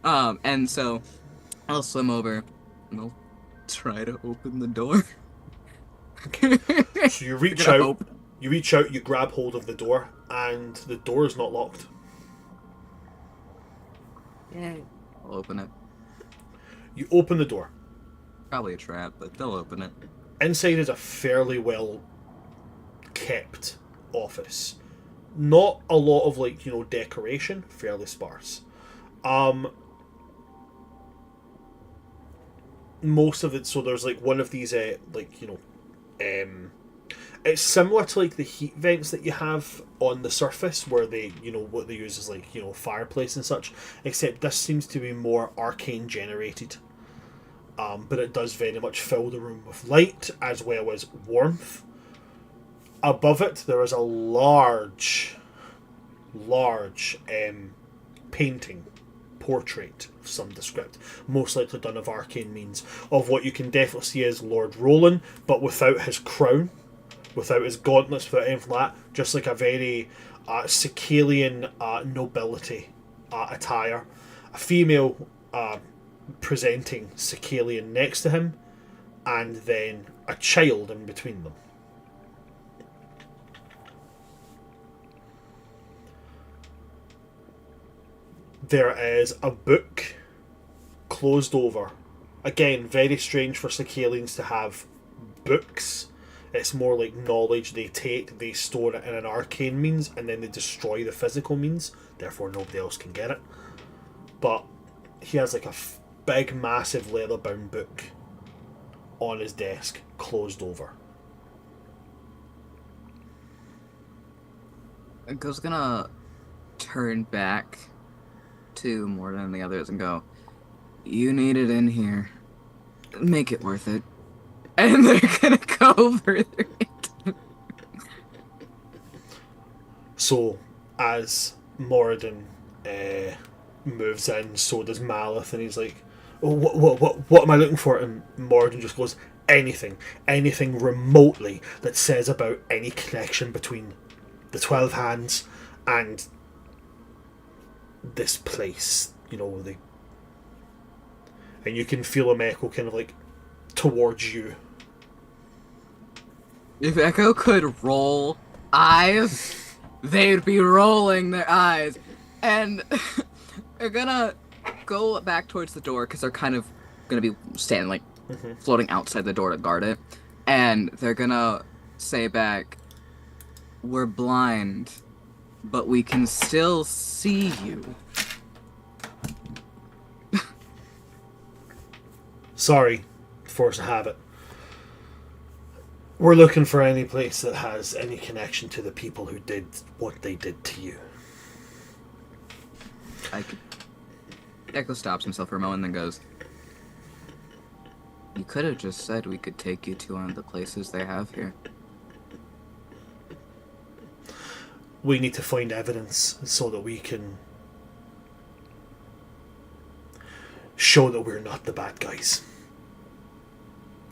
and so I'll swim over and I'll try to open the door. So you reach Gonna out, open you grab hold of the door, and the door is not locked. Yay. I'll open it. You open the door. Probably a trap, but they'll open it. Inside is a fairly well kept office. Not a lot of decoration, fairly sparse. Most of it, so there's one of these it's similar to the heat vents that you have on the surface where they what they use is fireplace and such, except this seems to be more arcane generated. But it does very much fill the room with light as well as warmth. Above it, there is a large painting, portrait of some descript, most likely done of arcane means, of what you can definitely see as Lord Roland, but without his crown, without his gauntlets, without anything like that, just like a very Cephalian nobility attire. A female presenting Cephalian next to him, and then a child in between them. There is a book closed over. Again, very strange for Cephalians to have books. It's more like knowledge they take, they store it in an arcane means, and then they destroy the physical means. Therefore, nobody else can get it. But he has a big, massive leather-bound book on his desk, closed over. Go's gonna turn back to Morden and the others and go, "You need it in here. Make it worth it." And they're gonna go further into. So, as Moradin moves in, so does Malith, and he's like, "Oh, what am I looking for?" And Moradin just goes, anything remotely that says about any connection between the 12 Hands and this place, and you can feel them echo kind of towards you. If Echo could roll eyes, they'd be rolling their eyes. And they're gonna go back towards the door because they're kind of gonna be standing floating outside the door to guard it. And they're gonna say back, "We're blind, but we can still see you." Sorry, force of habit. We're looking for any place that has any connection to the people who did what they did to you. Echo stops himself for a moment and then goes, "You could have just said we could take you to one of the places they have here." We need to find evidence so that we can show that we're not the bad guys.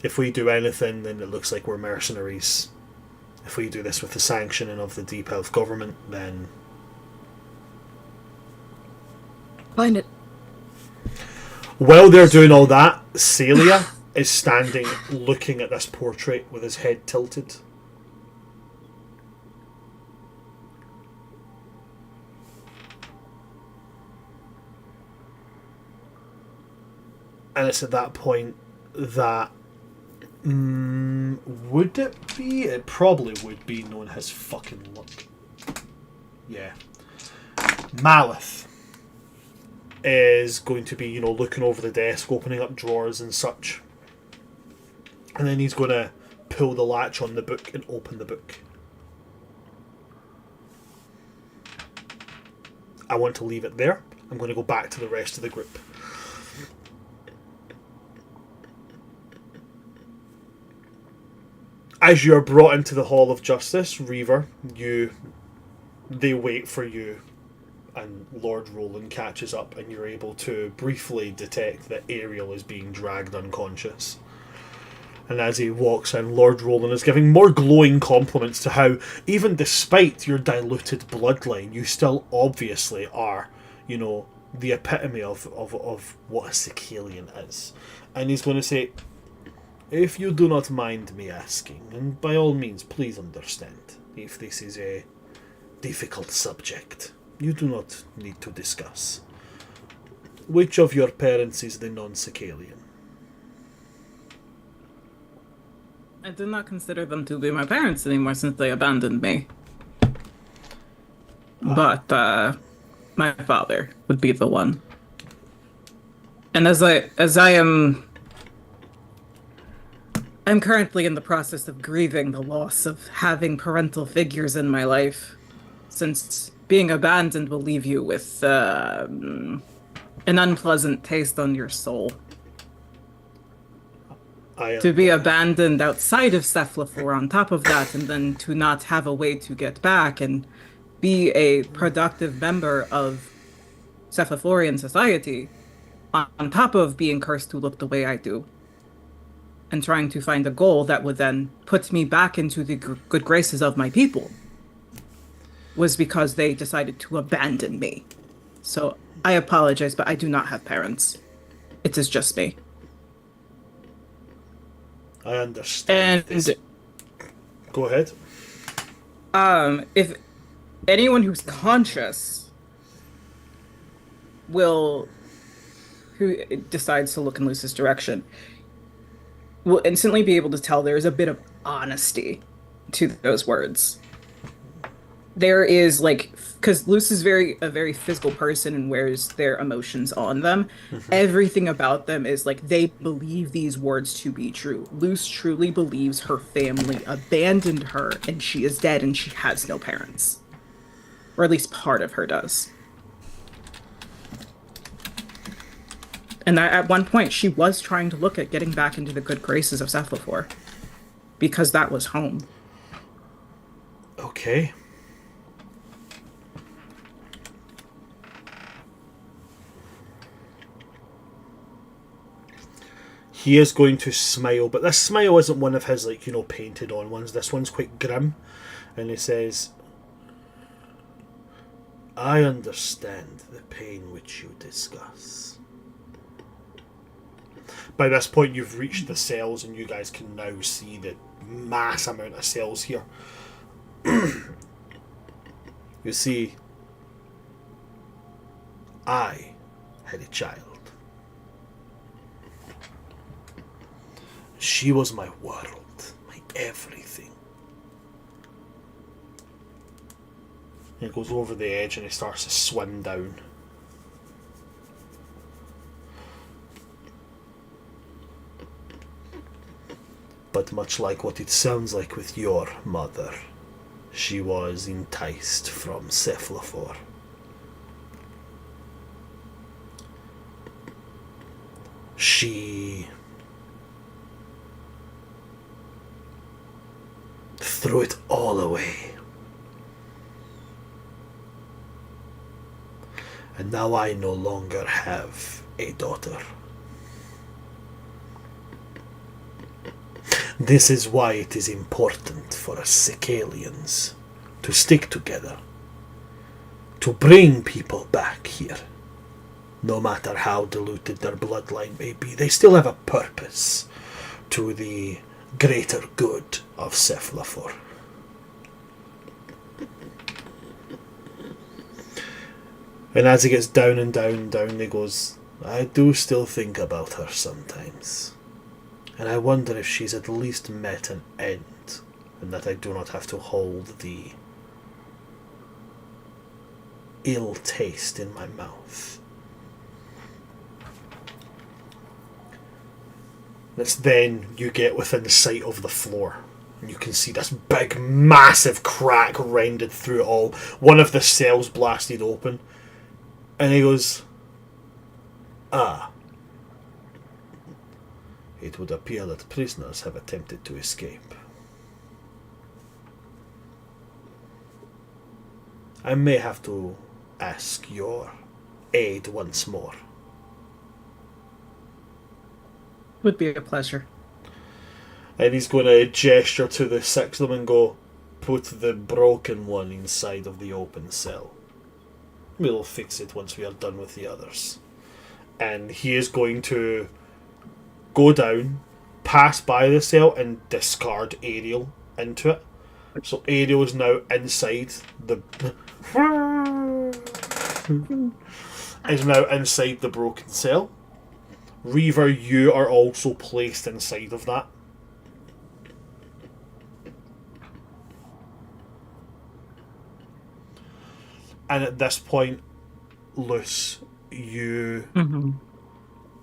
If we do anything, then it looks like we're mercenaries. If we do this with the sanctioning of the Deep Elf government, then... Find it. While they're doing all that, Celia is standing looking at this portrait with his head tilted. And it's at that point that would it be? It probably would be knowing his fucking luck. Yeah. Malith is going to be, looking over the desk, opening up drawers and such. And then he's going to pull the latch on the book and open the book. I want to leave it there. I'm going to go back to the rest of the group. As you're brought into the Hall of Justice, Reaver, they wait for you, and Lord Roland catches up, and you're able to briefly detect that Ariel is being dragged unconscious. And as he walks in, Lord Roland is giving more glowing compliments to how, even despite your diluted bloodline, you still obviously are, the epitome of what a Cephalian is. And he's going to say, If you do not mind me asking, and by all means please understand if this is a difficult subject you do not need to discuss, which of your parents is the non-Cephalian? I do not consider them to be my parents anymore since they abandoned me. But my father would be the one. And as I am I'm currently in the process of grieving the loss of having parental figures in my life, since being abandoned will leave you with an unpleasant taste on your soul. To be abandoned outside of Cephalophor on top of that, and then to not have a way to get back and be a productive member of Cephalophorian society, on top of being cursed to look the way I do, and trying to find a goal that would then put me back into the good graces of my people, was because they decided to abandon me. So I apologize, but I do not have parents. It is just me. I understand. And go ahead. If anyone who's conscious who decides to look in Luce's direction will instantly be able to tell there's a bit of honesty to those words. There is because Luce is a very physical person and wears their emotions on them. Mm-hmm. Everything about them is they believe these words to be true. Luce truly believes her family abandoned her and she is dead and she has no parents. Or at least part of her does. And at one point, she was trying to look at getting back into the good graces of Cephalophor, because that was home. Okay. He is going to smile, but this smile isn't one of his, painted on ones. This one's quite grim. And he says, I understand the pain which you discuss. By this point, you've reached the cells, and you guys can now see the mass amount of cells here. You see, I had a child. She was my world, my everything. He goes over the edge and he starts to swim down. But much like what it sounds like with your mother, she was enticed from Cephalophor. She threw it all away. And now I no longer have a daughter. This is why it is important for us Cephalians to stick together, to bring people back here. No matter how diluted their bloodline may be, they still have a purpose to the greater good of Cephalophor. And as he gets down and down and down, he goes, I do still think about her sometimes. And I wonder if she's at least met an end, and that I do not have to hold the ill taste in my mouth. It's then you get within sight of the floor, and you can see this big, massive crack rendered through it all. One of the cells blasted open, and he goes, Ah. It would appear that prisoners have attempted to escape. I may have to ask your aid once more. Would be a pleasure. And he's going to gesture to the six of them and go, put the broken one inside of the open cell. We'll fix it once we are done with the others. And he is going to go down, pass by the cell and discard Ariel into it. So Ariel is now inside the broken cell. Reaver, you are also placed inside of that. And at this point, Luce,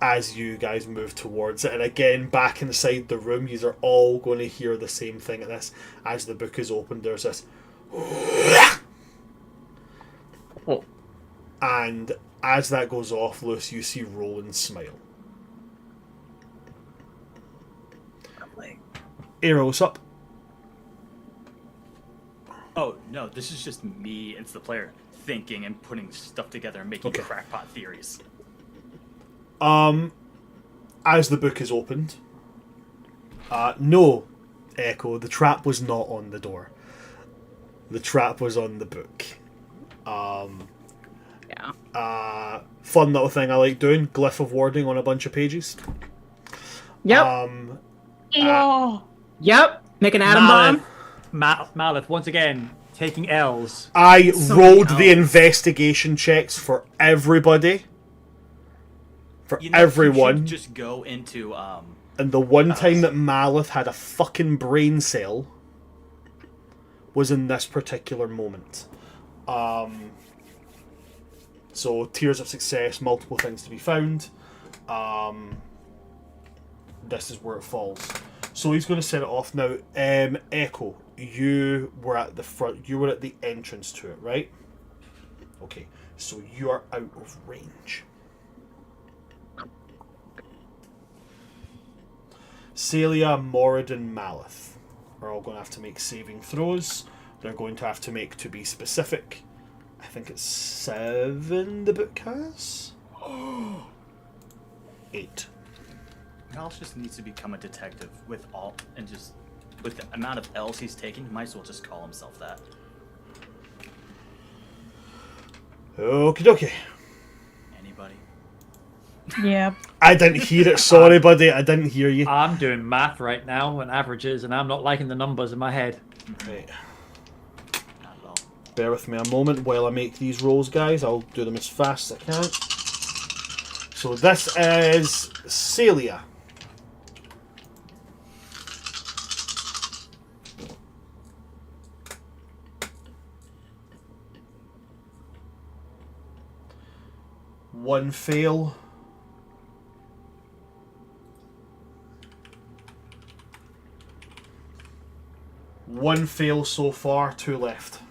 as you guys move towards it, and again, back inside the room, you are all going to hear the same thing at this. As the book is opened, there's this... And as that goes off, Luce, you see Roland smile. Arrow's up. Oh, no, this is just me as the player thinking and putting stuff together and making crackpot theories. As the book is opened, no, Echo, the trap was not on the door. The trap was on the book. Fun little thing I like doing, glyph of warding on a bunch of pages. Yep. Yep. Make an atom bomb. Malith, once again, taking L's. I rolled the investigation checks for everybody. For everyone. You should just go into and the one time that Malith had a fucking brain cell was in this particular moment. So tiers of success, multiple things to be found. This is where it falls. So he's going to set it off now. Echo, you were at the front. You were at the entrance to it, right? Okay, so you are out of range. Celia, Moradin, Malith are all going to have to make saving throws. They're going to have to make, to be specific, I think it's 7 the book has? 8. Miles just needs to become a detective with with the amount of L's he's taking, he might as well just call himself that. Okie dokie. Anybody? Yeah. I didn't hear it, sorry buddy, I didn't hear you. I'm doing math right now and averages, and I'm not liking the numbers in my head. Right. Not at all. Bear with me a moment while I make these rolls, guys. I'll do them as fast as I can. So this is Celia. One fail. One fail so far, 2 left.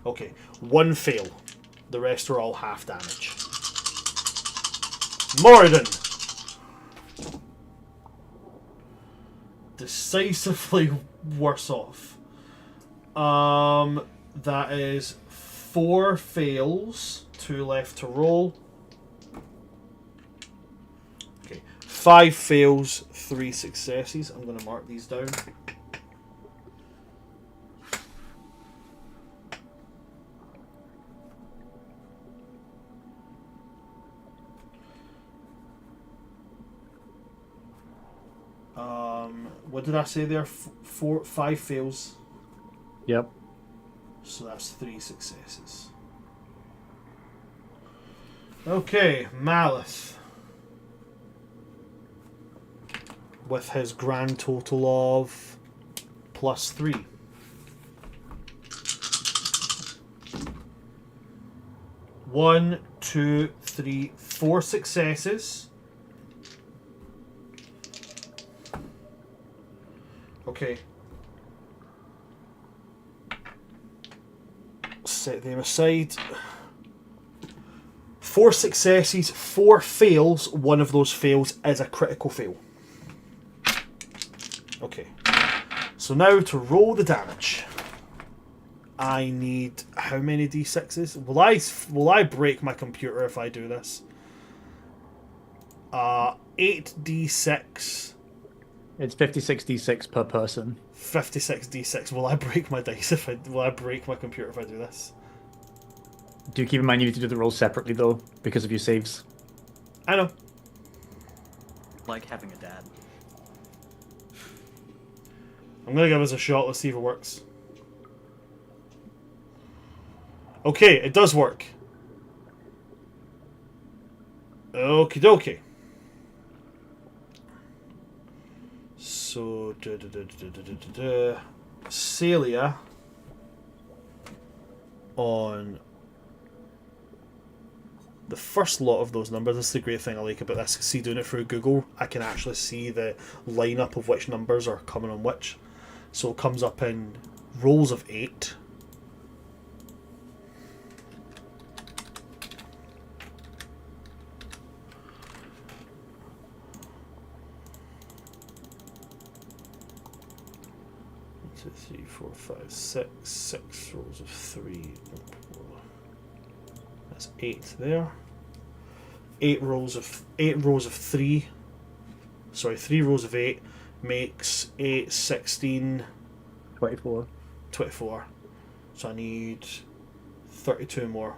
Okay, 1 fail. The rest are all half damage. Moradin! Decisively worse off. That is 4 fails, 2 left to roll. Okay, 5 fails, 3 successes. I'm going to mark these down. What did I say there? 5 fails. Yep. So that's 3 successes. Okay, Malith. With his grand total of +3. One, 2, 3, 4 successes. Okay. Set them aside. 4 successes, 4 fails. One of those fails is a critical fail. Okay. So now to roll the damage. I need how many d6s? Will I break my computer if I do this? 8d6. It's 56d6 per person. 56d6. Will I break my dice will I break my computer if I do this? Do keep in mind you need to do the rolls separately though, because of your saves. I know. like having a dad. I'm gonna give us a shot. Let's see if it works. Okay, it does work. Okie dokie. So, Celia on the first lot of those numbers. This is the great thing I like about this. See, doing it through Google, I can actually see the lineup of which numbers are coming on which. So it comes up in rolls of 8. Two, three, four, five, six. 6 rolls of 3. That's 8 there. 8 rows of 3. Sorry, 3 rows of 8 makes 8, 16, 24. 24. So I need 32 more.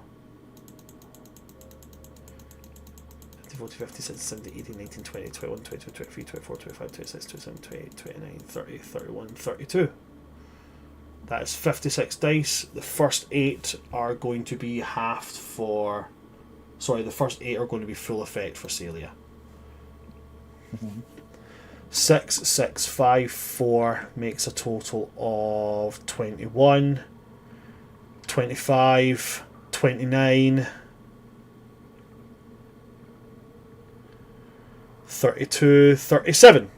50, 40, 50, 60, 70, 80, 19, 20, 21, 22, 23, 24, 25, 26, 27, 28, 29, 30, 31, 32. That is 56 dice. The first 8 are going to be halved for... Sorry, the first 8 are going to be full effect for Celia. 6, 6, 5, 4 makes a total of 21, 25, 29, 32, 37.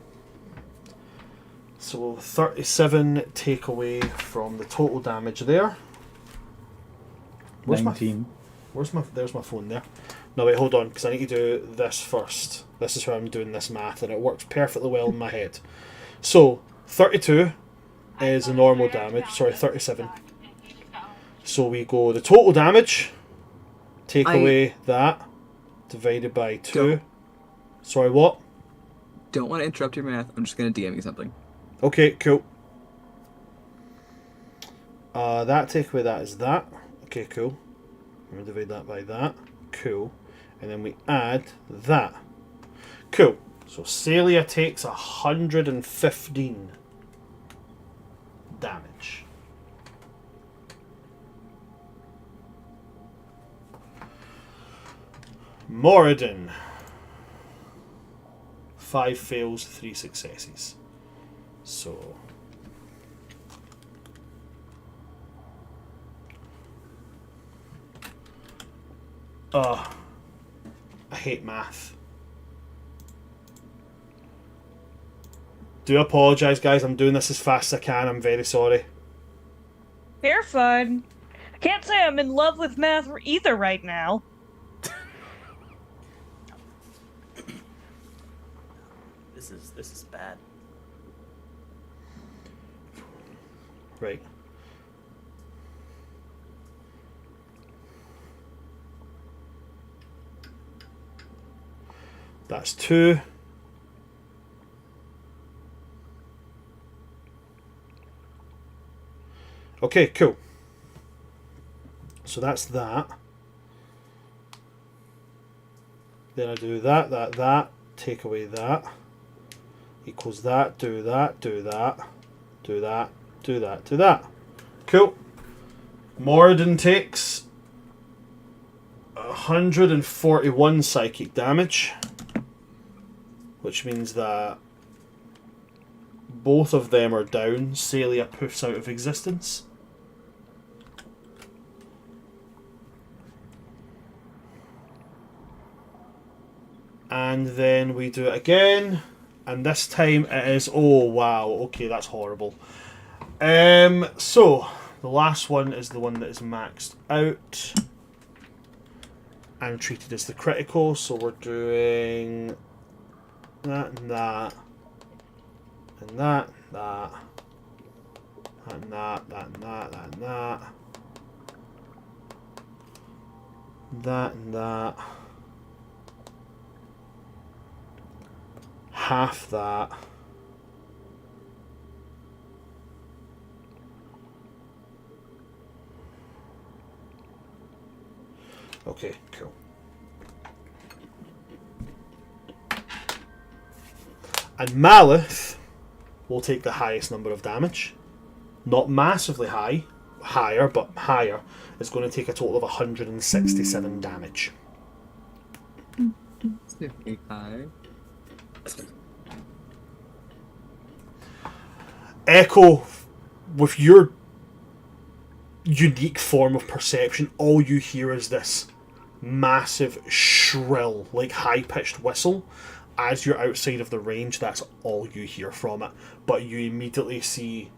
So 37 take away from the total damage there. Where's 19. There's my phone there. No, wait, hold on, because I need to do this first. This is how I'm doing this math, and it works perfectly well in my head. So, 32 is the normal damage. Sorry, 37. So we go the total damage, take away that, divided by 2. Sorry, what? Don't want to interrupt your math. I'm just going to DM you something. Okay, cool. That take away that is that. Okay, cool. I'm going to divide that by that. Cool. And then we add that. Cool. So Celia takes 115 damage. Moradin. 5 fails, 3 successes. So... I hate math. Do apologise, guys. I'm doing this as fast as I can. I'm very sorry. You're fine. I can't say I'm in love with math either right now. This is bad. Right. That's 2. Okay, cool. So that's that. Then I do that, take away that. Equals that, do that, do that, do that, do that, do that. Cool. Moradin takes 141 psychic damage, which means that both of them are down. Celia poofs out of existence. And then we do it again. And this time it is... Oh, wow. Okay, that's horrible. So, the last one is the one that is maxed out. And treated as the critical. So we're doing... that and that. And that, that. And that, that and that, that and that. That and that. Half that. Okay, cool. And Malith will take the highest number of damage. Not massively higher, but higher. It's going to take a total of 167 damage. Echo, with your unique form of perception, all you hear is this massive, shrill, like high-pitched whistle. As you're outside of the range, that's all you hear from it. But you immediately see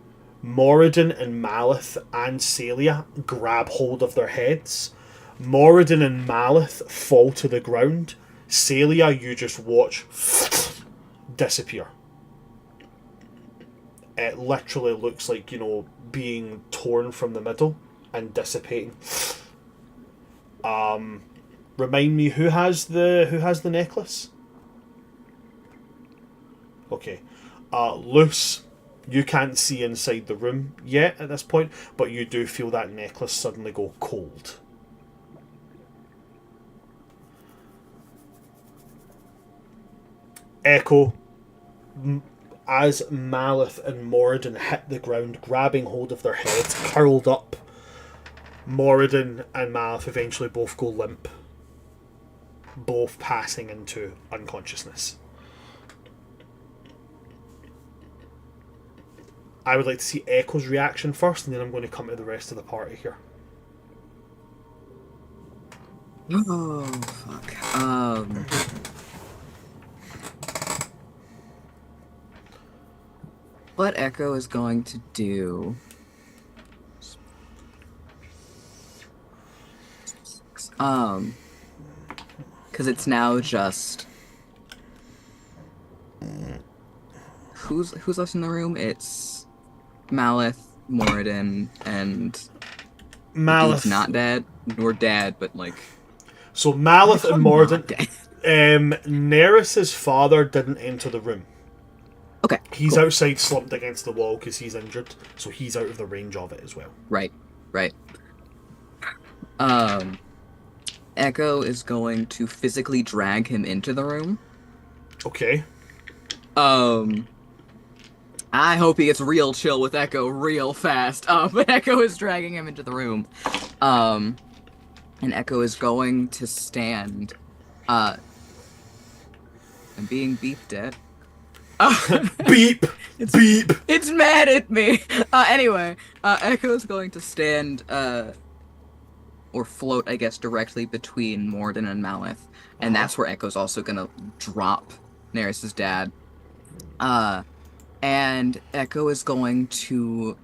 Moradin and Malith and Celia grab hold of their heads. Moradin and Malith fall to the ground. Celia, you just watch disappear. It literally looks like, being torn from the middle and dissipating. Remind me, who has the necklace? Okay. Luce, you can't see inside the room yet at this point, but you do feel that necklace suddenly go cold. Echo, as Malith and Moradin hit the ground, grabbing hold of their heads, curled up, Moradin and Malith eventually both go limp, both passing into unconsciousness. I would like to see Echo's reaction first, and then I'm going to come to the rest of the party here. Oh, fuck. What Echo is going to do... because it's now just... Who's left in the room? It's Malith, Moradin, and... Malith. He's not dead. Nor dead, but like... So Malith and Moradin... Neris's father didn't enter the room. Okay. He's cool. outside slumped against the wall because he's injured, so he's out of the range of it as well. Right. Echo is going to physically drag him into the room. Okay. I hope he gets real chill with Echo real fast. But Echo is dragging him into the room. And Echo is going to stand. I'm being beeped at. Beep! Beep! It's mad at me! Anyway, Echo is going to stand, or float, I guess, directly between Moradin and Malith. And that's where Echo's also gonna drop Neris's dad. And Echo is going to,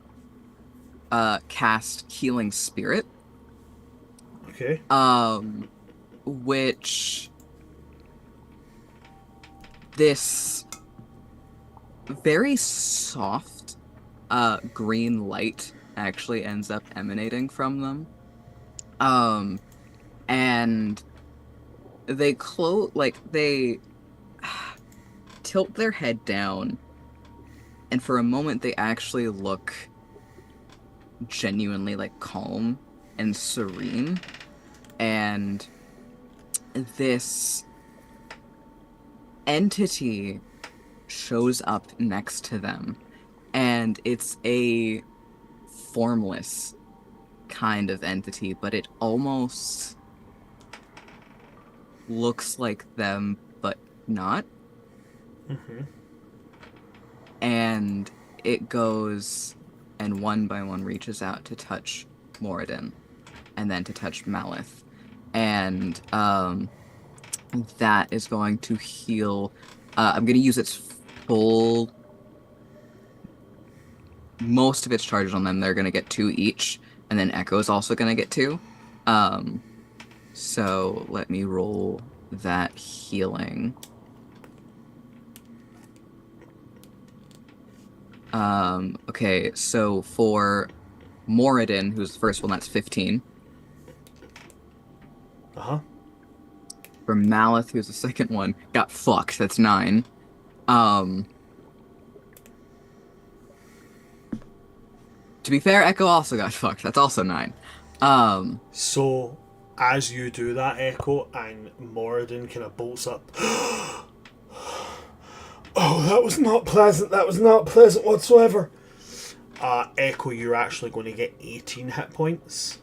cast Healing Spirit. Okay. Which... this... very soft green light actually ends up emanating from them. And they they tilt their head down, and for a moment they actually look genuinely like calm and serene. And this entity shows up next to them, and it's a formless kind of entity, but it almost looks like them, but not. Mm-hmm. And it goes and one by one reaches out to touch Moradin, and then to touch Malith, and that is going to heal. I'm going to use its most of its charges on them. They're going to get 2 each, and then Echo is also going to get 2. So let me roll that healing. Okay, so for Moradin, who's the first one, that's 15. Uh-huh. For Malith, who's the second one, got fucked, that's 9. To be fair, Echo also got fucked. That's also 9. So, as you do that, Echo, and Moradin kind of bolts up. Oh, That was not pleasant. That was not pleasant whatsoever. Echo, you're actually going to get 18 hit points,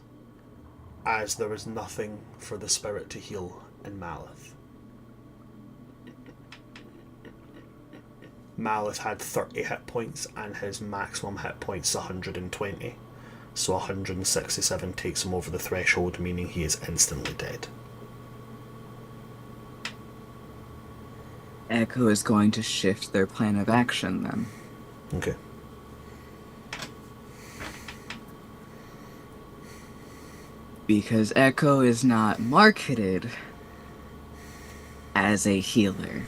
as there is nothing for the spirit to heal in Malith. Malith had 30 hit points, and his maximum hit points is 120. So 167 takes him over the threshold, meaning he is instantly dead. Echo is going to shift their plan of action then. Okay. Because Echo is not marketed as a healer.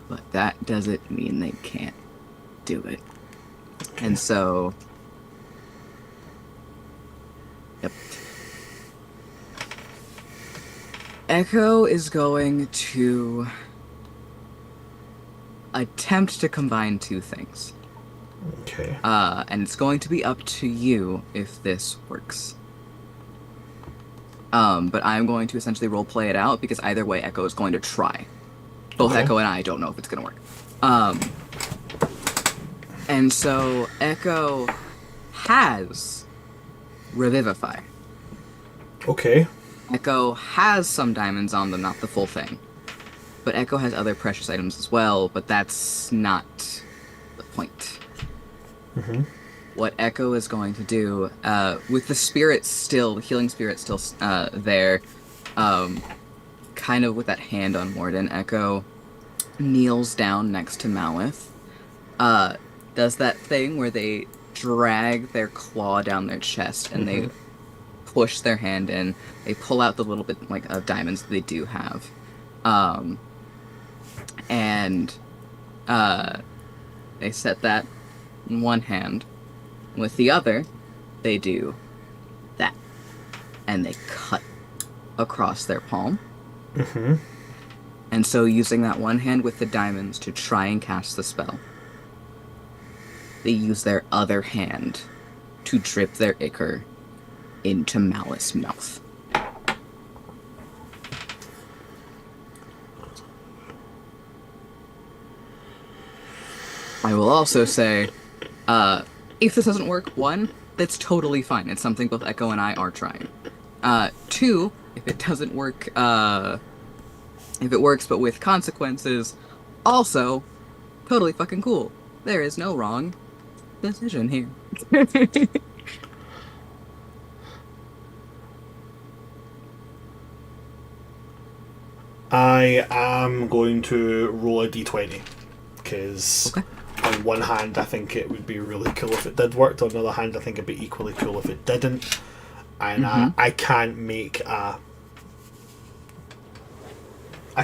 But that doesn't mean they can't do it. Okay. And so... Yep. Echo is going to attempt to combine two things. Okay. And it's going to be up to you if this works. But I'm going to essentially roleplay it out, because either way Echo is going to try. Both Okay. Echo and I don't know if it's going to work. And so Echo has Revivify. Okay. Echo has some diamonds on them, not the full thing. But Echo has other precious items as well, but that's not the point. Mm-hmm. What Echo is going to do, with the spirit still, the healing spirit still there, kind of with that hand on Morden, Echo kneels down next to Malith, does that thing where they drag their claw down their chest and they push their hand in, they pull out the little bit of diamonds that they do have, and they set that in one hand. With the other, they do that, and they cut across their palm. Mm-hmm. And so using that one hand with the diamonds to try and cast the spell, they use their other hand to drip their ichor into Malice's mouth. I will also say, if this doesn't work, one, that's totally fine. It's something both Echo and I are trying. Two, if it doesn't work, if it works but with consequences, also, totally fucking cool. There is no wrong decision here. I am going to roll a d20, because on one hand I think it would be really cool if it did work, on the other hand I think it'd be equally cool if it didn't, and I can't make I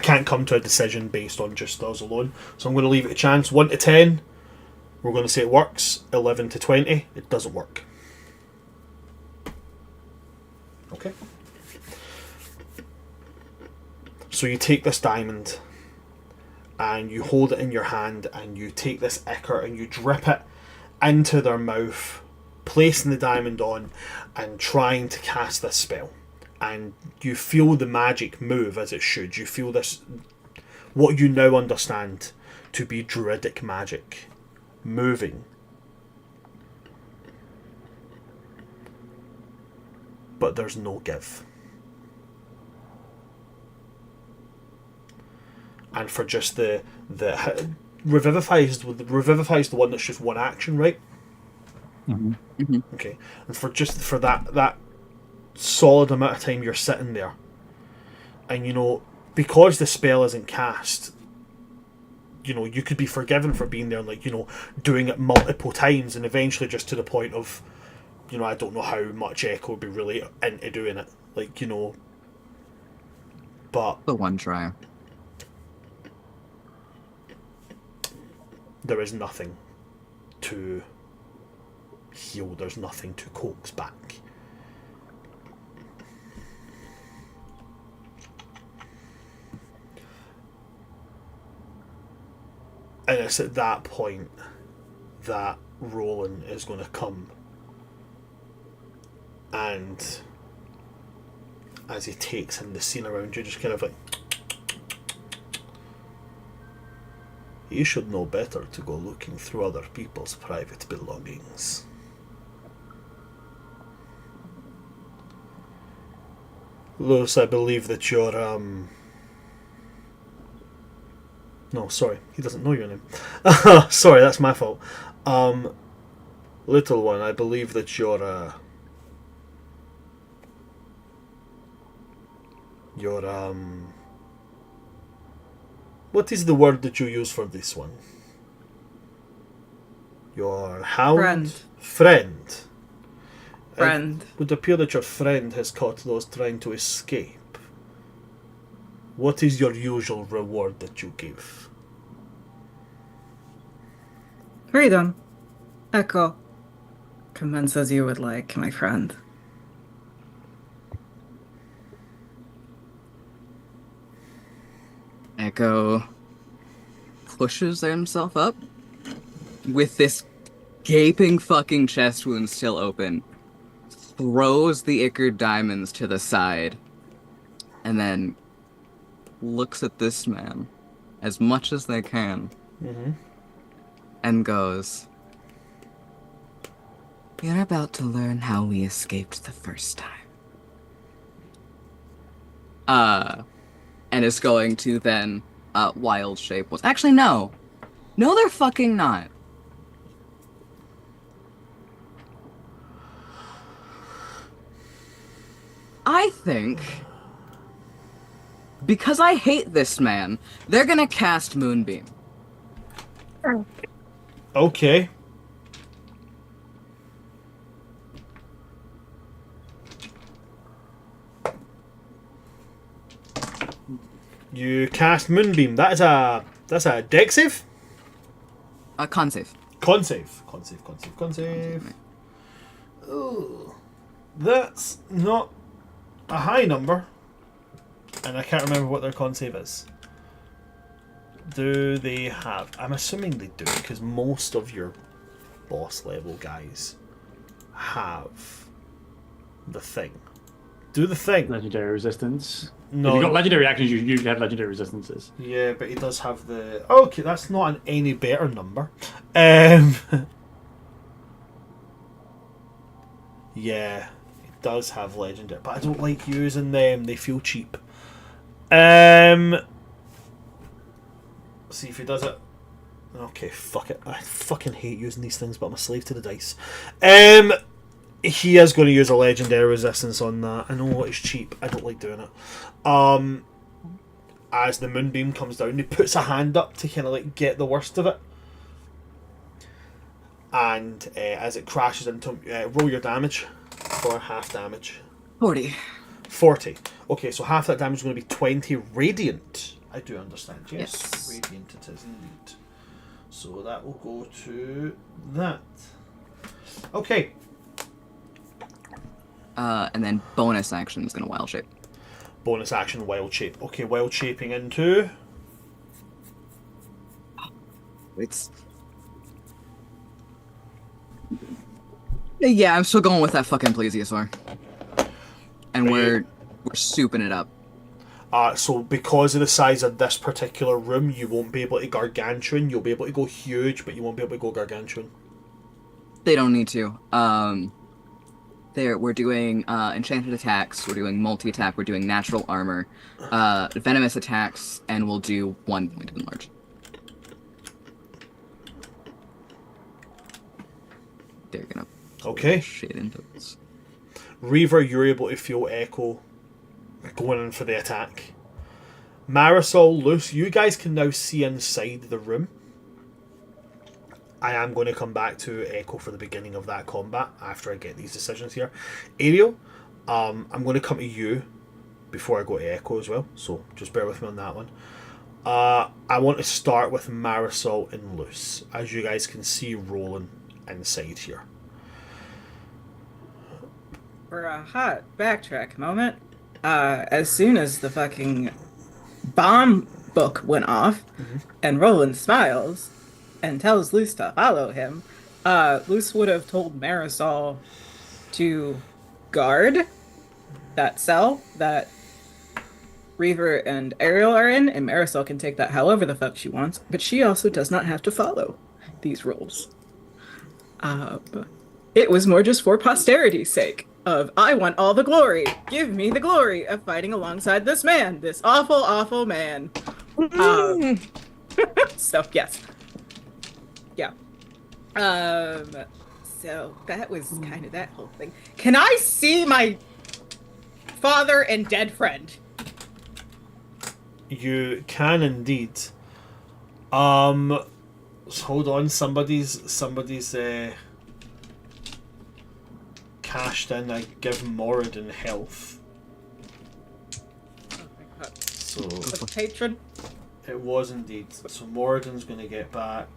can't come to a decision based on just those alone, so I'm going to leave it a chance. 1 to 10, we're going to say it works. 11 to 20, it doesn't work. Okay. So you take this diamond and you hold it in your hand and you take this ichor and you drip it into their mouth, placing the diamond on and trying to cast this spell. And you feel the magic move as it should. You feel this, what you now understand to be druidic magic, moving. But there's no give. And for just the Revivify is the one that's just one action, right? Mm-hmm. Mm-hmm. Okay. And for that solid amount of time you're sitting there, and because the spell isn't cast, you could be forgiven for being there, doing it multiple times, and eventually just to the point of, I don't know how much Echo would be really into doing it, but The one try. there is nothing to heal, there's nothing to coax back. And it's at that point that Roland is going to come, and as he takes in the scene around you, just kind of He should know better to go looking through other people's private belongings. Lewis, I believe that you're, No, sorry, he doesn't know your name. Sorry, that's my fault. Little one, I believe that you're, what is the word that you use for this one? Your hound? Friend. Friend. It would appear that your friend has caught those trying to escape. What is your usual reward that you give? Freedom. Echo. Commence as you would like, my friend. Echo pushes himself up with this gaping fucking chest wound still open, throws the Ichor diamonds to the side, and then looks at this man as much as they can, and goes, "You're about to learn how we escaped the first time." And is going to then wild shape was actually no, they're fucking not. I think because I hate this man, they're gonna cast Moonbeam. Okay. You cast Moonbeam. That's a dex save? Con save. Con save. Ooh. That's not a high number. And I can't remember what their con save is. Do they have... I'm assuming they do, because most of your boss level guys have the thing. Do the thing. Legendary resistance. No. If you've got legendary actions, you usually have legendary resistances. Yeah, but he does have the... Okay, that's not an any better number. Yeah, it does have legendary, but I don't like using them. They feel cheap. See if he does it. Okay, fuck it. I fucking hate using these things, but I'm a slave to the dice. He is going to use a legendary resistance on that. I know it's cheap. I don't like doing it. As the moonbeam comes down, he puts a hand up to kind of like get the worst of it. And as it crashes into roll your damage for half damage. 40. 40. Okay, so half that damage is going to be 20 radiant. I do understand. Yes. Radiant it is indeed. So that will go to that. Okay. And then bonus action is going to wild shape. Bonus action, wild shape. Okay, wild shaping into... Yeah, I'm still going with that fucking plesiosaur. And we're souping it up. So because of the size of this particular room, you won't be able to gargantuan. You'll be able to go huge, but you won't be able to go gargantuan. They don't need to. We're doing enchanted attacks, we're doing multi-attack, we're doing natural armor, venomous attacks, and we'll do 1 point of enlarge. They're gonna shit into this. Reaver, you're able to feel Echo going in for the attack. Marisol, Luce, you guys can now see inside the room. I am going to come back to Echo for the beginning of that combat after I get these decisions here. Ariel, I'm going to come to you before I go to Echo as well, so just bear with me on that one. I want to start with Marisol and Luce, as you guys can see rolling inside here. For a hot backtrack moment, as soon as the fucking bomb book went off, and Roland smiles and tells Luce to follow him, Luce would have told Marisol to guard that cell that Reaver and Ariel are in, and Marisol can take that however the fuck she wants, but she also does not have to follow these rules. It was more just for posterity's sake of, I want all the glory. Give me the glory of fighting alongside this man, this awful, awful man. So, yes. Yeah. So that was kind of that whole thing. Can I see my father and dead friend? You can indeed. Hold on, somebody's cashed in. I give Moradin health. Oh my god. So The patron? it was indeed. So Moradin's gonna get back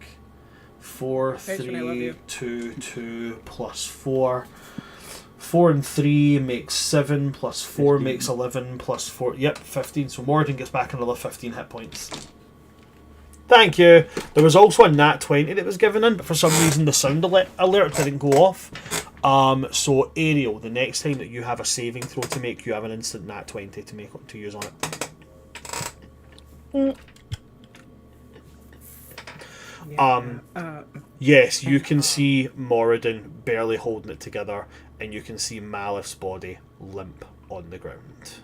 4, Patron, I love 3, you. 2, 2 plus 4. 4 and 3 makes 7, plus 4 makes 11, plus 4... Yep, 15. So Moradin gets back another 15 hit points. Thank you. There was also a nat 20 that was given in, but for some reason the sound alert didn't go off. So Ariel, the next time that you have a saving throw to make, you have an instant nat 20 to use on it. Yes, you can see Moradin barely holding it together, and you can see Malif's body limp on the ground.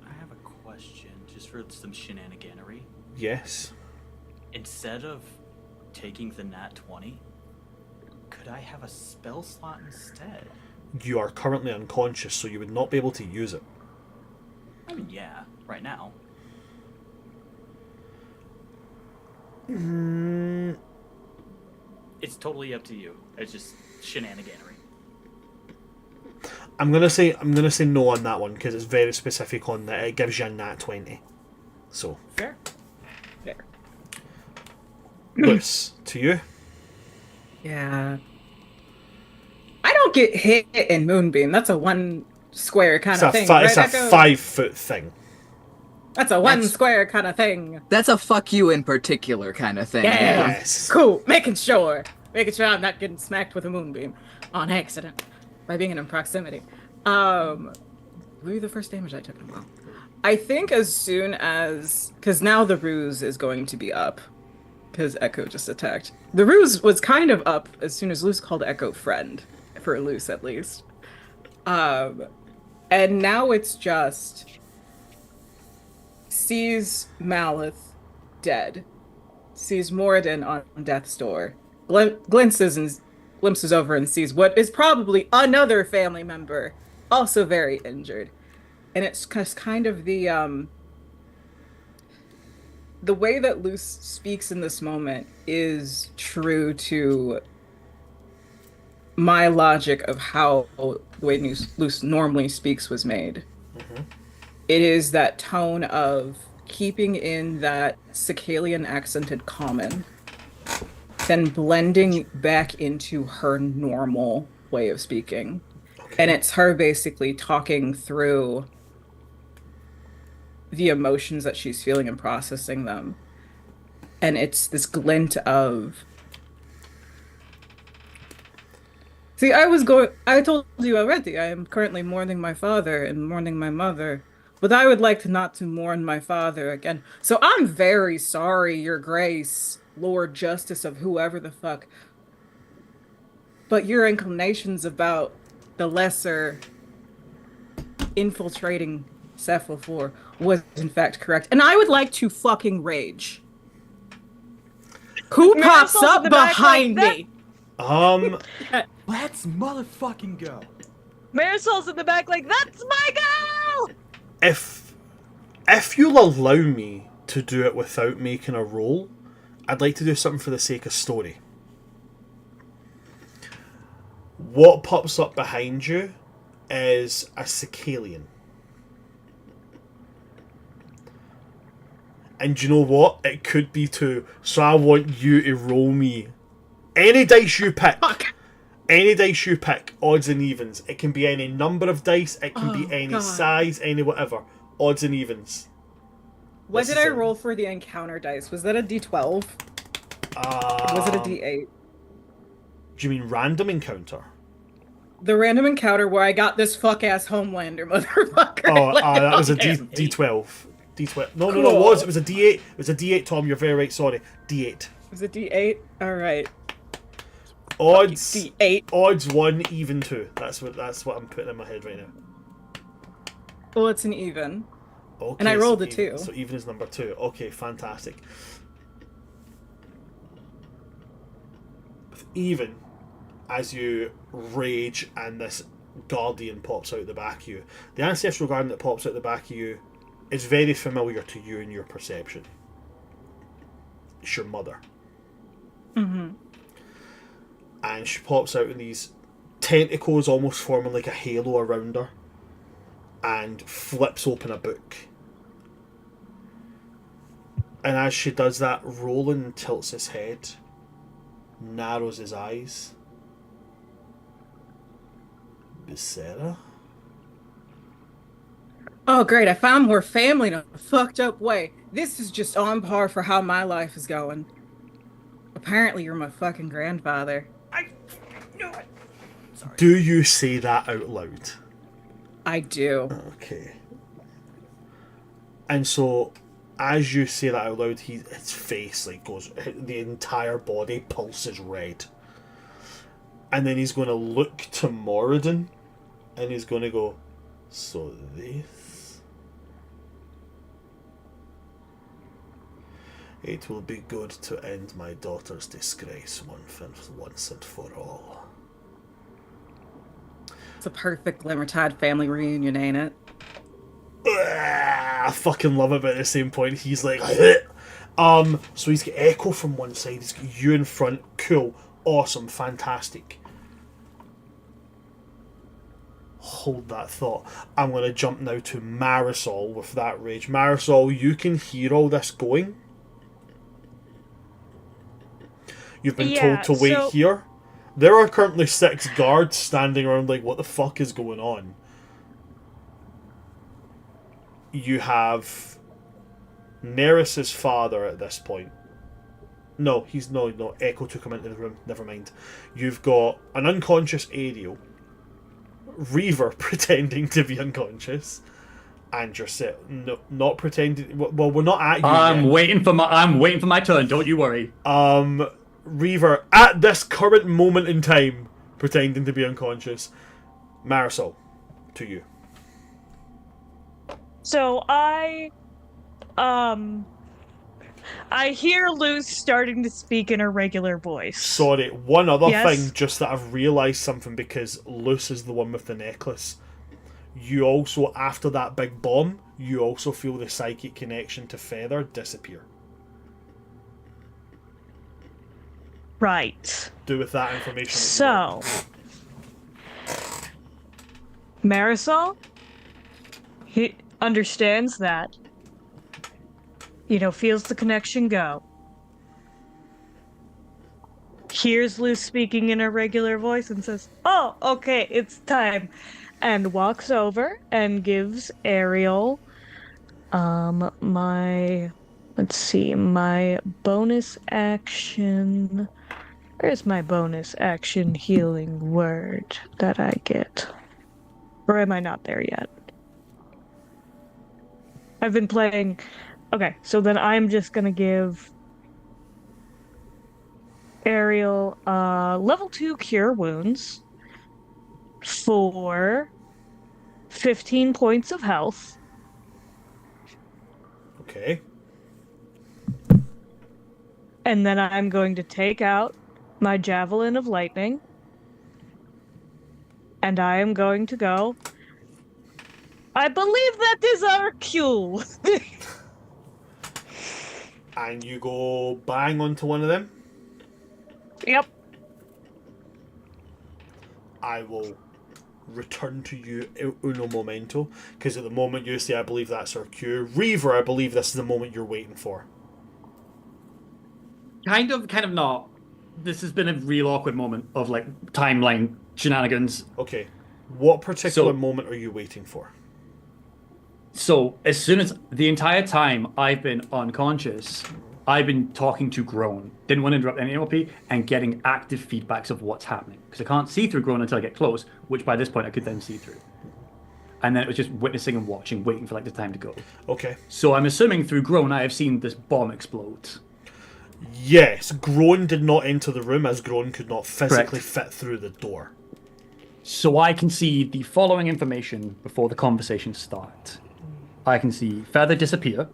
I have a question, just for some shenaniganery. Yes. Instead of taking the nat 20, could I have a spell slot instead? You are currently unconscious, so you would not be able to use it. I mean, yeah, right now. It's totally up to you. It's just shenaniganery. I'm gonna say no on that one because it's very specific on that. It gives you a nat 20. So Fair. Fair. Luce, to you. Yeah. I don't get hit in Moonbeam. That's a 1 square kind of thing, right, It's a Echo? 5-foot thing. That's a 1 That's- square kind of thing. That's a fuck you in particular kind of thing. Yeah. Yes. Cool. Making sure I'm not getting smacked with a moonbeam on accident by being in proximity. Really the first damage I took in a while. I think as soon as, because now the ruse is going to be up, because Echo just attacked. The ruse was kind of up as soon as Luce called Echo friend, for Luce at least. And now it's just sees Malith dead, sees Moradin on death's door, glimpses over and sees what is probably another family member, also very injured. And it's kind of the way that Luce speaks in this moment is true to my logic of how the way Luce normally speaks was made. Mm-hmm. It is that tone of keeping in that Cephalian accented common, then blending back into her normal way of speaking. Okay. And it's her basically talking through the emotions that she's feeling and processing them. And it's this glint of... See, I told you already, I am currently mourning my father and mourning my mother. But I would like not to mourn my father again. So I'm very sorry, Your Grace, Lord Justice of whoever the fuck. But your inclinations about the lesser infiltrating Cephalophor was in fact correct. And I would like to fucking rage. Who pops Marisol's up in the back behind like me? Let's motherfucking go. Marisol's in the back like, that's my girl! If you'll allow me to do it without making a roll, I'd like to do something for the sake of story. What pops up behind you is a Cephalian. And you know what? It could be 2. So I want you to roll me any dice you pick. Fuck. Any dice you pick, odds and evens. It can be any number of dice, it can be any God. size, any whatever. Odds and evens. What This did is I a- roll for the encounter dice? Was that a D12? Was it a D8? Do you mean random encounter? the random encounter where I got this fuck ass Homelander motherfucker. Oh, that was a him. D12. D12. No, Cool. it was. It was a D8. It was a D8, Tom. You're very right. Sorry. D8. Was it D8? All right. Odds. D8. Odds 1, even 2. That's what I'm putting in my head right now. Well, it's an even. Okay, And I rolled a even, 2. So even is number 2. Okay, fantastic. Even as you rage and this guardian pops out the back of you, the ancestral guardian that pops out the back of you is very familiar to you and your perception. It's your mother. Mm-hmm. And she pops out in these tentacles almost forming like a halo around her and flips open a book. And as she does that, Roland tilts his head, narrows his eyes. Sarah? Oh, great. I found more family in a fucked up way. This is just on par for how my life is going. Apparently, you're my fucking grandfather. I knew it. Sorry. Do you say that out loud? I do. Okay. And so, as you say that out loud, his face like goes, the entire body pulses red. And then he's going to look to Moradin, and he's going to go, so this? It will be good to end my daughter's disgrace once and for all. It's a perfect Glimmertide family reunion, ain't it? I fucking love it, but at the same point, he's like, so he's got Echo from one side, he's got you in front, cool, awesome, fantastic. Hold that thought. I'm going to jump now to Marisol with that rage. Marisol, you can hear all this going. You've been told to wait here. There are currently 6 guards standing around like, what the fuck is going on? You have Neris's father at this point. No, Echo took him into the room. Never mind. You've got an unconscious Ariel, Reaver pretending to be unconscious, and you're not pretending. Well, we're not at you. I'm waiting for my turn. Don't you worry. Reaver at this current moment in time pretending to be unconscious. Marisol, to you. So I hear Luz starting to speak in her regular voice. Sorry, one other Yes? thing, just that I've realised something, because Luce is the one with the necklace. You also, after that big bomb, you also feel the psychic connection to Feather disappear. Right. Do with that information. So, Marisol, he understands that, feels the connection go. Hears Luz speaking in her regular voice and says, "Oh, okay, it's time." And walks over and gives Ariel my bonus action. Where's my bonus action healing word that I get? Or am I not there yet? I've been playing... Okay, so then I'm just gonna give Ariel level 2 cure wounds for 15 points of health. Okay. And then I'm going to take out my Javelin of Lightning. And I am going to go... I believe that is our cue. And you go bang onto one of them. Yep. I will return to you uno momento, because at the moment you say, I believe that's our cue. Reaver, I believe this is the moment you're waiting for. Kind of not. This has been a real awkward moment of like timeline shenanigans. Okay. What particular So- moment are you waiting for? So as soon as the entire time I've been unconscious, I've been talking to Groan. Didn't want to interrupt any LP and getting active feedbacks of what's happening. Because I can't see through Groan until I get close, which by this point I could then see through. And then it was just witnessing and watching, waiting for like the time to go. Okay. So I'm assuming through Groan I have seen this bomb explode. Yes, Groan did not enter the room as Groan could not physically Correct. fit through the door. So I can see the following information before the conversation starts. I can see Feather disappear.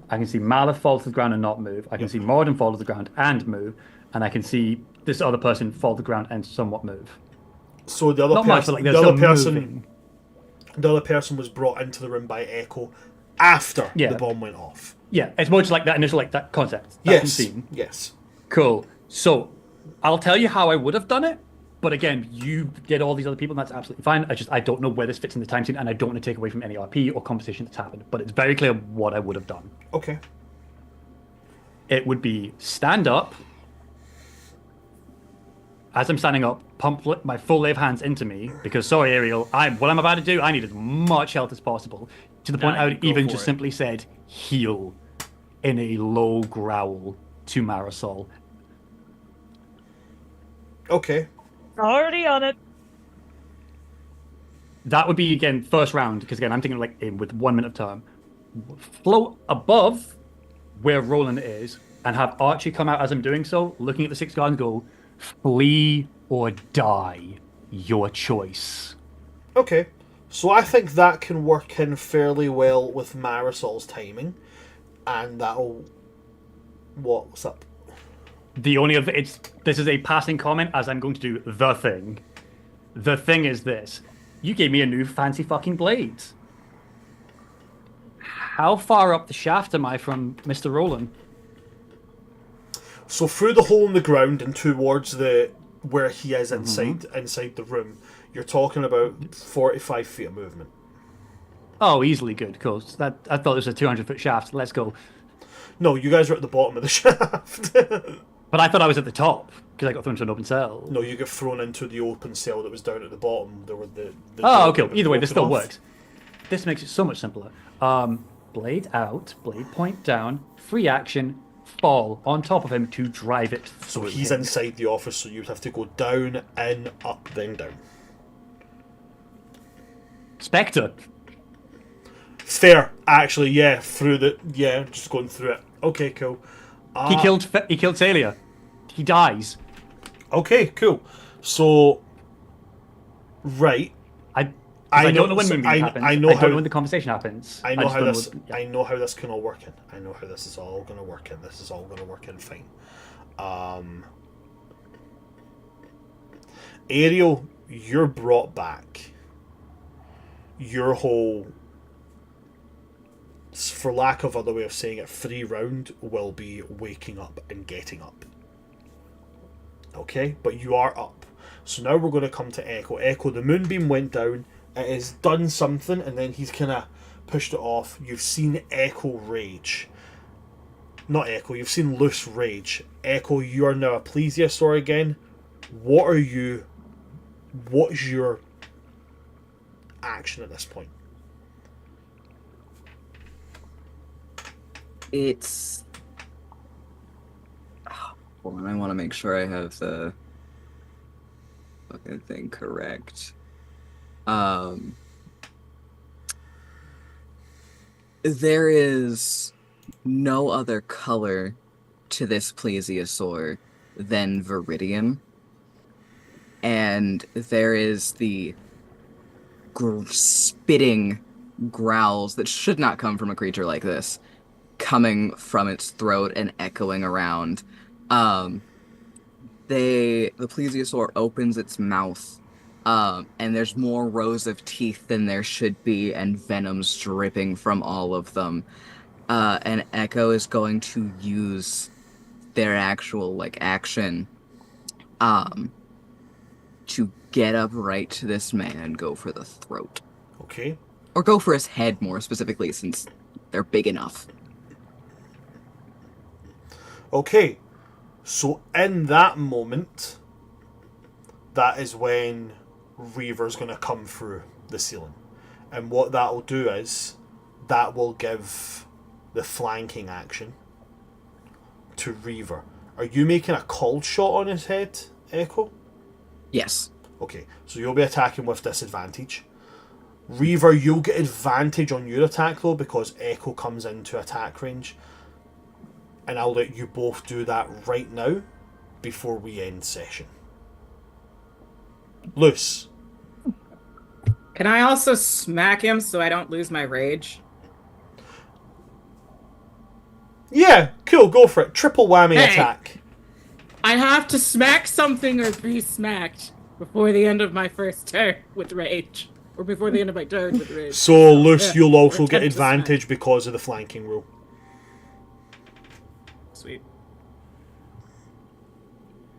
I can see Malith fall to the ground and not move. I can see Morden fall to the ground and move. And I can see this other person fall to the ground and somewhat move. So the other Not much, but like they're the other still person, moving. the other person was brought into the room by Echo after Yeah. the bomb went off. Yeah, it's much like that initial, like that concept. That Yes, scene. yes. Cool. So I'll tell you how I would have done it. But again, you did all these other people, and that's absolutely fine. I don't know where this fits in the time scene, and I don't want to take away from any RP or conversation that's happened. But it's very clear what I would have done. Okay. It would be stand up. As I'm standing up, pump my full lay of hands into me, because sorry, Ariel, what I'm about to do, I need as much health as possible. To the point I would go even for just it. simply said heal in a low growl to Marisol. Okay. Already on it. That would be, again, first round, because again, I'm thinking like with 1 minute of time. Float above where Roland is, and have Archie come out as I'm doing so, looking at the 6 guards and go, flee or die, your choice. Okay. So I think that can work in fairly well with Marisol's timing. And that'll... What's up? The only other, this is a passing comment as I'm going to do the thing. The thing is this. You gave me a new fancy fucking blade. How far up the shaft am I from Mr. Roland? So through the hole in the ground and towards where he is inside the room, you're talking about 45 feet of movement. Oh, easily good, cool. I thought it was a 200-foot shaft. Let's go. No, you guys are at the bottom of the shaft. But I thought I was at the top because I got thrown into an open cell. No, you get thrown into the open cell that was down at the bottom. There were the Oh, door okay. that was Either way, this still broken off. works. This makes it so much simpler. Blade out, blade point down, free action, fall on top of him to drive it So through he's him. inside the office, so you'd have to go down, in, up, then down. Spectre. Fair, actually, yeah. Just going through it. Okay, cool. He killed Celia. He dies. Okay, cool. So, right. I don't know when Moonbeam happens. I don't know when the conversation happens. I know just how don't this. know yeah. I know how this can all work in. I know how this is all going to work in. This is all going to work in fine. Ariel, you're brought back. Your whole, for lack of other way of saying it, free round will be waking up and getting up. Okay, but you are up. So now we're going to come to Echo. Echo, the moonbeam went down. It has done something, and then he's kind of pushed it off. You've seen Echo rage. Not Echo, you've seen Loose rage. Echo, you are now a plesiosaur again. What's your action at this point? It's... Hold on, I want to make sure I have the fucking thing correct. There is no other color to this plesiosaur than Viridian. And there is the spitting growls that should not come from a creature like this, coming from its throat and echoing around. The plesiosaur opens its mouth, and there's more rows of teeth than there should be, and venom's dripping from all of them. And Echo is going to use their actual action, to get up right to this man and go for the throat. Okay. Or go for his head more specifically, since they're big enough. Okay. So in that moment, that is when Reaver's going to come through the ceiling. And what that will do is, that will give the flanking action to Reaver. Are you making a cold shot on his head, Echo? Yes. Okay, so you'll be attacking with disadvantage. Reaver, you'll get advantage on your attack though because Echo comes into attack range. And I'll let you both do that right now before we end session. Luce. Can I also smack him so I don't lose my rage? Yeah, cool, go for it. Triple whammy Hey. attack. I have to smack something or be smacked before the end of my first turn with rage. Or before the end of my turn with rage. So, Luce, yeah, you'll also get attempt to smack. advantage because of the flanking rule. Sweet.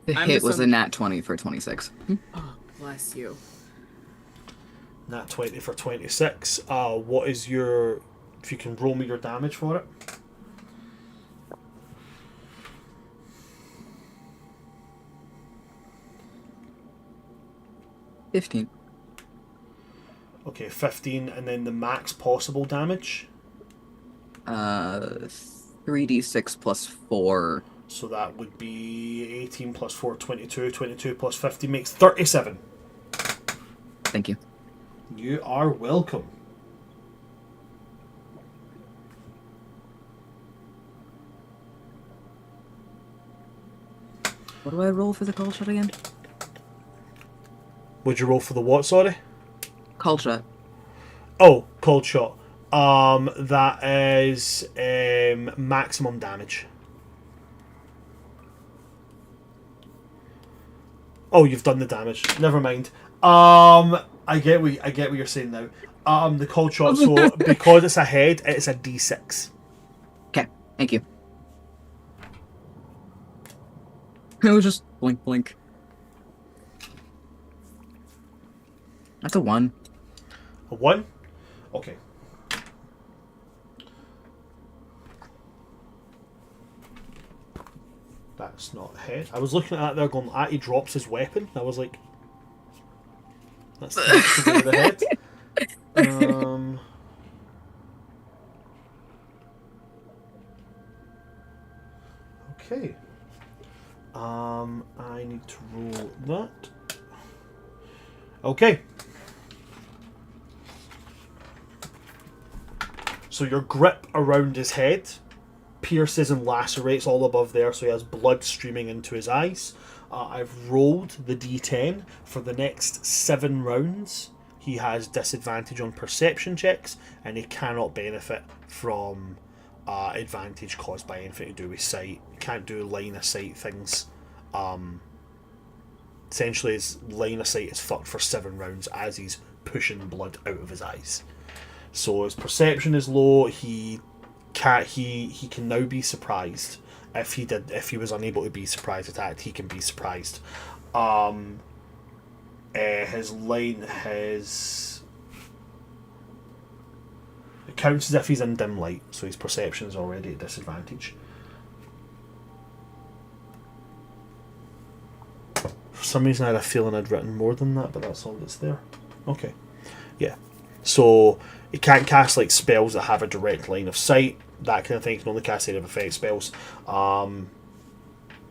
The I'm hit just was a on- nat 20 for 26. Oh, bless you. Nat 20 for 26. What is your... If you can roll me your damage for it. $15. Okay, 15, and then the max possible damage. 3d6 plus 4. So that would be 18 plus 4, 22. 22 plus 50 makes 37. Thank you. You are welcome. What do I roll for the cold shot again? Would you roll for the what, sorry? Cold shot. Oh, cold shot. That is maximum damage. Oh, you've done the damage. Never mind. I get what you're saying now. The cold shot. So because it's a head, it's a D6. Okay, thank you. It was just blink, blink. That's a 1. A 1? Okay. That's not a head. I was looking at that there going, he drops his weapon. I was like, that's the head. Okay. I need to roll that. Okay. So your grip around his head pierces and lacerates all above there, so he has blood streaming into his eyes. I've rolled the d10 for the next 7 rounds. He has disadvantage on perception checks, and he cannot benefit from advantage caused by anything to do with sight. He can't do line of sight things. Essentially, his line of sight is fucked for 7 rounds as he's pushing blood out of his eyes. So his perception is low. He can now be surprised. If he was unable to be surprise attacked, he can be surprised. His line it counts as if he's in dim light, so his perception is already at disadvantage. For some reason, I had a feeling I'd written more than that, but that's all that's there. Okay, yeah. So he can't cast like spells that have a direct line of sight, that kind of thing. He can only cast area of effect spells.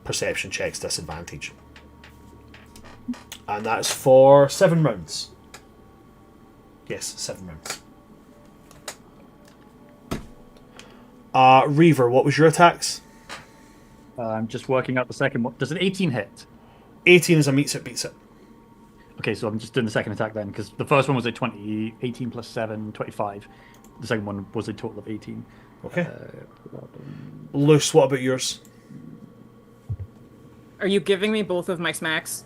Perception checks disadvantage, and that's for 7 rounds. Yes, 7 rounds. Reaver, what was your attacks? I'm just working out the second one. Does an 18 hit? 18 is a meets it, beats it. Okay, so I'm just doing the second attack then, because the first one was a 20, 18 plus 7, 25. The second one was a total of 18. Okay. Luce, what about yours? Are you giving me both of my smacks?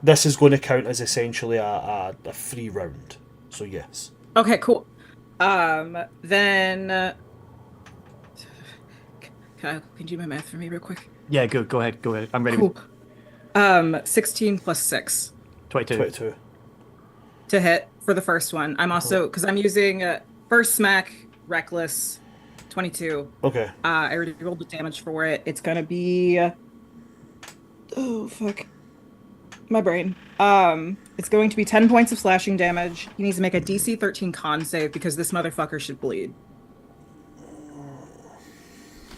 This is going to count as essentially a free round. So yes. Okay, cool. Then... Kyle, can you do my math for me real quick? Yeah, good. Go ahead. I'm ready. Cool. 16 plus 6. 22. 22. To hit for the first one. I'm also... Because I'm using first smack, reckless, 22. Okay. I already rolled the damage for it. It's gonna be... oh, fuck. My brain. It's going to be 10 points of slashing damage. He needs to make a DC 13 con save because this motherfucker should bleed.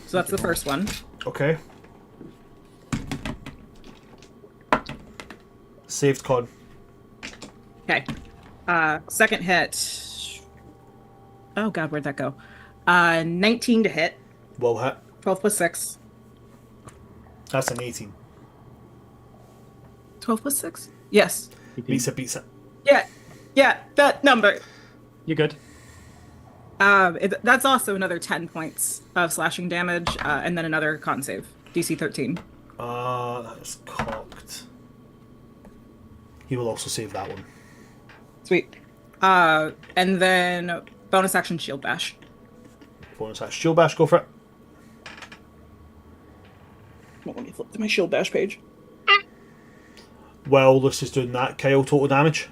So that's the first one. Okay. Saved con. Okay. Second hit. Oh god, where'd that go? 19 to hit. Will hit. 12 plus 6. That's an 18. 12 plus 6? Yes. Beats it, beats it. Yeah, that number. You're good. That's also another 10 points of slashing damage, and then another con save. DC 13. That's cocked. He will also save that one. Sweet. And then bonus action shield bash. Bonus action shield bash, go for it. Well, let me flip to my shield bash page. Well, this is doing that. Kyle, total damage.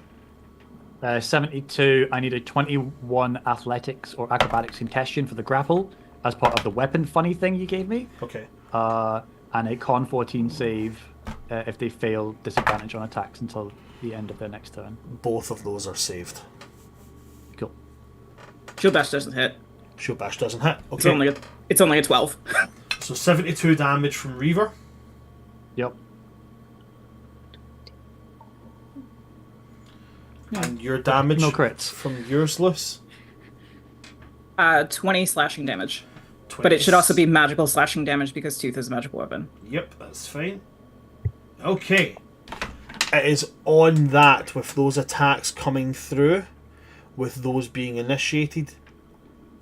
72. I need a 21 athletics or acrobatics contestation for the grapple as part of the weapon funny thing you gave me. Okay. And a con 14 save if they fail disadvantage on attacks until the end of their next turn. Both of those are saved. Cool. Shield bash doesn't hit. Shield bash doesn't hit. Okay. It's only a 12. So 72 damage from Reaver. Yep. And your damage No crits. from yours, Luce? 20 slashing damage. 20. But it should also be magical slashing damage because Tooth is a magical weapon. Yep, that's fine. Okay. It is on that, with those attacks coming through, with those being initiated,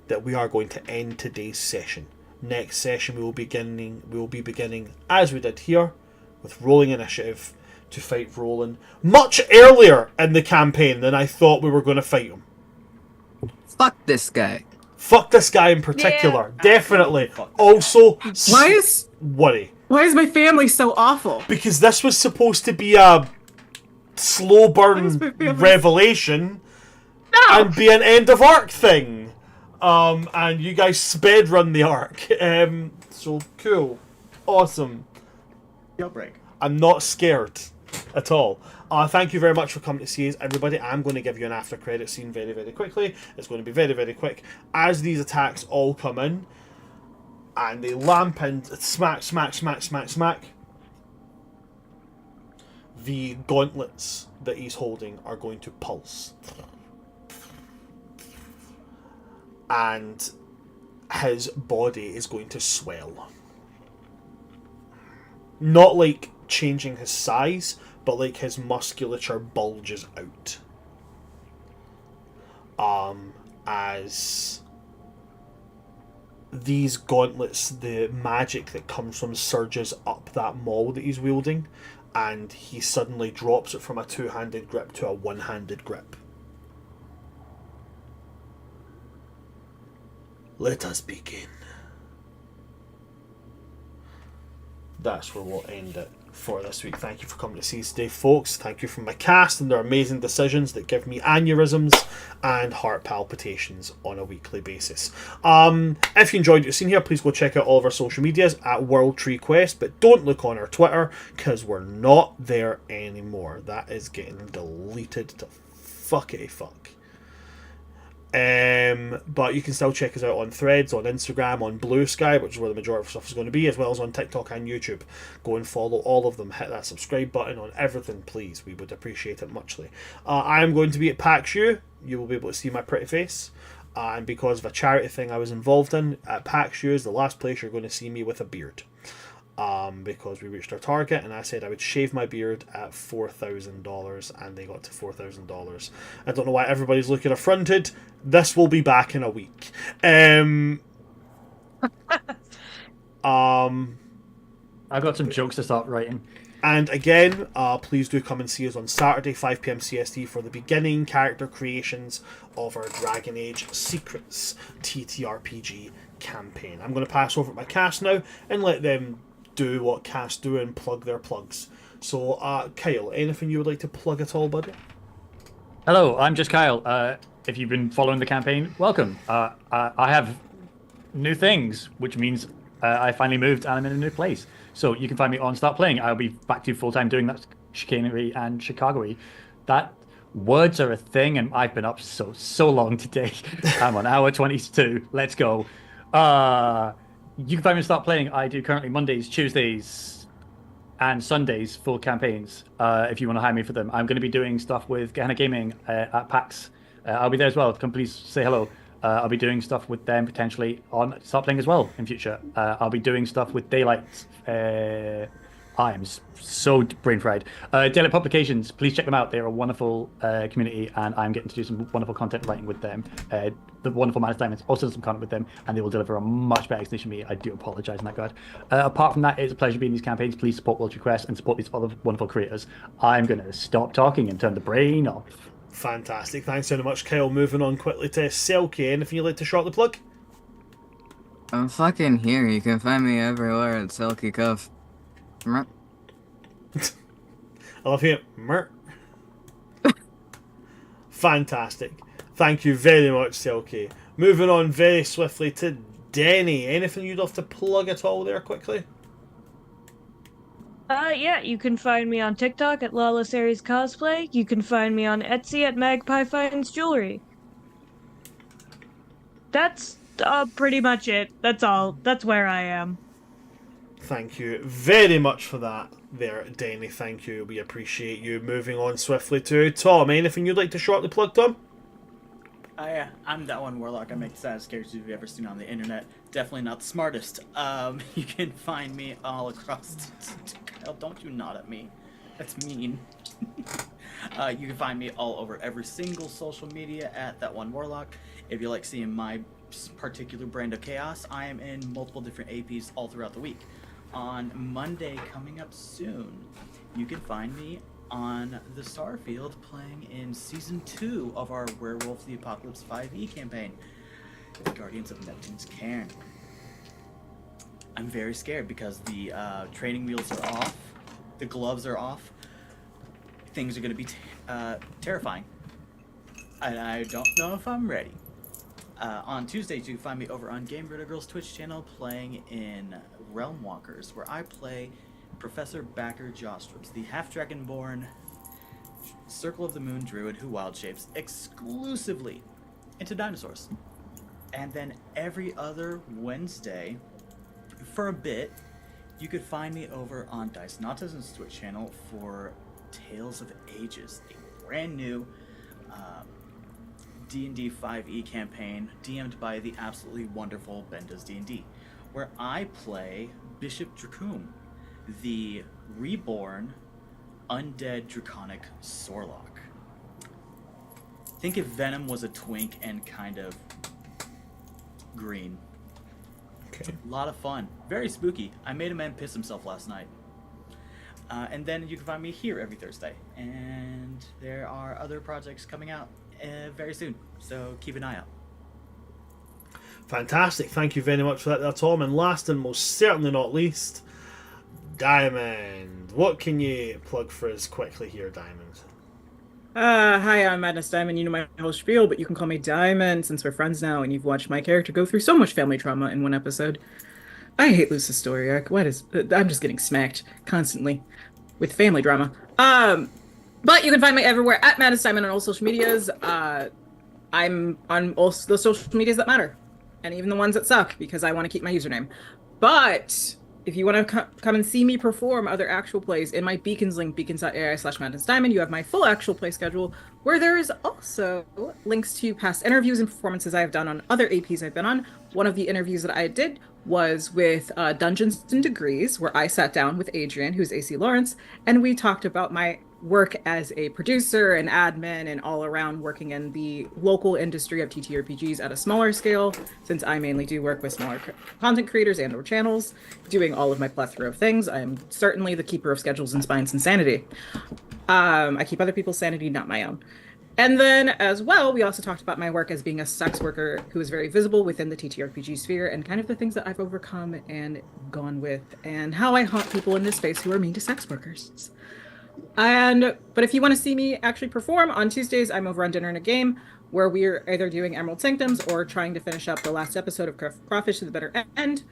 that we are going to end today's session. Next session we will be beginning, as we did here, with rolling initiative to fight Roland much earlier in the campaign than I thought we were going to fight him. Fuck this guy. Fuck this guy in particular, definitely. Also, Why is my family so awful? because this was supposed to be a slow burn revelation and be an end of arc thing. And you guys sped run the arc. So cool. Awesome. Jailbreak. I'm not scared at all. Thank you very much for coming to see us, everybody. I'm going to give you an after credit scene very, very quickly. It's going to be very, very quick. As these attacks all come in, and they lamp in, smack, smack, smack, smack, smack, the gauntlets that he's holding are going to pulse. And his body is going to swell. Not like changing his size, but like his musculature bulges out. As these gauntlets, the magic that comes from surges up that maul that he's wielding, and he suddenly drops it from a two-handed grip to a one-handed grip. Let us begin. That's where we'll end it for this week. Thank you for coming to see us today, folks. Thank you for my cast and their amazing decisions that give me aneurysms and heart palpitations on a weekly basis. If you enjoyed what you've seen here, please go check out all of our social medias at World Tree Quest, but don't look on our Twitter because we're not there anymore. That is getting deleted to fuckity fuck. But you can still check us out on Threads, on Instagram, on Blue Sky, which is where the majority of stuff is going to be, as well as on TikTok and YouTube. Go and follow all of them. Hit that subscribe button on everything, please. We would appreciate it muchly. I am going to be at PAX U. You will be able to see my pretty face. And because of a charity thing I was involved in, at PAX U is the last place you're going to see me with a beard. Because we reached our target, and I said I would shave my beard at $4,000, and they got to $4,000. I don't know why everybody's looking affronted. This will be back in a week. I've got some jokes to start writing. And again, please do come and see us on Saturday, 5 PM CST, for the beginning character creations of our Dragon Age Secrets TTRPG campaign. I'm going to pass over to my cast now and let them do what casts do and plug their plugs. So, Kyle, anything you would like to plug at all, buddy? Hello, I'm just Kyle. If you've been following the campaign, welcome. I have new things, which means I finally moved and I'm in a new place. So you can find me on Start Playing. I'll be back to full-time doing that chicanery and Chicago-y. That words are a thing, and I've been up so long today. I'm on hour 22. Let's go. you can find me start playing. I do currently Mondays, Tuesdays, and Sundays full campaigns. If you want to hire me for them, I'm going to be doing stuff with Gehenna Gaming at PAX. I'll be there as well. Come please say hello. I'll be doing stuff with them potentially on Start Playing as well in future. I'll be doing stuff with Daylight. I am so brain fried. Daylight Publications, please check them out. They're a wonderful community, and I'm getting to do some wonderful content writing with them. The wonderful Manus Diamonds also does some content with them, and they will deliver a much better explanation than me. I do apologize in that regard. Apart from that, it's a pleasure being in these campaigns. Please support World Request and support these other wonderful creators. I'm going to stop talking and turn the brain off. Fantastic. Thanks very much, Kyle. Moving on quickly to Selkie. Anything you'd like to shortly plug? I'm fucking here. You can find me everywhere at Selkie Cuff. I love you. Fantastic. Thank you very much, Selkie. Moving on very swiftly to Denny. Anything you'd love to plug at all there quickly? Yeah, you can find me on TikTok at Lawless Aries Cosplay. You can find me on Etsy at Magpie Finds Jewelry. That's pretty much it. That's all. That's where I am. Thank you very much for that there, Denny. Thank you. We appreciate you. Moving on swiftly to Tom. Anything you'd like to shortly plug, Tom? I'm that one warlock. I make the saddest characters you've ever seen on the internet. Definitely not the smartest. You can find me all across. Kyle, don't you nod at me. That's mean. You can find me all over every single social media at that one warlock. If you like seeing my particular brand of chaos, I am in multiple different APs all throughout the week. On Monday, coming up soon, you can find me on the Starfield playing in Season 2 of our Werewolf the Apocalypse 5e campaign, the Guardians of Neptune's Cairn. I'm very scared because the training wheels are off, the gloves are off, things are going to be terrifying, and I don't know if I'm ready. On Tuesdays, you can find me over on Game Brita Girls Twitch channel playing in Realm Walkers, where I play Professor Backer Jostrums, the half-dragonborn Circle of the Moon druid who wild shapes exclusively into dinosaurs. And then every other Wednesday, for a bit, you could find me over on Dice Nautism's Twitch channel for Tales of Ages, a brand new D&D 5e campaign DM'd by the absolutely wonderful Ben Does D&D, where I play Bishop Dracum, the reborn undead draconic Sorlock. Think if Venom was a twink and kind of green. Okay. A lot of fun. Very spooky. I made a man piss himself last night. And then you can find me here every Thursday. And there are other projects coming out very soon, so keep an eye out. Fantastic. Thank you very much for that there, Tom. And last and most certainly not least, Diamond. What can you plug for us quickly here, Diamond? Hi, I'm Madness Diamond. You know my whole spiel, but you can call me Diamond since we're friends now and you've watched my character go through so much family trauma in one episode. I hate Luce's story arc. I'm just getting smacked constantly with family drama. But you can find me everywhere at Madness Diamond on all social medias. I'm on all the social medias that matter, and even the ones that suck because I want to keep my username. But if you want to come and see me perform other actual plays in my Beacons link, beacons.ai/madnessdiamond, you have my full actual play schedule, where there is also links to past interviews and performances I have done on other APs I've been on. One of the interviews that I did was with Dungeons and Degrees, where I sat down with Adrian, who's AC Lawrence, and we talked about my work as a producer and admin and all around working in the local industry of TTRPGs at a smaller scale, since I mainly do work with smaller content creators and or channels, doing all of my plethora of things. I am certainly the keeper of schedules and spines and sanity. I keep other people's sanity, not my own. And then as well, we also talked about my work as being a sex worker who is very visible within the TTRPG sphere and kind of the things that I've overcome and gone with and how I haunt people in this space who are mean to sex workers. But if you want to see me actually perform, on Tuesdays, I'm over on Dinner and a Game, where we're either doing Emerald Sanctums or trying to finish up the last episode of Crawfish to the Better End,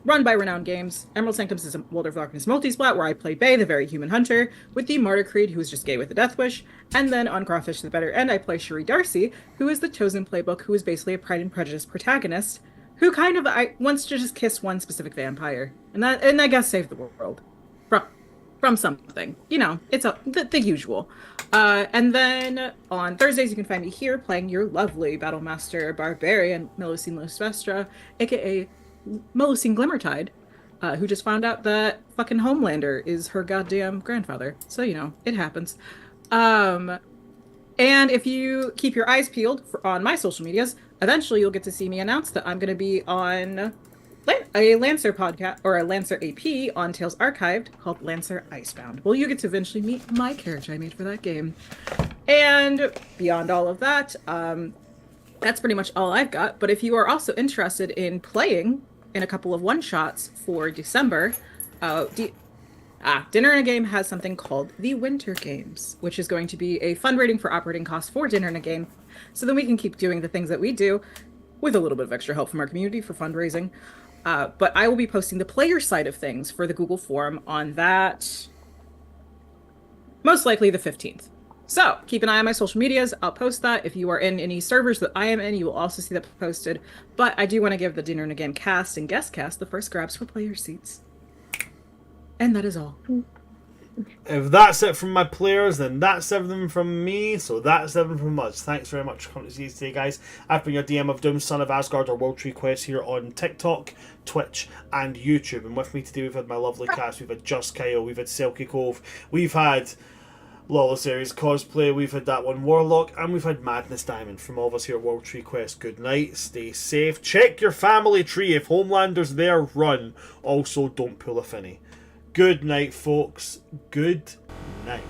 run by Renowned Games. Emerald Sanctums is a World of Darkness multi-splat where I play Bay, the very human hunter, with the Martyr Creed, who is just gay with a death wish. And then on Crawfish to the Better End, I play Cherie Darcy, who is the Chosen Playbook, who is basically a Pride and Prejudice protagonist, who kind of wants to just kiss one specific vampire, and I guess save the world from something. You know, it's the usual. And then on Thursdays, you can find me here playing your lovely Battlemaster Barbarian, Melusine Lusvestra, aka Melusine Glimmertide, who just found out that fucking Homelander is her goddamn grandfather. So, you know, it happens. And if you keep your eyes peeled on my social medias, eventually you'll get to see me announce that I'm going to be on a Lancer podcast, or a Lancer AP on Tales Archived called Lancer Icebound. Well, you get to eventually meet my character I made for that game. And beyond all of that, that's pretty much all I've got. But if you are also interested in playing in a couple of one-shots for December, Dinner and a Game has something called the Winter Games, which is going to be a fundraising for operating costs for Dinner and a Game, so then we can keep doing the things that we do with a little bit of extra help from our community for fundraising. But I will be posting the player side of things for the Google form on that, most likely the 15th. So keep an eye on my social medias. I'll post that. If you are in any servers that I am in, you will also see that posted. But I do want to give the Dinner and a Game cast and guest cast the first grabs for player seats. And that is all. If that's it from my players, then that's everything from me. So that's everything from us. Thanks very much for coming to see us today, guys. I've been your DM of Doom, Son of Asgard, or World Tree Quest here on TikTok, Twitch, and YouTube. And with me today, we've had my lovely cast. We've had Just Kyle, we've had Selkie Cove, we've had Lola Series Cosplay, we've had that one Warlock, and we've had Madness Diamond. From all of us here at World Tree Quest, good night, stay safe, check your family tree. If Homelander's there, run. Also, don't pull a finny. Good night, folks. Good night.